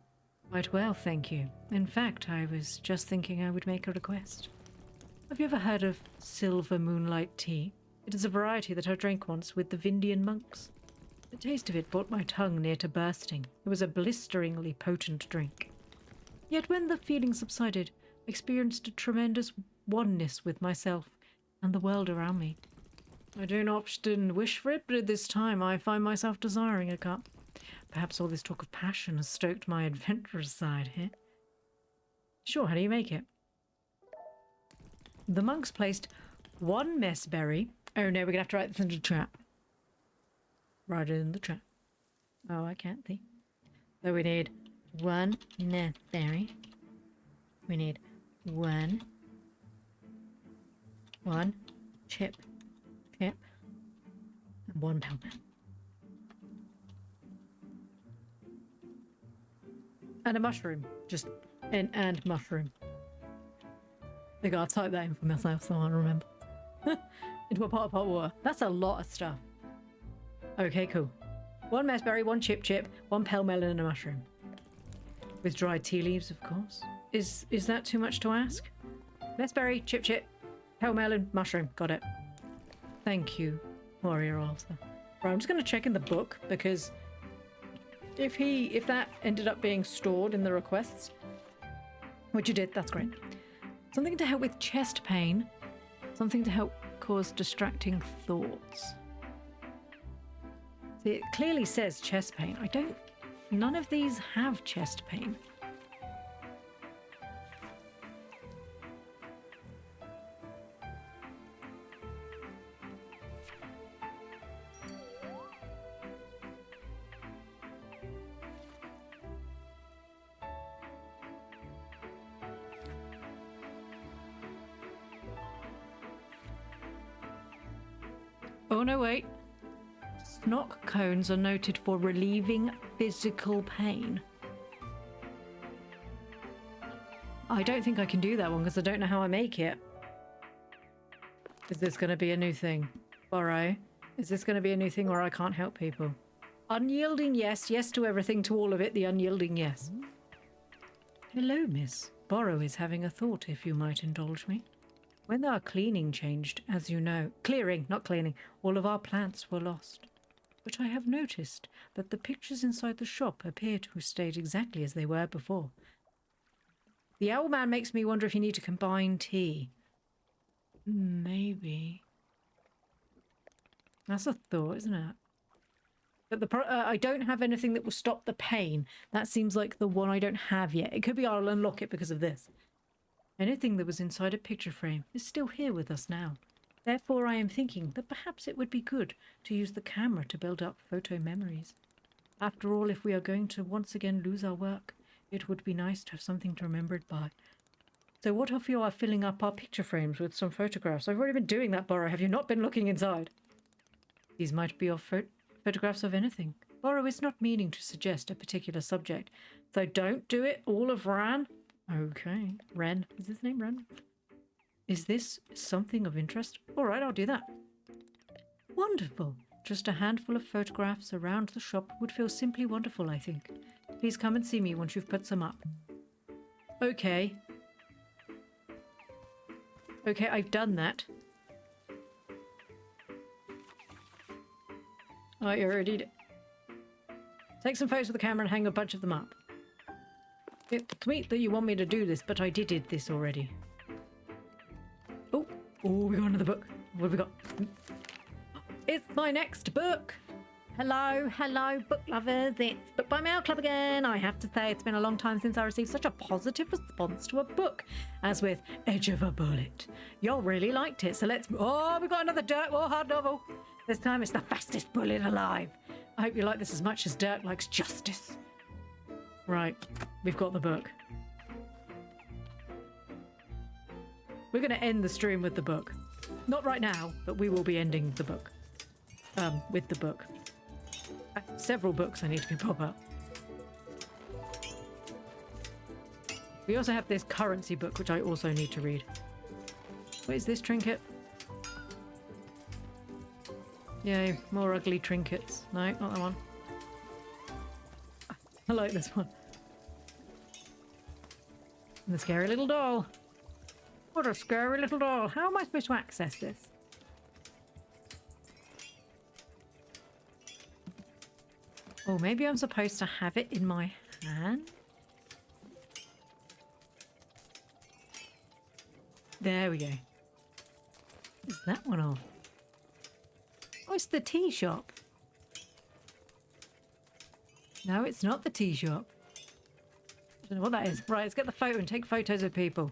Quite well, thank you. In fact, I was just thinking I would make a request. Have you ever heard of silver moonlight tea? It is a variety that I drank once with the Vindian monks. The taste of it brought my tongue near to bursting. It was a blisteringly potent drink. Yet when the feeling subsided, I experienced a tremendous oneness with myself and the world around me. I don't often wish for it, but at this time I find myself desiring a cup. Perhaps all this talk of passion has stoked my adventurous side here. Sure, how do you make it? The monks placed one messberry. Oh no, we're gonna have to write this into the trap. Write it in the trap. Oh, I can't see. So we need one messberry. We need one chip, and one powder. And a mushroom. Just and mushroom. I gotta type that in for myself so I remember. Into a pot of hot water. That's a lot of stuff. Okay, cool. One messberry, one chip, one pale melon, and a mushroom. With dried tea leaves, of course. Is that too much to ask? Messberry, chip, pale melon, mushroom. Got it. Thank you, Warrior Arthur. Right, I'm just going to check in the book, because if that ended up being stored in the requests, which you did, that's great. Something to help with chest pain. Something to help cause distracting thoughts. See, it clearly says chest pain. None of these have chest pain. Oh no, wait. Snock cones are noted for relieving physical pain. I don't think I can do that one because I don't know how I make it. Is this going to be a new thing? Borrow? Is this going to be a new thing where I can't help people? Unyielding, yes. Yes to everything, to all of it. The unyielding, yes. Hello, miss. Borrow is having a thought, if you might indulge me. When our cleaning changed, as you know, clearing, not cleaning, all of our plants were lost. But I have noticed that the pictures inside the shop appear to have stayed exactly as they were before. The owl man makes me wonder if you need to combine tea. Maybe. That's a thought, isn't it? But I don't have anything that will stop the pain. That seems like the one I don't have yet. It could be I'll unlock it because of this. Anything that was inside a picture frame is still here with us now. Therefore, I am thinking that perhaps it would be good to use the camera to build up photo memories. After all, if we are going to once again lose our work, it would be nice to have something to remember it by. So what if you are filling up our picture frames with some photographs? I've already been doing that, Borrow. Have you not been looking inside? These might be photographs of anything. Borrow is not meaning to suggest a particular subject, so don't do it all of Ran. Okay. Ren. Is his name Ren? Is this something of interest? All right, I'll do that. Wonderful. Just a handful of photographs around the shop would feel simply wonderful, I think. Please come and see me once you've put some up. Okay. Okay, I've done that. I already did. Take some photos with the camera and hang a bunch of them up. It's sweet that you want me to do this, but I did this already. Oh, we got another book. What have we got? It's my next book. Hello, book lovers. It's Book by Mail Club again. I have to say, it's been a long time since I received such a positive response to a book as with Edge of a Bullet. Y'all really liked it, so let's... Oh, we've got another Dirk Warhard novel. This time it's The Fastest Bullet Alive. I hope you like this as much as Dirk likes justice. Right, we've got the book. We're going to end the stream with the book. Not right now, but we will be ending the book. With the book. Several books I need to pop up. We also have this currency book, which I also need to read. What is this trinket? Yay, more ugly trinkets. No, not that one. I like this one. And the scary little doll. What a scary little doll. How am I supposed to access this? Oh, maybe I'm supposed to have it in my hand? There we go. Is that one off? Oh, it's the tea shop. No, it's not the tea shop. I don't know what that is. Right, let's get the photo and take photos of people.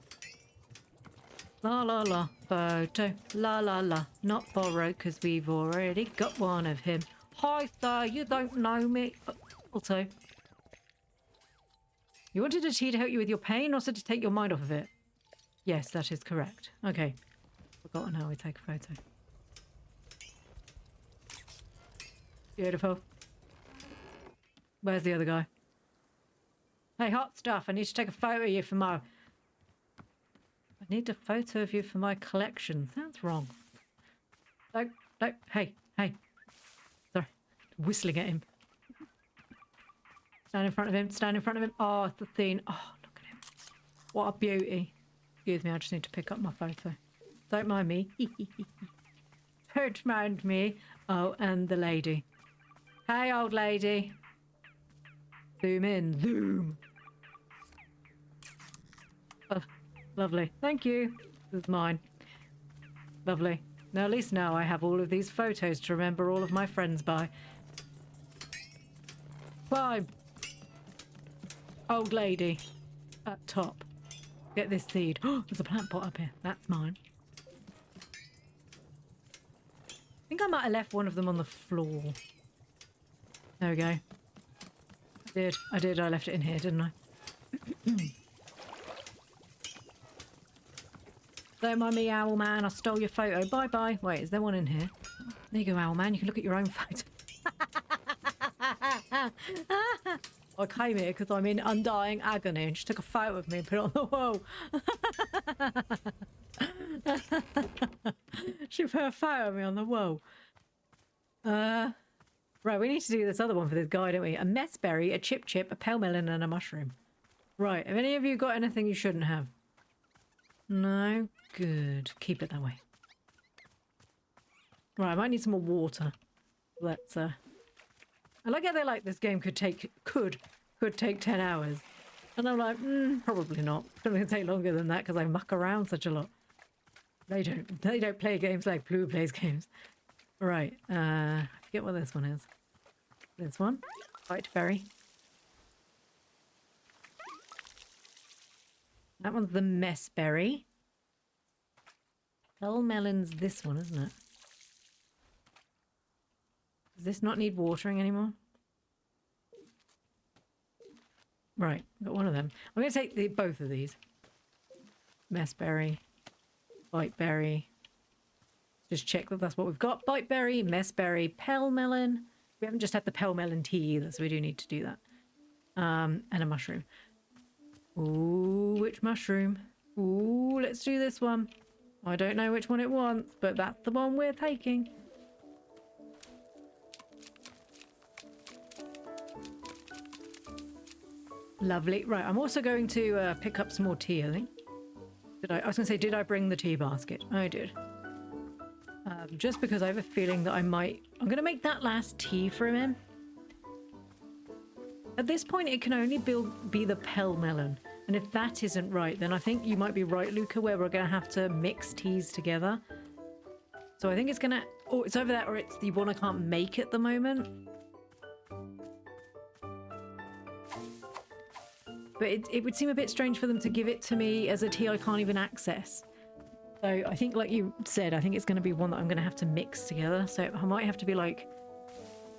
La la la, photo. La la la, not borrowed because we've already got one of him. Hi sir, you don't know me. Also, you wanted a tea to help you with your pain, also to take your mind off of it? Yes, that is correct. Okay. Forgotten how we take a photo. Beautiful. Where's the other guy? Hey, hot stuff. I need to take a photo of you for my... I need a photo of you for my collection. Sounds wrong. No, no. Hey, hey. Sorry. Whistling at him. Stand in front of him. Stand in front of him. Oh, it's the thing. Oh, look at him. What a beauty. Excuse me, I just need to pick up my photo. Don't mind me. Don't mind me. Oh, and the lady. Hey, old lady. Zoom in. Zoom. Oh, lovely. Thank you. This is mine. Lovely. Now, at least now I have all of these photos to remember all of my friends by. Climb. Old lady. Up top. Get this seed. Oh, there's a plant pot up here. That's mine. I think I might have left one of them on the floor. There we go. I did. I left it in here, didn't I? Don't mind me, Owl Man. I stole your photo. Bye-bye. Wait, is there one in here? There you go, Owl Man. You can look at your own photo. I came here because I'm in undying agony and she took a photo of me and put it on the wall. She put a photo of me on the wall. Right, we need to do this other one for this guy, don't we? A mess berry, a chip chip, a pale melon, and a mushroom. Right, have any of you got anything you shouldn't have? No? Good. Keep it that way. Right, I might need some more water. Let's, I like how they're like, this game could take 10 hours. And I'm like, probably not. It's going to take longer than that because I muck around such a lot. They don't play games like Ploo plays games. Right, I forget what this one is. This one. White berry. That one's the mess berry. Pell melon's this one, isn't it? Does this not need watering anymore? Right, got one of them. I'm going to take both of these. Messberry, biteberry. Just check that that's what we've got. Biteberry, messberry, pell melon. We haven't just had the pell melon tea either, so we do need to do that. And a mushroom. Ooh, which mushroom? Ooh, let's do this one. I don't know which one it wants, but that's the one we're taking. Lovely. Right, I'm also going to pick up some more tea, I think. I was going to say, did I bring the tea basket? I did. Just because I have a feeling that I'm going to make that last tea for him. At this point, it can only be the pell melon. And if that isn't right, then I think you might be right, Luca, where we're going to have to mix teas together. So I think it's going to... Oh, it's over there, or it's the one I can't make at the moment. But it would seem a bit strange for them to give it to me as a tea I can't even access. So I think, like you said, I think it's going to be one that I'm going to have to mix together. So I might have to be like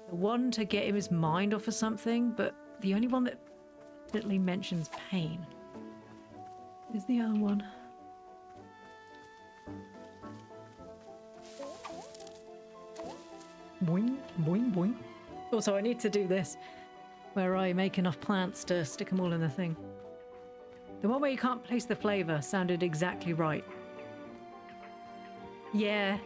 the one to get him his mind off of something, but the only one that literally mentions pain is the other one. Boing, boing, boing. Also, I need to do this where I make enough plants to stick them all in the thing. The one where you can't place the flavour sounded exactly right. Yeah.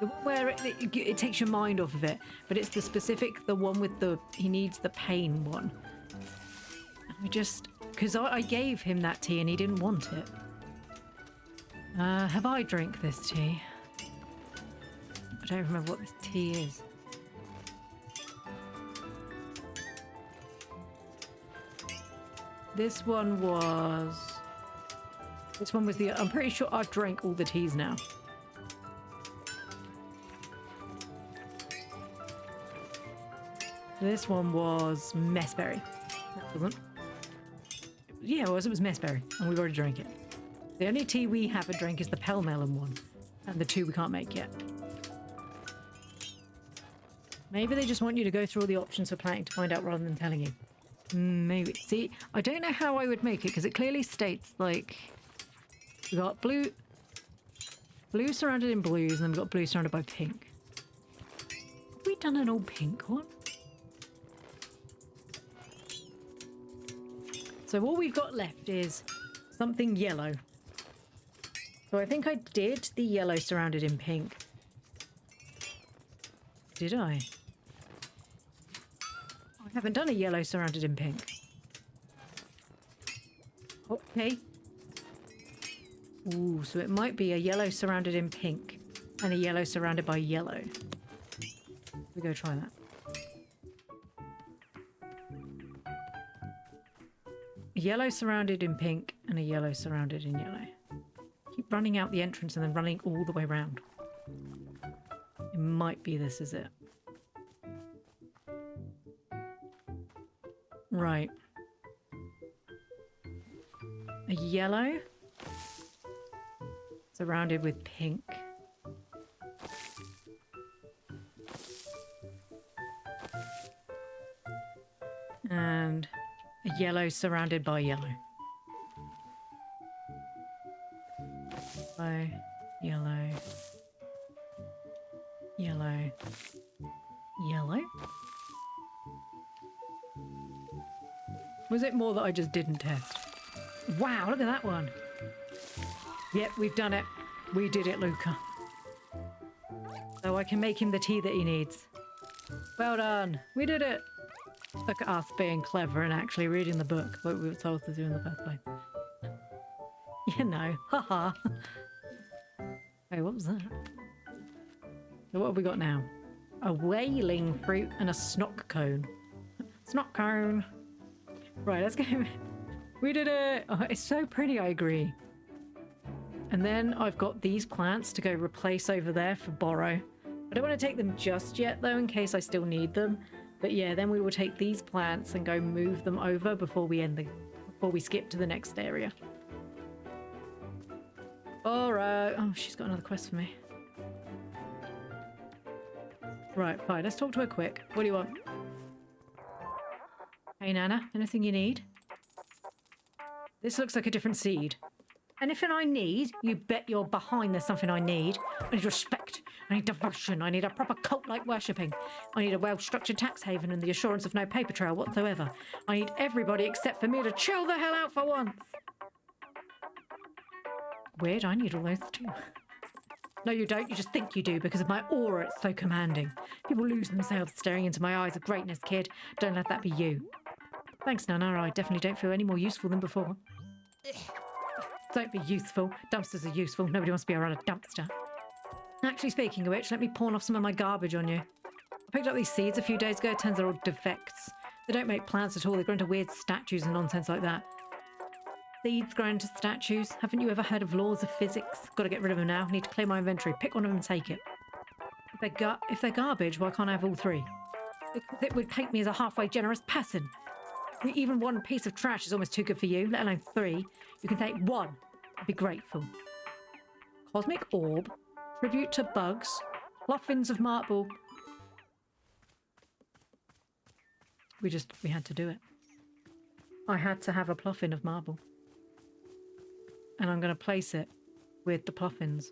The one where it takes your mind off of it, but it's the one with he needs the pain one. And because I gave him that tea and he didn't want it. Have I drank this tea? I don't remember what this tea is. This one was the... I'm pretty sure I've drank all the teas now. This one was messberry. That wasn't. Yeah, it was messberry, and we've already drank it. The only tea we haven't drank is the pale melon one, and the two we can't make yet. Maybe they just want you to go through all the options for planning to find out rather than telling you. Maybe. See, I don't know how I would make it, because it clearly states, like, we got blue surrounded in blues, and then we've got blue surrounded by pink. Have we done an all pink one? So all we've got left is something yellow. So I think I did the yellow surrounded in pink. Did I? I haven't done a yellow surrounded in pink. Okay. Ooh, so it might be a yellow surrounded in pink and a yellow surrounded by yellow. We go try that. A yellow surrounded in pink and a yellow surrounded in yellow. Keep running out the entrance and then running all the way around. It might be this is it. Right. A yellow surrounded with pink. And a yellow surrounded by yellow. Yellow. Yellow. Yellow? Was it more that I just didn't test? Wow, look at that one. Yep, we've done it. We did it, Luca. So I can make him the tea that he needs. Well done. We did it. Look at us being clever and actually reading the book like we were told to do in the first place. You know, haha. Hey, what was that? So what have we got now? A whaling fruit and a snock cone. Snock cone. Right, let's go. We did it. Oh, it's so pretty, I agree. And then I've got these plants to go replace over there for borrow. I don't want to take them just yet, though, in case I still need them. But yeah, then we will take these plants and go move them over before we skip to the next area. All right. Oh, she's got another quest for me. Right, fine. Let's talk to her quick. What do you want? Hey, Nana. Anything you need? This looks like a different seed. Anything I need? You bet your behind there's something I need. I need respect. I need devotion. I need a proper cult-like worshipping. I need a well-structured tax haven and the assurance of no paper trail whatsoever. I need everybody except for me to chill the hell out for once. Weird, I need all those too. No, you don't. You just think you do because of my aura. It's so commanding. People lose themselves staring into my eyes of greatness, kid. Don't let that be you. Thanks, Nana. I definitely don't feel any more useful than before. Don't be useful. Dumpsters are useful. Nobody wants to be around a dumpster. Actually, speaking of which, let me pawn off some of my garbage on you. I picked up these seeds a few days ago. It turns they're all defects. They don't make plants at all. They grow into weird statues and nonsense like that. Seeds grow into statues. Haven't you ever heard of laws of physics? Got to get rid of them now. Need to clear my inventory. Pick one of them and take it. If they're garbage, why can't I have all three? It would paint me as a halfway generous person. Even one piece of trash is almost too good for you, let alone three. You can take one. I'd be grateful. Cosmic orb. Tribute to bugs. Ploffins of marble. We had to do it. I had to have a ploffin of marble. And I'm going to place it with the ploffins.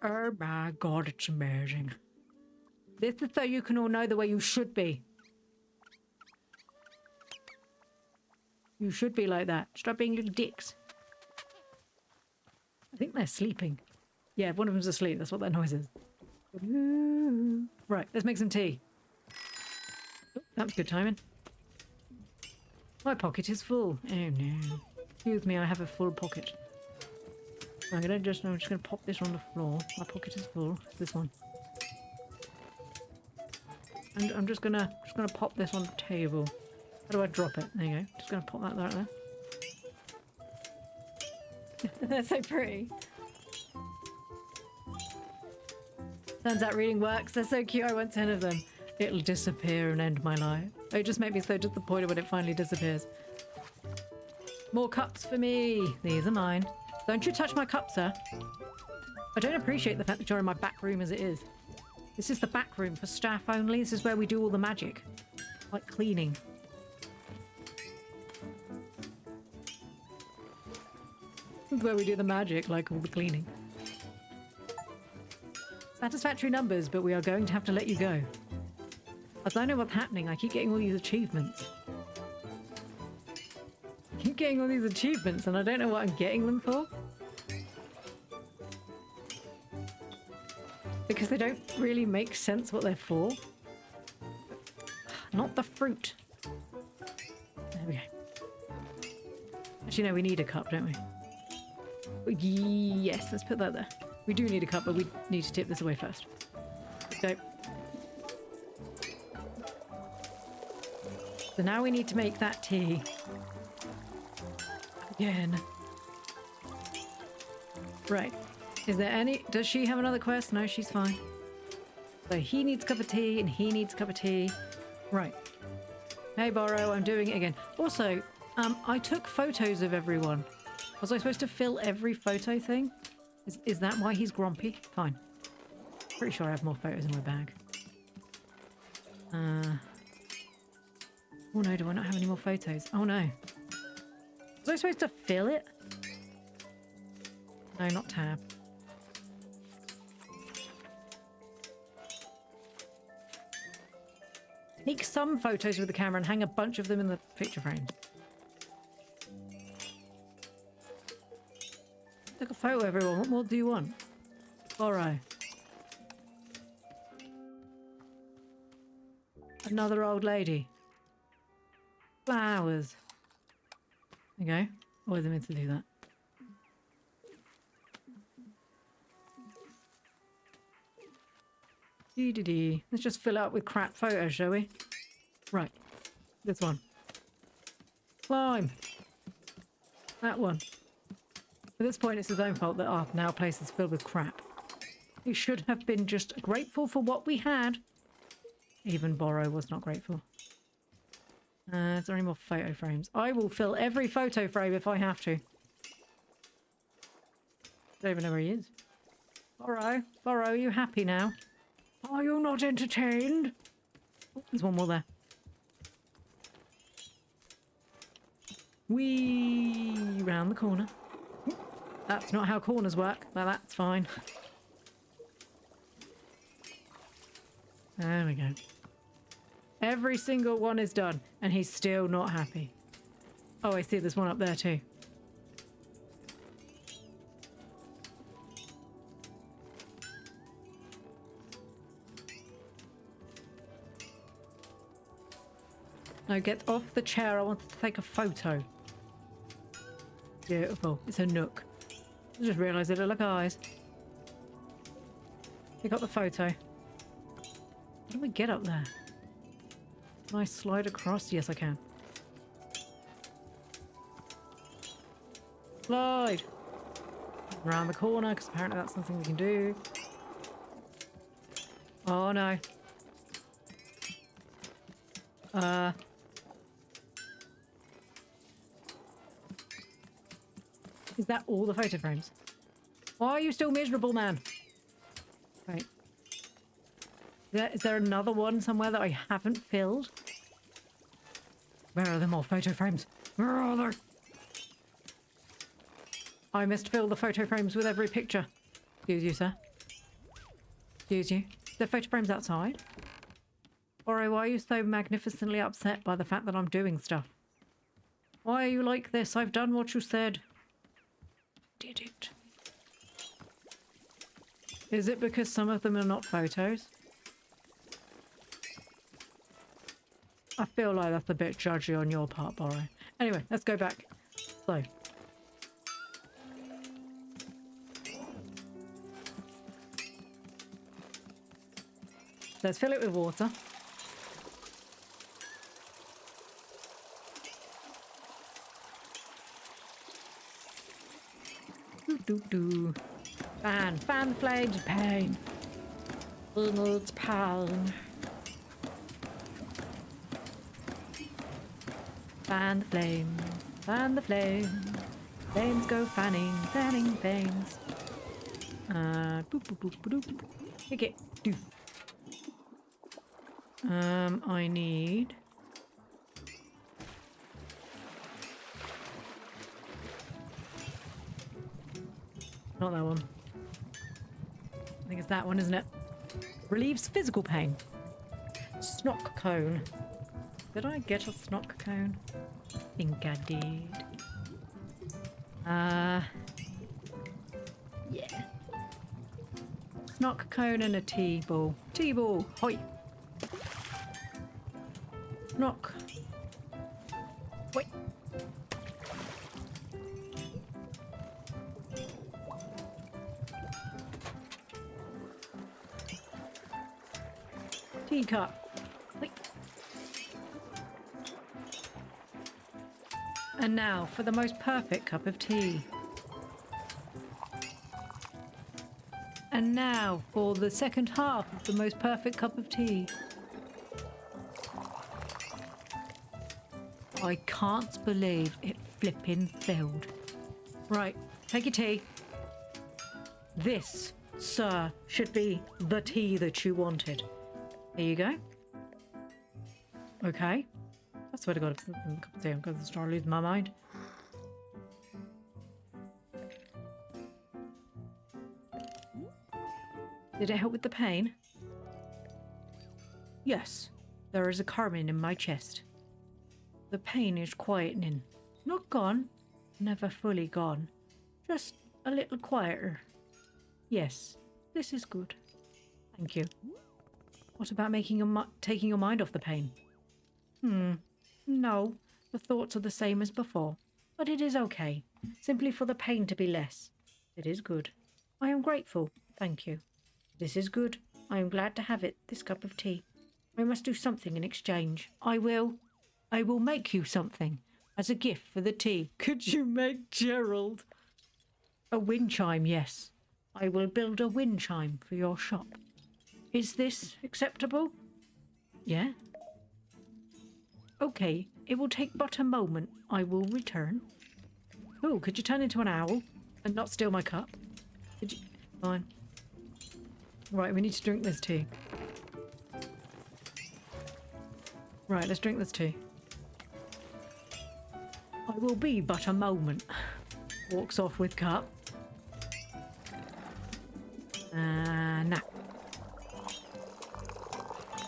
Oh my god, it's amazing. This is so you can all know the way you should be. You should be like that. Stop being little dicks. I think they're sleeping. Yeah, one of them's asleep. That's what that noise is. Right, let's make some tea. that was good timing. My pocket is full. Oh no. Excuse me, I have a full pocket. I'm just gonna pop this on the floor. My pocket is full. This one. And I'm just gonna pop this on the table. How do I drop it? There you go. Just gonna pop that right there. That's so pretty. Turns out reading works. They're so cute. I want 10 of them. It'll disappear and end my life. It just made me so disappointed when it finally disappears. More cups for me. These are mine. Don't you touch my cup, sir. I don't appreciate the fact that you're in my back room as it is. This is the back room for staff only. This is where we do all the magic. Like cleaning. This is where we do the magic, like all the cleaning. Satisfactory numbers, but we are going to have to let you go. I don't know what's happening. I keep getting all these achievements. I keep getting all these achievements and I don't know what I'm getting them for. Because they don't really make sense what they're for. Not the fruit. There we go. Actually, no, we need a cup, don't we? Yes, let's put that there. We do need a cup, but we need to tip this away first. Let's go. So now we need to make that tea. Again. Right. Is there any... Does she have another quest? No, she's fine. So he needs a cup of tea and he needs a cup of tea. Right. Hey, Borrow, I'm doing it again. Also, I took photos of everyone. Was I supposed to fill every photo thing? Is that why he's grumpy? Fine. Pretty sure I have more photos in my bag. Oh no, do I not have any more photos? Oh no. Was I supposed to fill it? No, not tab. Take some photos with the camera and hang a bunch of them in the picture frame. Took a photo, everyone. What more do you want? Borrow. Another old lady. Flowers. There you go. Always meant to do that. Dee-dee-dee. Let's just fill it up with crap photos, shall we? Right. This one. Climb. That one. At this point, it's his own fault that our now place is filled with crap. He should have been just grateful for what we had. Even Borrow was not grateful. Is there any more photo frames? I will fill every photo frame if I have to. Don't even know where he is. Borrow, Borrow, are you happy now? Are you not entertained? Oh, there's one more there. Whee! Round the corner. That's not how corners work, but that's fine. There we go. Every single one is done, and he's still not happy. Oh, I see there's one up there too. No, get off the chair. I want to take a photo. Beautiful. It's a nook. I just realised it looked like eyes. You got the photo. How do we get up there? Can I slide across? Yes, I can. Slide! Around the corner, because apparently that's something we can do. Oh no. Is that all the photo frames? Why are you still miserable, man? Right. Is there another one somewhere that I haven't filled? Where are the more photo frames? Where are they? I must fill the photo frames with every picture. Excuse you, sir. Excuse you. The photo frames outside? Ori, why are you so magnificently upset by the fact that I'm doing stuff? Why are you like this? I've done what you said. Did it? Is it because some of them are not photos? I feel like that's a bit judgy on your part, Borrow. Anyway, let's go back. So. Let's fill it with water. Do. Fan the flames of pain. It's pain. Fan the flame, fan the flame. Flames go fanning flames. Boop, boop, boop, boop, boop. Kick it. Do. I need... Not that one. I think it's that one, isn't it? Relieves physical pain. Snock cone. Did I get a snock cone? I think I did. Yeah. Snock cone and a tea ball. Tea ball, hoi. Snock. Wait. Teacup. Wait. And now for the most perfect cup of tea. And now for the second half of the most perfect cup of tea. I can't believe it flipping filled. Right, take your tea. This, sir, should be the tea that you wanted. Here you go. Okay. I swear to God, if it's a cup of tea, I'm going to start losing my mind. Did it help with the pain? Yes, there is a calming in my chest. The pain is quietening. Not gone, never fully gone. Just a little quieter. Yes, this is good. Thank you. What about taking your mind off the pain? No, the thoughts are the same as before. But it is okay. Simply for the pain to be less. It is good. I am grateful. Thank you. This is good. I am glad to have it, this cup of tea. I must do something in exchange. I will make you something as a gift for the tea. Could you make Gerald? A wind chime, yes. I will build a wind chime for your shop. Is this acceptable? Yeah. Okay, it will take but a moment. I will return. Oh, could you turn into an owl and not steal my cup? Could you? Fine. Right, we need to drink this tea. Right, let's drink this tea. I will be but a moment. Walks off with cup. Now.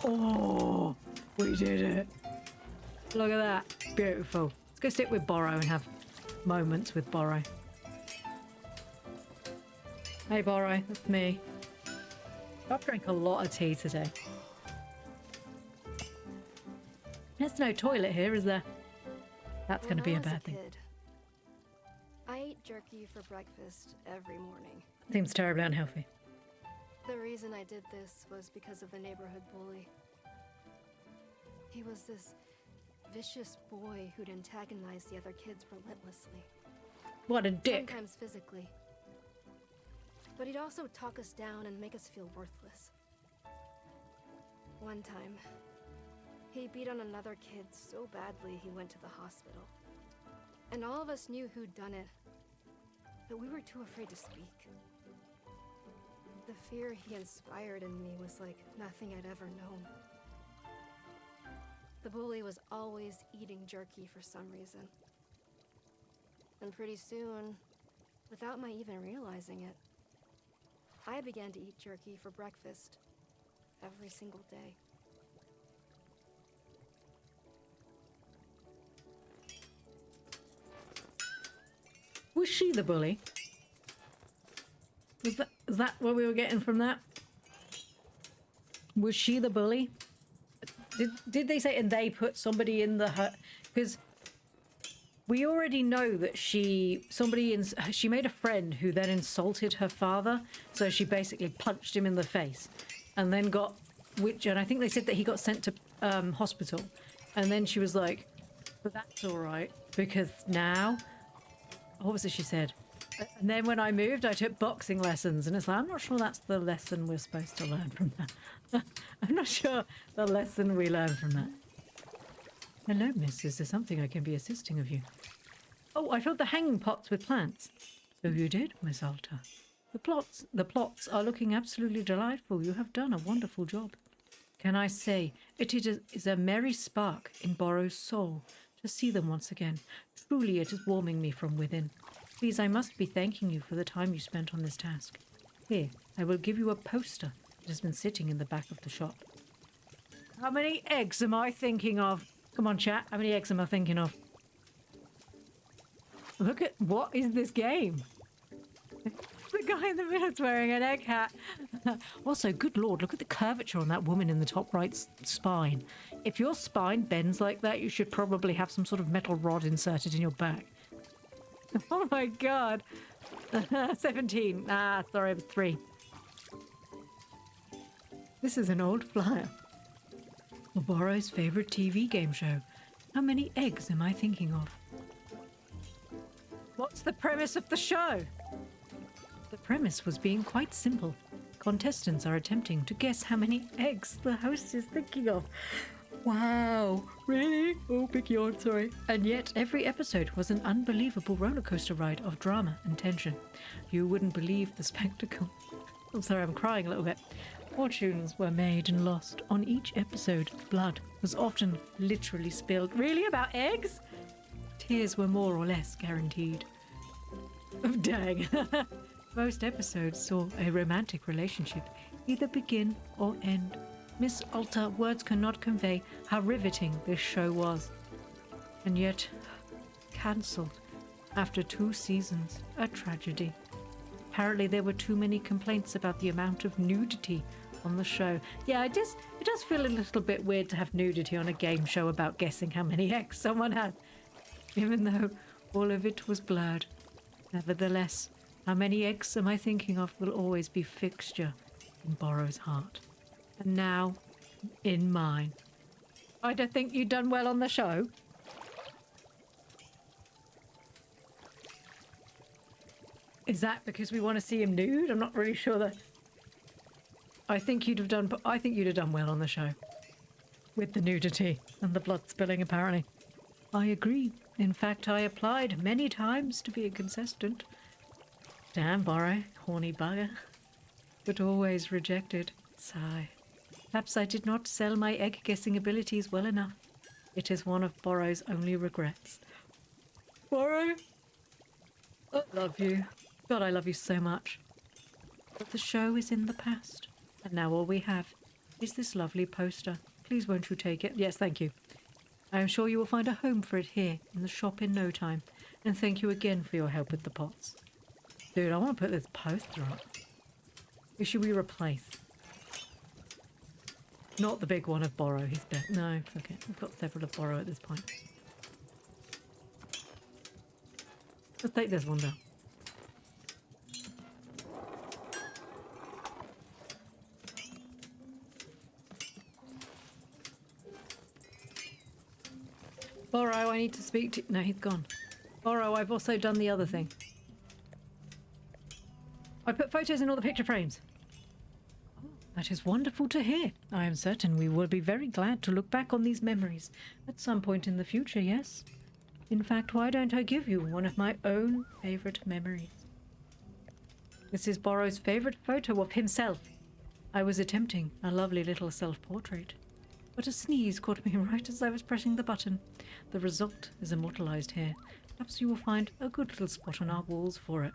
Oh, we did it. Look at that. Beautiful. Let's go sit with Borrow and have moments with Borrow. Hey, Borrow, that's me. I've drank a lot of tea today. There's no toilet here, is there? That's going to be a bad thing. I ate jerky for breakfast every morning. Seems terribly unhealthy. The reason I did this was because of the neighborhood bully. He was this vicious boy who'd antagonize the other kids relentlessly. What a dick. Sometimes physically. But he'd also talk us down and make us feel worthless. One time, he beat on another kid so badly he went to the hospital. And all of us knew who'd done it, but we were too afraid to speak. The fear he inspired in me was like nothing I'd ever known. The bully was always eating jerky for some reason. And pretty soon, without my even realizing it, I began to eat jerky for breakfast every single day. Was she the bully? Is that what we were getting from that? Was she the bully? Did they say, and they put somebody in the hut? Because we already know that she made a friend who then insulted her father. So she basically punched him in the face and then and I think they said that he got sent to hospital. And then she was like, but that's all right because now, what was it she said? And then when I moved, I took boxing lessons. And it's like, I'm not sure that's the lesson we're supposed to learn from that. I'm not sure the lesson we learn from that. Hello, miss. Is there something I can be assisting of you? Oh, I filled the hanging pots with plants. So you did, Miss Alta. The plots are looking absolutely delightful. You have done a wonderful job. Can I say, it is a merry spark in Borrow's soul to see them once again. Truly, it is warming me from within. Please, I must be thanking you for the time you spent on this task. Here, I will give you a poster that has been sitting in the back of the shop. How many eggs am I thinking of? Come on, chat. How many eggs am I thinking of? Look at, what is this game? The guy in the middle is wearing an egg hat. Also, good lord, look at the curvature on that woman in the top right spine. If your spine bends like that, you should probably have some sort of metal rod inserted in your back. Oh my god. 17. Ah, sorry, it was 3. This is an old flyer. Borrow's favorite TV game show. How many eggs am I thinking of? What's the premise of the show? The premise was being quite simple. Contestants are attempting to guess how many eggs the host is thinking of. Wow, really? Oh, big yawn, sorry. And yet, every episode was an unbelievable rollercoaster ride of drama and tension. You wouldn't believe the spectacle. I'm sorry, I'm crying a little bit. Fortunes were made and lost. On each episode, blood was often literally spilled. Really? About eggs? Tears were more or less guaranteed. Oh, dang. Most episodes saw a romantic relationship either begin or end. Miss Alta, words cannot convey how riveting this show was. And yet, cancelled after 2 seasons. A tragedy. Apparently there were too many complaints about the amount of nudity on the show. Yeah, it does feel a little bit weird to have nudity on a game show about guessing how many eggs someone had, even though all of it was blurred. Nevertheless, how many eggs am I thinking of will always be fixture in Borrow's heart. And now, in mine. I don't think you've done well on the show. Is that because we want to see him nude? I'm not really sure that... I think you'd have done well on the show. With the nudity and the blood spilling, apparently. I agree. In fact, I applied many times to be a contestant. Damn, Borrow, horny bugger. But always rejected. Sigh. Perhaps I did not sell my egg-guessing abilities well enough. It is one of Borrow's only regrets. Borrow? I love you. God, I love you so much. But the show is in the past. And now all we have is this lovely poster. Please won't you take it? Yes, thank you. I am sure you will find a home for it here in the shop in no time. And thank you again for your help with the pots. Dude, I want to put this poster up. Who should we replace? Not the big one of Borrow. He's dead. No, fuck it. We've got several of Borrow at this point. Let's take this one down. Borrow, I need to speak to... No, he's gone. Borrow, I've also done the other thing. I put photos in all the picture frames. Oh, that is wonderful to hear. I am certain we will be very glad to look back on these memories at some point in the future, yes? In fact, why don't I give you one of my own favourite memories? This is Borrow's favourite photo of himself. I was attempting a lovely little self-portrait, but a sneeze caught me right as I was pressing the button. The result is immortalised here. Perhaps you will find a good little spot on our walls for it.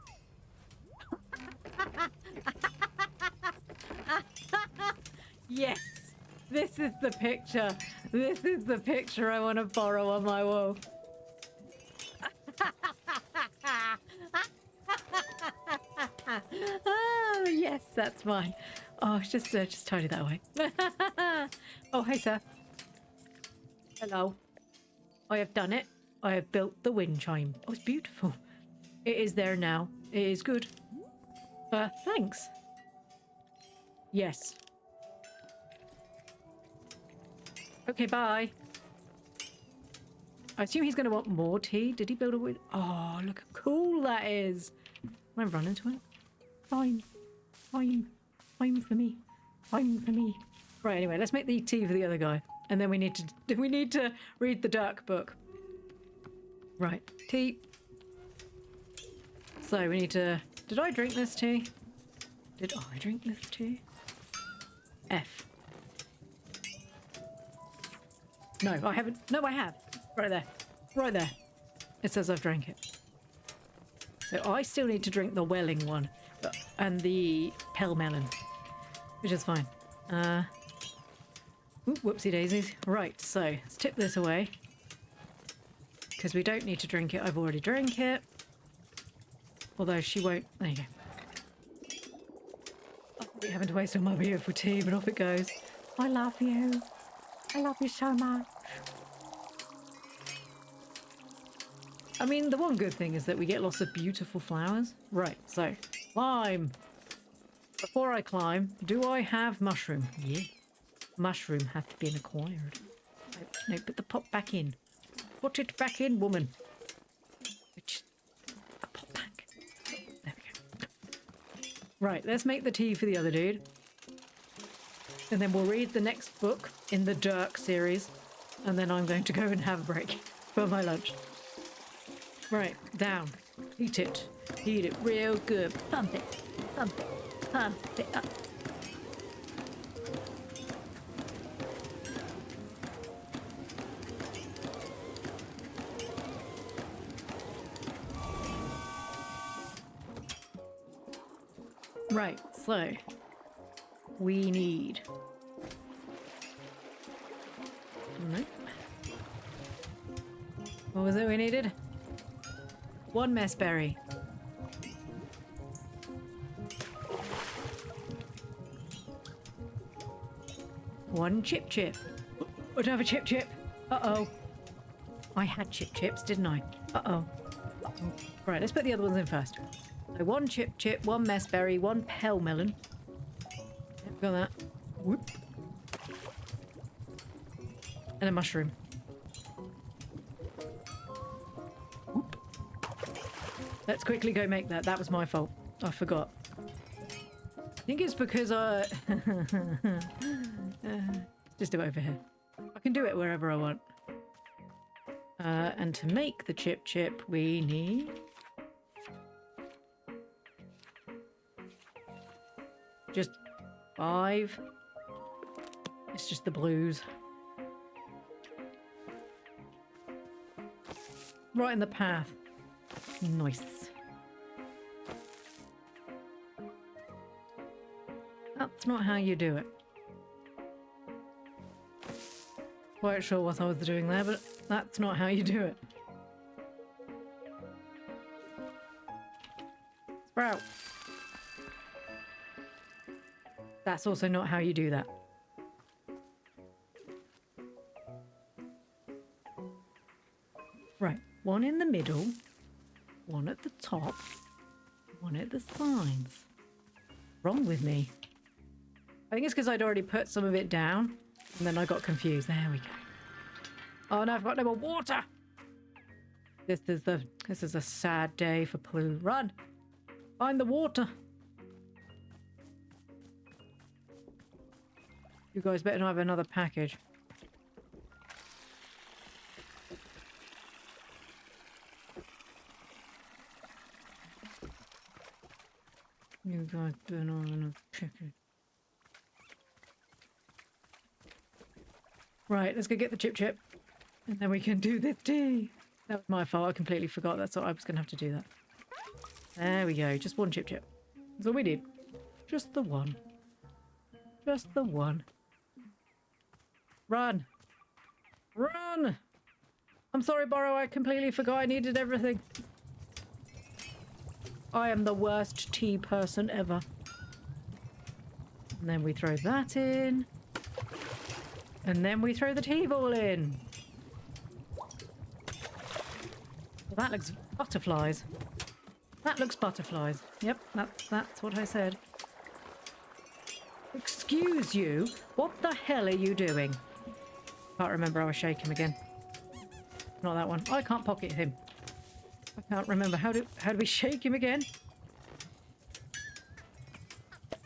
Yes, this is the picture. This is the picture I want to borrow on my wall. Oh, yes, that's mine. Oh, just tidy that away. Oh, hey, sir. Hello. I have done it. I have built the wind chime. Oh, it's beautiful. It is there now. It is good. Thanks. Yes. Okay, bye. I assume he's going to want more tea. Did he build a wind? Oh, look how cool that is. Can I run into it? Fine. Fine. Fine for me. Fine for me. Right, anyway, let's make the tea for the other guy. And then we need to read the Dirk book. Right, tea. So we need to... Did I drink this tea? Did I drink this tea? F. No, I haven't. No, I have. Right there. Right there. It says I've drank it. So I still need to drink the Welling one. And the Pell Melon. Which is fine. Ooh, whoopsie daisies. Right, so let's tip this away. Because we don't need to drink it. I've already drank it. Although she won't. There you go. I'm having to waste all my beautiful tea, but off it goes. I love you. I love you so much. I mean, the one good thing is that we get lots of beautiful flowers. Right, so climb. Before I climb, do I have mushroom? Yeah. Mushroom hath been acquired. No, put the pot back in. Put it back in, woman. A pot back. There we go. Right, let's make the tea for the other dude. And then we'll read the next book in the Dirk series. And then I'm going to go and have a break for my lunch. Right, down. Heat it. Heat it real good. Pump it. Pump it. Pump it up. Right, so we need... Nope. What was it we needed? 1 mess berry. One chip chip. I don't have a chip chip. Uh-oh. I had chip chips, didn't I? Uh-oh. Right, let's put the other ones in first. So 1 chip chip, 1 mess berry, 1 pell melon. Yep, got that. Whoop. And a mushroom. Whoop. Let's quickly go make that. That was my fault. I forgot. I think it's because I... just do it over here. I can do it wherever I want. And to make the chip chip, we need... just 5. It's just the blues. Right in the path. Nice. That's not how you do it. Quite sure what I was doing there, but that's not how you do it. Sprout. That's also not how you do that. Right, 1 in the middle, 1 at the top, 1 at the sides. Wrong with me? I think it's because I'd already put some of it down, and then I got confused. There we go. Oh no, I've got no more water! This is a sad day for Ploo. Run! Find the water! You guys better not have another package. You guys better not have another package. Right, let's go get the chip chip. And then we can do this tea. That was my fault. I completely forgot. That's what I was going to have to do that. There we go. Just 1 chip chip. That's all we did. Just the 1. Just the 1. Run! Run! I'm sorry, Borrow, I completely forgot I needed everything. I am the worst tea person ever. And then we throw that in. And then we throw the tea ball in. That looks butterflies. That looks butterflies. Yep, that's what I said. Excuse you, what the hell are you doing? Can't remember how I shake him again. Not that one. I can't pocket him. I can't remember. How do we shake him again?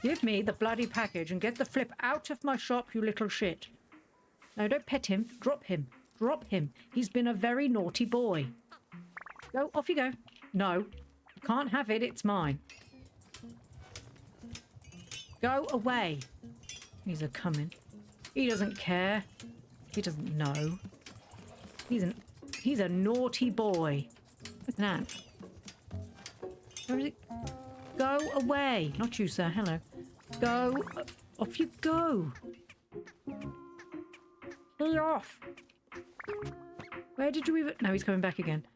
Give me the bloody package and get the flip out of my shop, you little shit. No, don't pet him. Drop him. Drop him. He's been a very naughty boy. Go, off you go. No, you can't have it. It's mine. Go away. He's a coming. He doesn't care. He doesn't know. He's a naughty boy. Look at that. Where is it? Go away. Not you, sir. Hello. Go. Off you go. Get off. Where did you even... No, he's coming back again.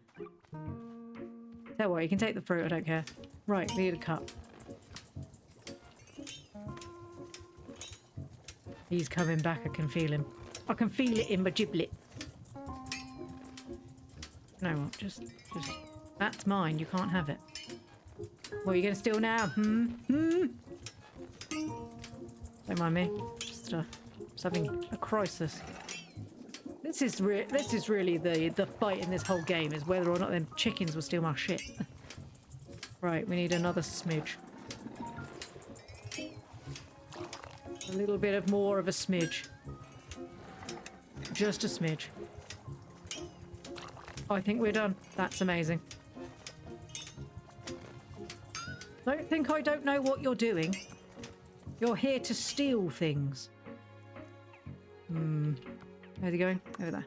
Tell what, you can take the fruit. I don't care. Right, we need a cup. He's coming back. I can feel him. I can feel it in my giblet. No, just... That's mine. You can't have it. What are you going to steal now? Don't mind me. Just having a crisis. This is really the fight in this whole game, is whether or not them chickens will steal my shit. Right, we need another smidge. A little bit of more of a smidge. Just a smidge. I think we're done. That's amazing. Don't think I don't know what you're doing. You're here to steal things. Where's he going? Over there.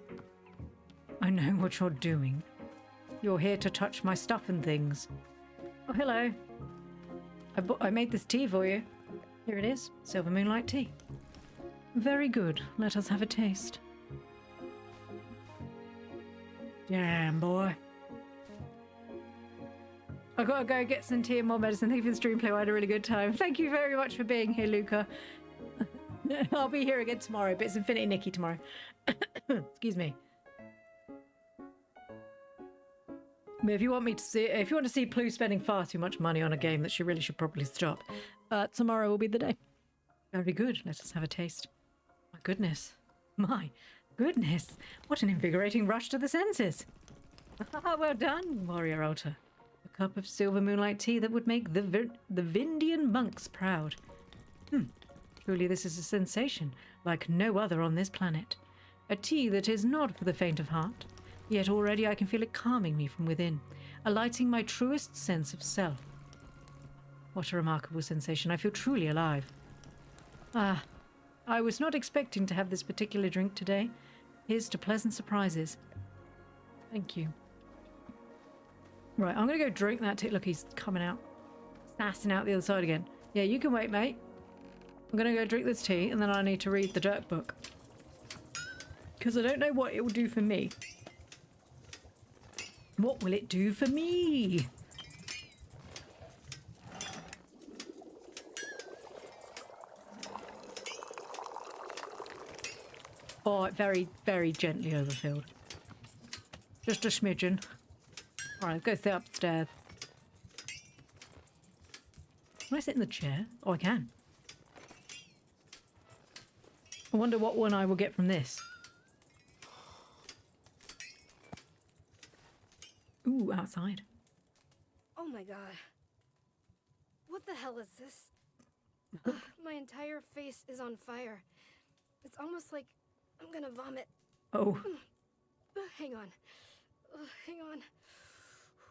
I know what you're doing. You're here to touch my stuff and things. Oh, hello. I made this tea for you. Here it is. Silver Moonlight tea. Very good. Let us have a taste. Damn, boy. I gotta go get some tea and more medicine. Thank you for the stream play. I had a really good time. Thank you very much for being here, Luca. I'll be here again tomorrow, but it's Infinity Nikki tomorrow. Excuse me. But if you want to see Ploo spending far too much money on a game that she really should probably stop, tomorrow will be the day. Very good. Let us have a taste. My goodness. My goodness. What an invigorating rush to the senses. Well done, Warrior Altar. A cup of silver moonlight tea that would make the Vindian monks proud. Truly this is a sensation like no other on this planet. A tea that is not for the faint of heart, yet already I can feel it calming me from within, alighting my truest sense of self. What a remarkable sensation. I feel truly alive. Ah, I was not expecting to have this particular drink today. Here's to pleasant surprises. Thank you. Right, I'm going to go drink that tea. Look, he's coming out. Sassing out the other side again. Yeah, you can wait, mate. I'm going to go drink this tea, and then I need to read the Dirk book. Because I don't know what it will do for me. What will it do for me? Oh, very, very gently overfilled. Just a smidgen. Alright, go stay upstairs. Can I sit in the chair? Oh, I can. I wonder what one I will get from this. Ooh, outside. Oh my god. What the hell is this? Ugh, my entire face is on fire. It's almost like I'm gonna vomit. Oh. Hang on. Hang on.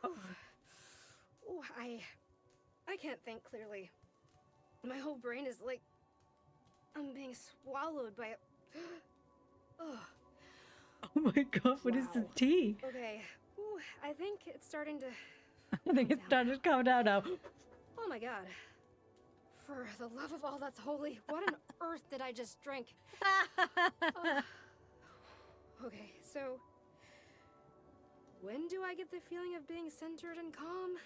Oh, I can't think clearly. My whole brain is like I'm being swallowed by a... Oh my god, what is the tea? Okay. Ooh, I think it's starting to... I think it's starting to come down now. Oh my god. For the love of all that's holy, what on earth did I just drink? Okay, so... When do I get the feeling of being centered and calm?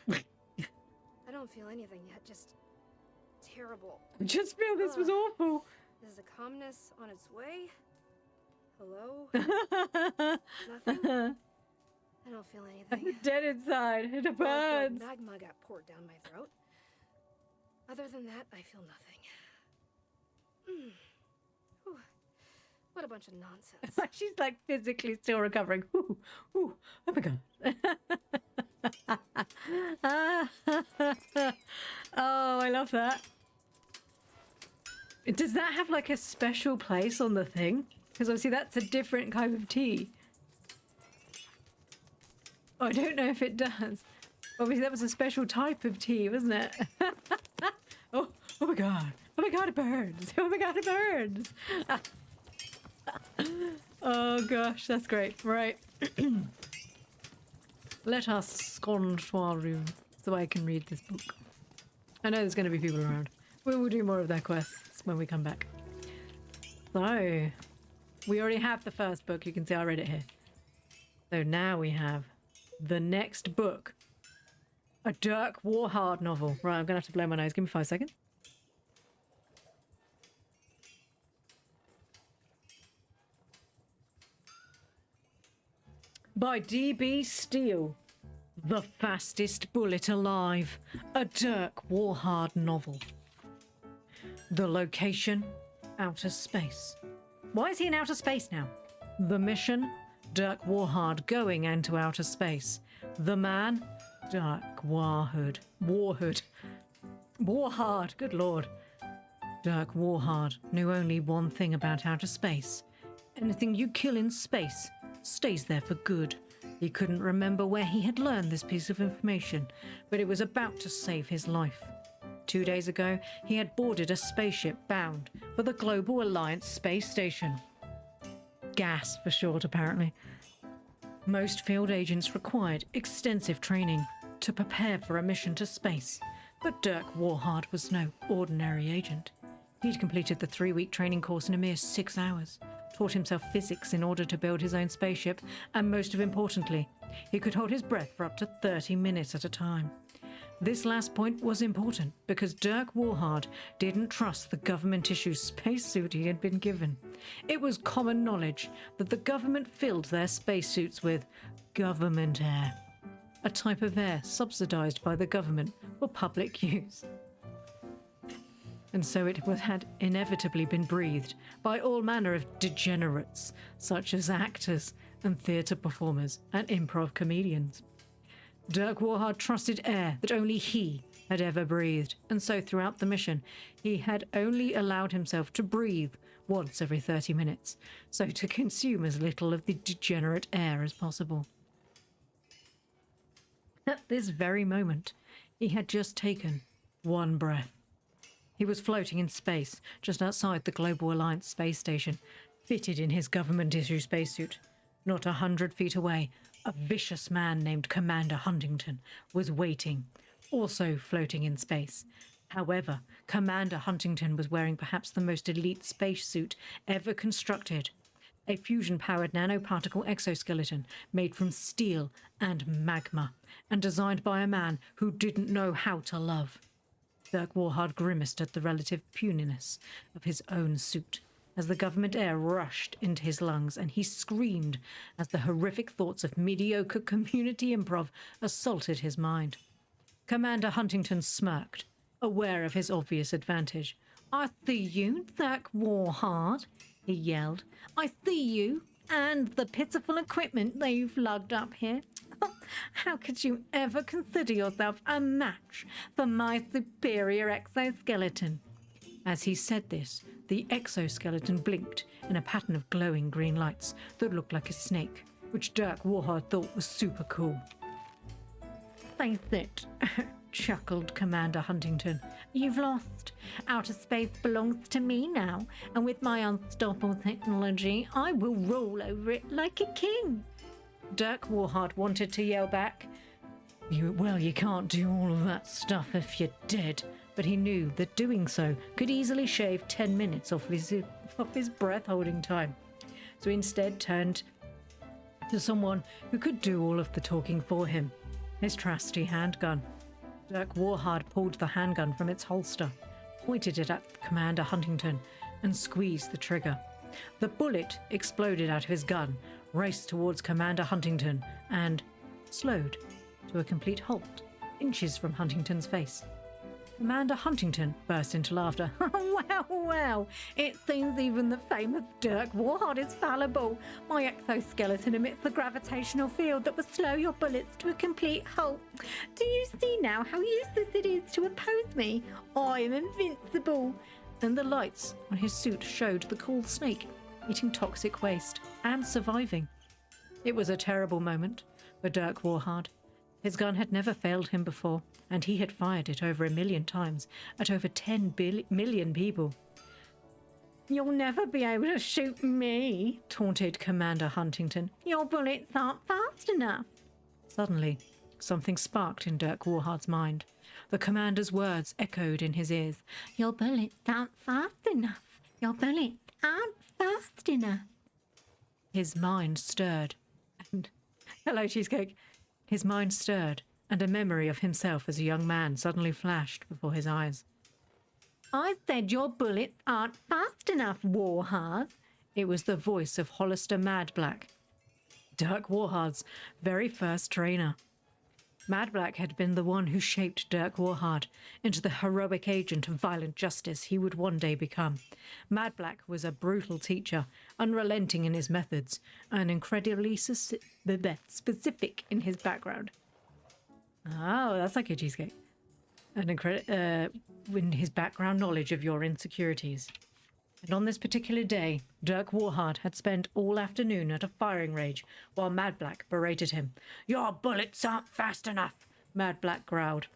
I don't feel anything yet, just... terrible. I just feel this was awful. Is the calmness on its way? Hello? Nothing? I don't feel anything. Dead inside. It Like burns. magma got poured down my throat. Other than that, I feel nothing. Whew. What a bunch of nonsense. She's like physically still recovering. Ooh, ooh, oh my god. Oh, I love that. Does that have like a special place on the thing? Because obviously that's a different kind of tea. Oh, I don't know if it does. Obviously that was a special type of tea, wasn't it? Oh, oh my god. Oh my god, it burns. Oh my god, it burns. Oh gosh, that's great. Right. Let us scone to our room so I can read this book. I know there's going to be people around. We will do more of their quests when we come back. So, we already have the first book. You can see I read it here. So now we have the next book. A Dirk Warhard novel. Right, I'm going to have to blow my nose. Give me 5 seconds. By D.B. Steele. The Fastest Bullet Alive. A Dirk Warhard novel. The location, outer space. Why is he in outer space now? The mission, Dirk Warhard going into outer space. The man, Dirk Warhard. Warhard, good lord. Dirk Warhard knew only one thing about outer space. Anything you kill in space stays there for good. He couldn't remember where he had learned this piece of information, but it was about to save his life. 2 days ago, he had boarded a spaceship bound for the Global Alliance space station. GAS for short, apparently. Most field agents required extensive training to prepare for a mission to space, but Dirk Warhard was no ordinary agent. He'd completed the 3-week training course in a mere 6 hours, taught himself physics in order to build his own spaceship, and most importantly, he could hold his breath for up to 30 minutes at a time. This last point was important because Dirk Warhard didn't trust the government-issued spacesuit he had been given. It was common knowledge that the government filled their spacesuits with government air, a type of air subsidized by the government for public use. And so it had inevitably been breathed by all manner of degenerates, such as actors and theatre performers and improv comedians. Dirk Warhard trusted air that only he had ever breathed, and so throughout the mission, he had only allowed himself to breathe once every 30 minutes, so to consume as little of the degenerate air as possible. At this very moment, he had just taken one breath. He was floating in space, just outside the Global Alliance space station, fitted in his government-issue spacesuit. Not 100 feet away, a vicious man named Commander Huntington was waiting, also floating in space. However, Commander Huntington was wearing perhaps the most elite spacesuit ever constructed. A fusion-powered nanoparticle exoskeleton made from steel and magma, and designed by a man who didn't know how to love. Dirk Warhard grimaced at the relative puniness of his own suit as the government air rushed into his lungs, and he screamed as the horrific thoughts of mediocre community improv assaulted his mind. Commander Huntington smirked, aware of his obvious advantage. "I see you, Dirk Warhard," he yelled. "I see you and the pitiful equipment that you've lugged up here. How could you ever consider yourself a match for my superior exoskeleton?" As he said this, the exoskeleton blinked in a pattern of glowing green lights that looked like a snake, which Dirk Warhard thought was super cool. "Face it," chuckled Commander Huntington. "You've lost. Outer space belongs to me now, and with my unstoppable technology, I will rule over it like a king." Dirk Warhard wanted to yell back, You can't do all of that stuff if you're dead," but he knew that doing so could easily shave 10 minutes off his breath-holding time. So he instead turned to someone who could do all of the talking for him, his trusty handgun. Dirk Warhard pulled the handgun from its holster, pointed it at Commander Huntington, and squeezed the trigger. The bullet exploded out of his gun, raced towards Commander Huntington, and slowed to a complete halt, inches from Huntington's face. Commander Huntington burst into laughter. Well, it seems even the famous Dirk Warhard is fallible. My exoskeleton emits a gravitational field that will slow your bullets to a complete halt. Do you see now how useless it is to oppose me? I am invincible. Then the lights on his suit showed the cool snake eating toxic waste and surviving. It was a terrible moment for Dirk Warhard. His gun had never failed him before, and he had fired it over 1 million times at over 10 million people. You'll never be able to shoot me, taunted Commander Huntington. Your bullets aren't fast enough. Suddenly, something sparked in Dirk Warhard's mind. The commander's words echoed in his ears. Your bullets aren't fast enough. Your bullets aren't fast enough. His mind stirred. And hello, Cheesecake. His mind stirred, and a memory of himself as a young man suddenly flashed before his eyes. I said your bullets aren't fast enough, Warhard. It was the voice of Hollister Madblack, Dirk Warhard's very first trainer. Madblack had been the one who shaped Dirk Warhard into the heroic agent of violent justice he would one day become. Madblack was a brutal teacher, unrelenting in his methods, and incredibly specific in his background. Oh, that's like a cheesecake. In his background knowledge of your insecurities. And on this particular day, Dirk Warhard had spent all afternoon at a firing range while Madblack berated him. Your bullets aren't fast enough, Madblack growled.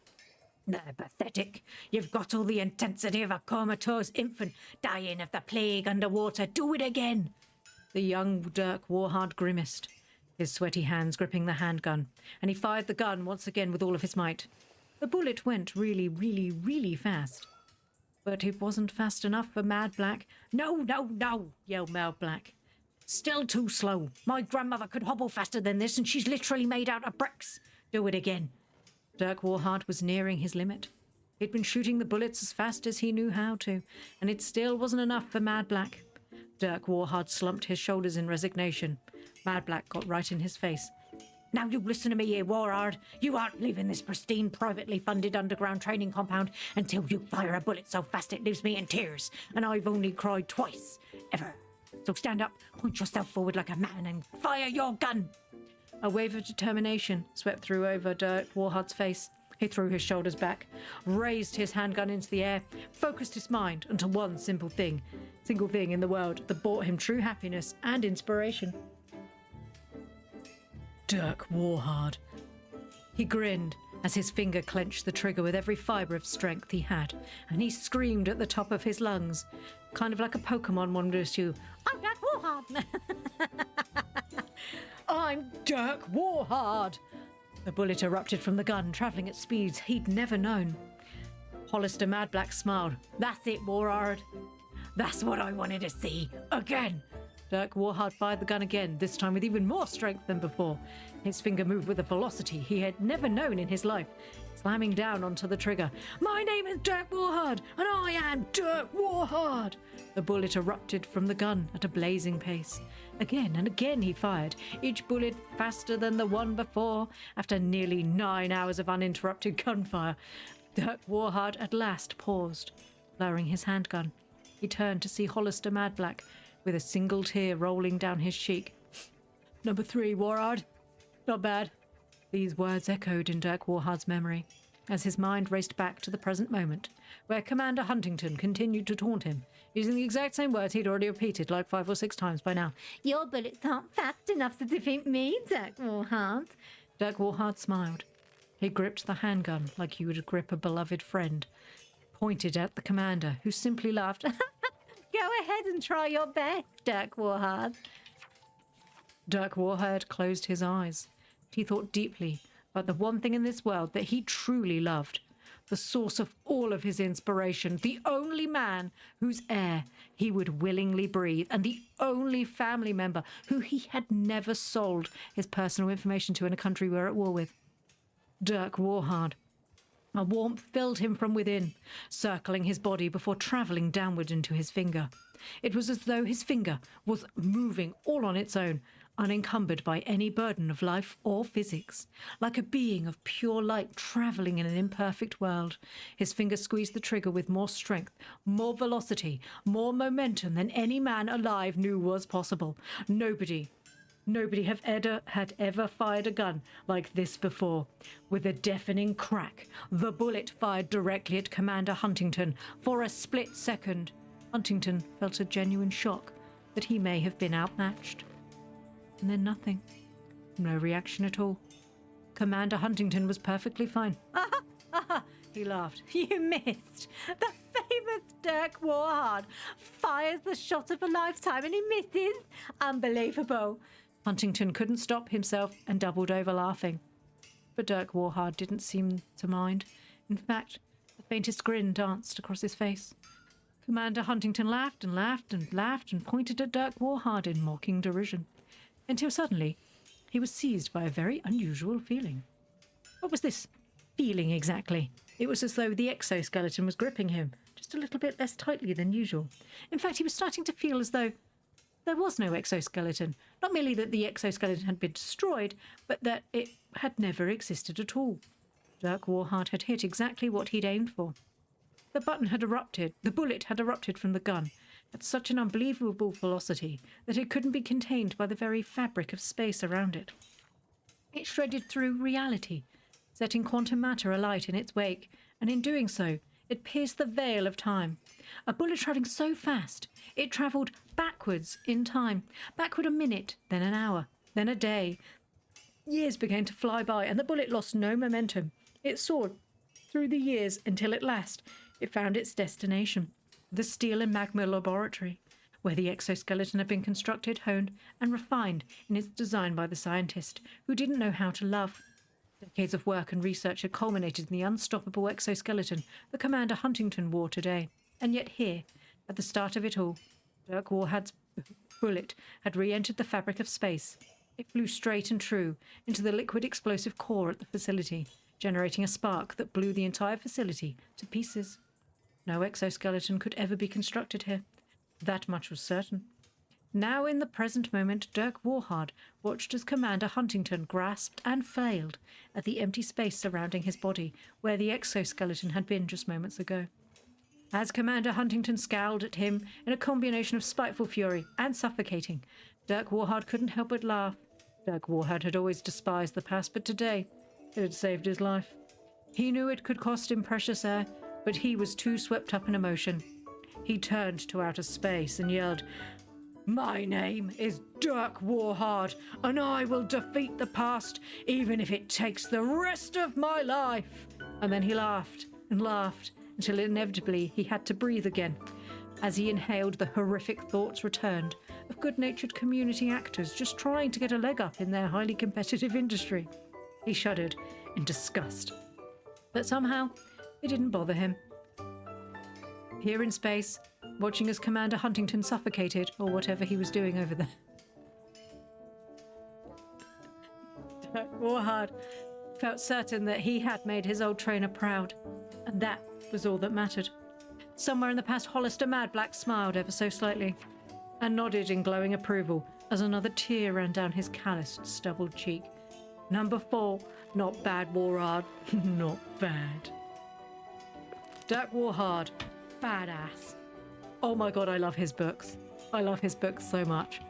They're pathetic. You've got all the intensity of a comatose infant dying of the plague underwater. Do it again. The young Dirk Warhard grimaced, his sweaty hands gripping the handgun, and he fired the gun once again with all of his might. The bullet went really, really, really fast. But it wasn't fast enough for Madblack. No, yelled Madblack. Still too slow. My grandmother could hobble faster than this, and she's literally made out of bricks. Do it again. Dirk Warhard was nearing his limit. He'd been shooting the bullets as fast as he knew how to, and it still wasn't enough for Madblack. Dirk Warhard slumped his shoulders in resignation. Madblack got right in his face. Now you listen to me here, Warhard. You aren't leaving this pristine, privately funded underground training compound until you fire a bullet so fast it leaves me in tears. And I've only cried twice, ever. So stand up, point yourself forward like a man and fire your gun. A wave of determination swept through over Dirk Warhard's face. He threw his shoulders back, raised his handgun into the air, focused his mind onto one single thing in the world that brought him true happiness and inspiration. Dirk Warhard. He grinned as his finger clenched the trigger with every fibre of strength he had, and he screamed at the top of his lungs, kind of like a Pokemon wonders you. I'm Dirk Warhard! I'm Dirk Warhard! The bullet erupted from the gun, travelling at speeds he'd never known. Hollister Madblack smiled. That's it, Warhard. That's what I wanted to see. Again! Dirk Warhard fired the gun again, this time with even more strength than before. His finger moved with a velocity he had never known in his life, slamming down onto the trigger. My name is Dirk Warhard, and I am Dirk Warhard! The bullet erupted from the gun at a blazing pace. Again and again he fired, each bullet faster than the one before. After nearly 9 hours of uninterrupted gunfire, Dirk Warhard at last paused, lowering his handgun. He turned to see Hollister Madblack, with a single tear rolling down his cheek. Number 3, Warhard. Not bad. These words echoed in Dirk Warhard's memory, as his mind raced back to the present moment, where Commander Huntington continued to taunt him, using the exact same words he'd already repeated like 5 or 6 times by now. Your bullets aren't fast enough to defeat me, Dirk Warhard. Dirk Warhard smiled. He gripped the handgun like he would grip a beloved friend, pointed at the commander, who simply laughed. Go ahead and try your best, Dirk Warhard. Dirk Warhard closed his eyes. He thought deeply about the one thing in this world that he truly loved, the source of all of his inspiration, the only man whose air he would willingly breathe, and the only family member who he had never sold his personal information to in a country we're at war with. Dirk Warhard. A warmth filled him from within, circling his body before travelling downward into his finger. It was as though his finger was moving all on its own, unencumbered by any burden of life or physics, like a being of pure light travelling in an imperfect world. His fingers squeezed the trigger with more strength, more velocity, more momentum than any man alive knew was possible. Nobody had ever fired a gun like this before. With a deafening crack, the bullet fired directly at Commander Huntington. For a split second, Huntington felt a genuine shock that he may have been outmatched. And then nothing. No reaction at all. Commander Huntington was perfectly fine. He laughed. You missed. The famous Dirk Warhard fires the shot of a lifetime and he misses. Unbelievable. Huntington couldn't stop himself and doubled over laughing. But Dirk Warhard didn't seem to mind. In fact, the faintest grin danced across his face. Commander Huntington laughed and laughed and laughed and pointed at Dirk Warhard in mocking derision. Until suddenly, he was seized by a very unusual feeling. What was this feeling exactly? It was as though the exoskeleton was gripping him, just a little bit less tightly than usual. In fact, he was starting to feel as though there was no exoskeleton. Not merely that the exoskeleton had been destroyed, but that it had never existed at all. Dirk Warhard had hit exactly what he'd aimed for. The bullet had erupted from the gun at such an unbelievable velocity that it couldn't be contained by the very fabric of space around it. It shredded through reality, setting quantum matter alight in its wake, and in doing so, it pierced the veil of time. A bullet travelling so fast, it travelled backwards in time, backward a minute, then an hour, then a day. Years began to fly by, and the bullet lost no momentum. It soared through the years until at last it found its destination, the steel and magma laboratory, where the exoskeleton had been constructed, honed, and refined in its design by the scientist who didn't know how to love. Decades of work and research had culminated in the unstoppable exoskeleton that Commander Huntington wore today. And yet here, at the start of it all, Dirk Warhard's bullet had re-entered the fabric of space. It flew straight and true into the liquid explosive core at the facility, generating a spark that blew the entire facility to pieces. No exoskeleton could ever be constructed here. That much was certain. Now, in the present moment, Dirk Warhard watched as Commander Huntington grasped and flailed at the empty space surrounding his body, where the exoskeleton had been just moments ago. As Commander Huntington scowled at him in a combination of spiteful fury and suffocating, Dirk Warhard couldn't help but laugh. Dirk Warhard had always despised the past, but today it had saved his life. He knew it could cost him precious air, but he was too swept up in emotion. He turned to outer space and yelled, "My name is Dirk Warhard, and I will defeat the past, even if it takes the rest of my life." And then he laughed and laughed until inevitably he had to breathe again. As he inhaled, the horrific thoughts returned of good-natured community actors just trying to get a leg up in their highly competitive industry. He shuddered in disgust. But somehow, it didn't bother him. Here in space, watching as Commander Huntington suffocated, or whatever he was doing over there, Dirk Warhard felt certain that he had made his old trainer proud, and that was all that mattered. Somewhere in the past, Hollister Madblack smiled ever so slightly and nodded in glowing approval as another tear ran down his calloused, stubbled cheek. Number 4, not bad, Warhard, not bad. Dirk Warhard, badass. Oh my god, I love his books. I love his books so much.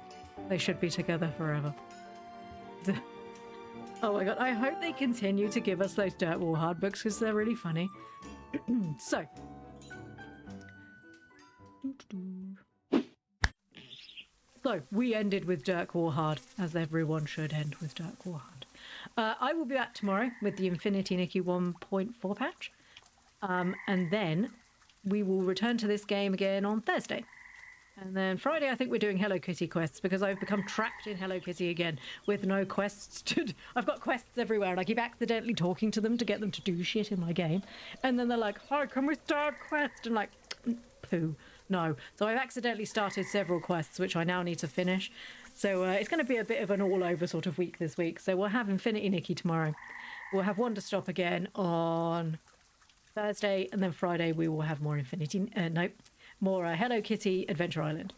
They should be together forever. Oh my god, I hope they continue to give us those Dirk Warhard books because they're really funny. So. So, we ended with Dirk Warhard, as everyone should end with Dirk Warhard. I will be back tomorrow with the Infinity Nikki 1.4 patch. And then we will return to this game again on Thursday. And then Friday, I think we're doing Hello Kitty quests because I've become trapped in Hello Kitty again with no quests. I've got quests everywhere and I keep accidentally talking to them to get them to do shit in my game. And then they're like, "Hi, can we start a quest?" And like, poo, no. So I've accidentally started several quests, which I now need to finish. So it's going to be a bit of an all-over sort of week this week. So we'll have Infinity Nikki tomorrow. We'll have Wanderstop again on Thursday, and then Friday we will have more more Hello Kitty Adventure Island.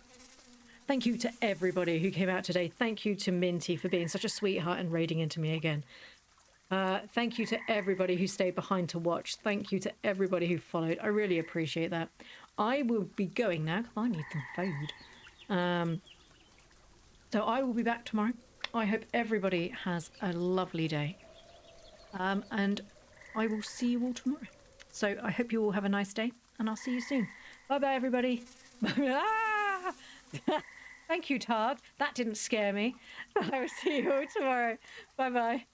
Thank you to everybody who came out today. Thank you to Minty for being such a sweetheart and raiding into me again. Thank you to everybody who stayed behind to watch. Thank you to everybody who followed. I really appreciate that. I will be going now because I need some food. So I will be back tomorrow. I hope everybody has a lovely day. And I will see you all tomorrow. So I hope you all have a nice day, and I'll see you soon. Bye-bye, everybody. Ah! Thank you, Tard. That didn't scare me. I will see you all tomorrow. Bye-bye.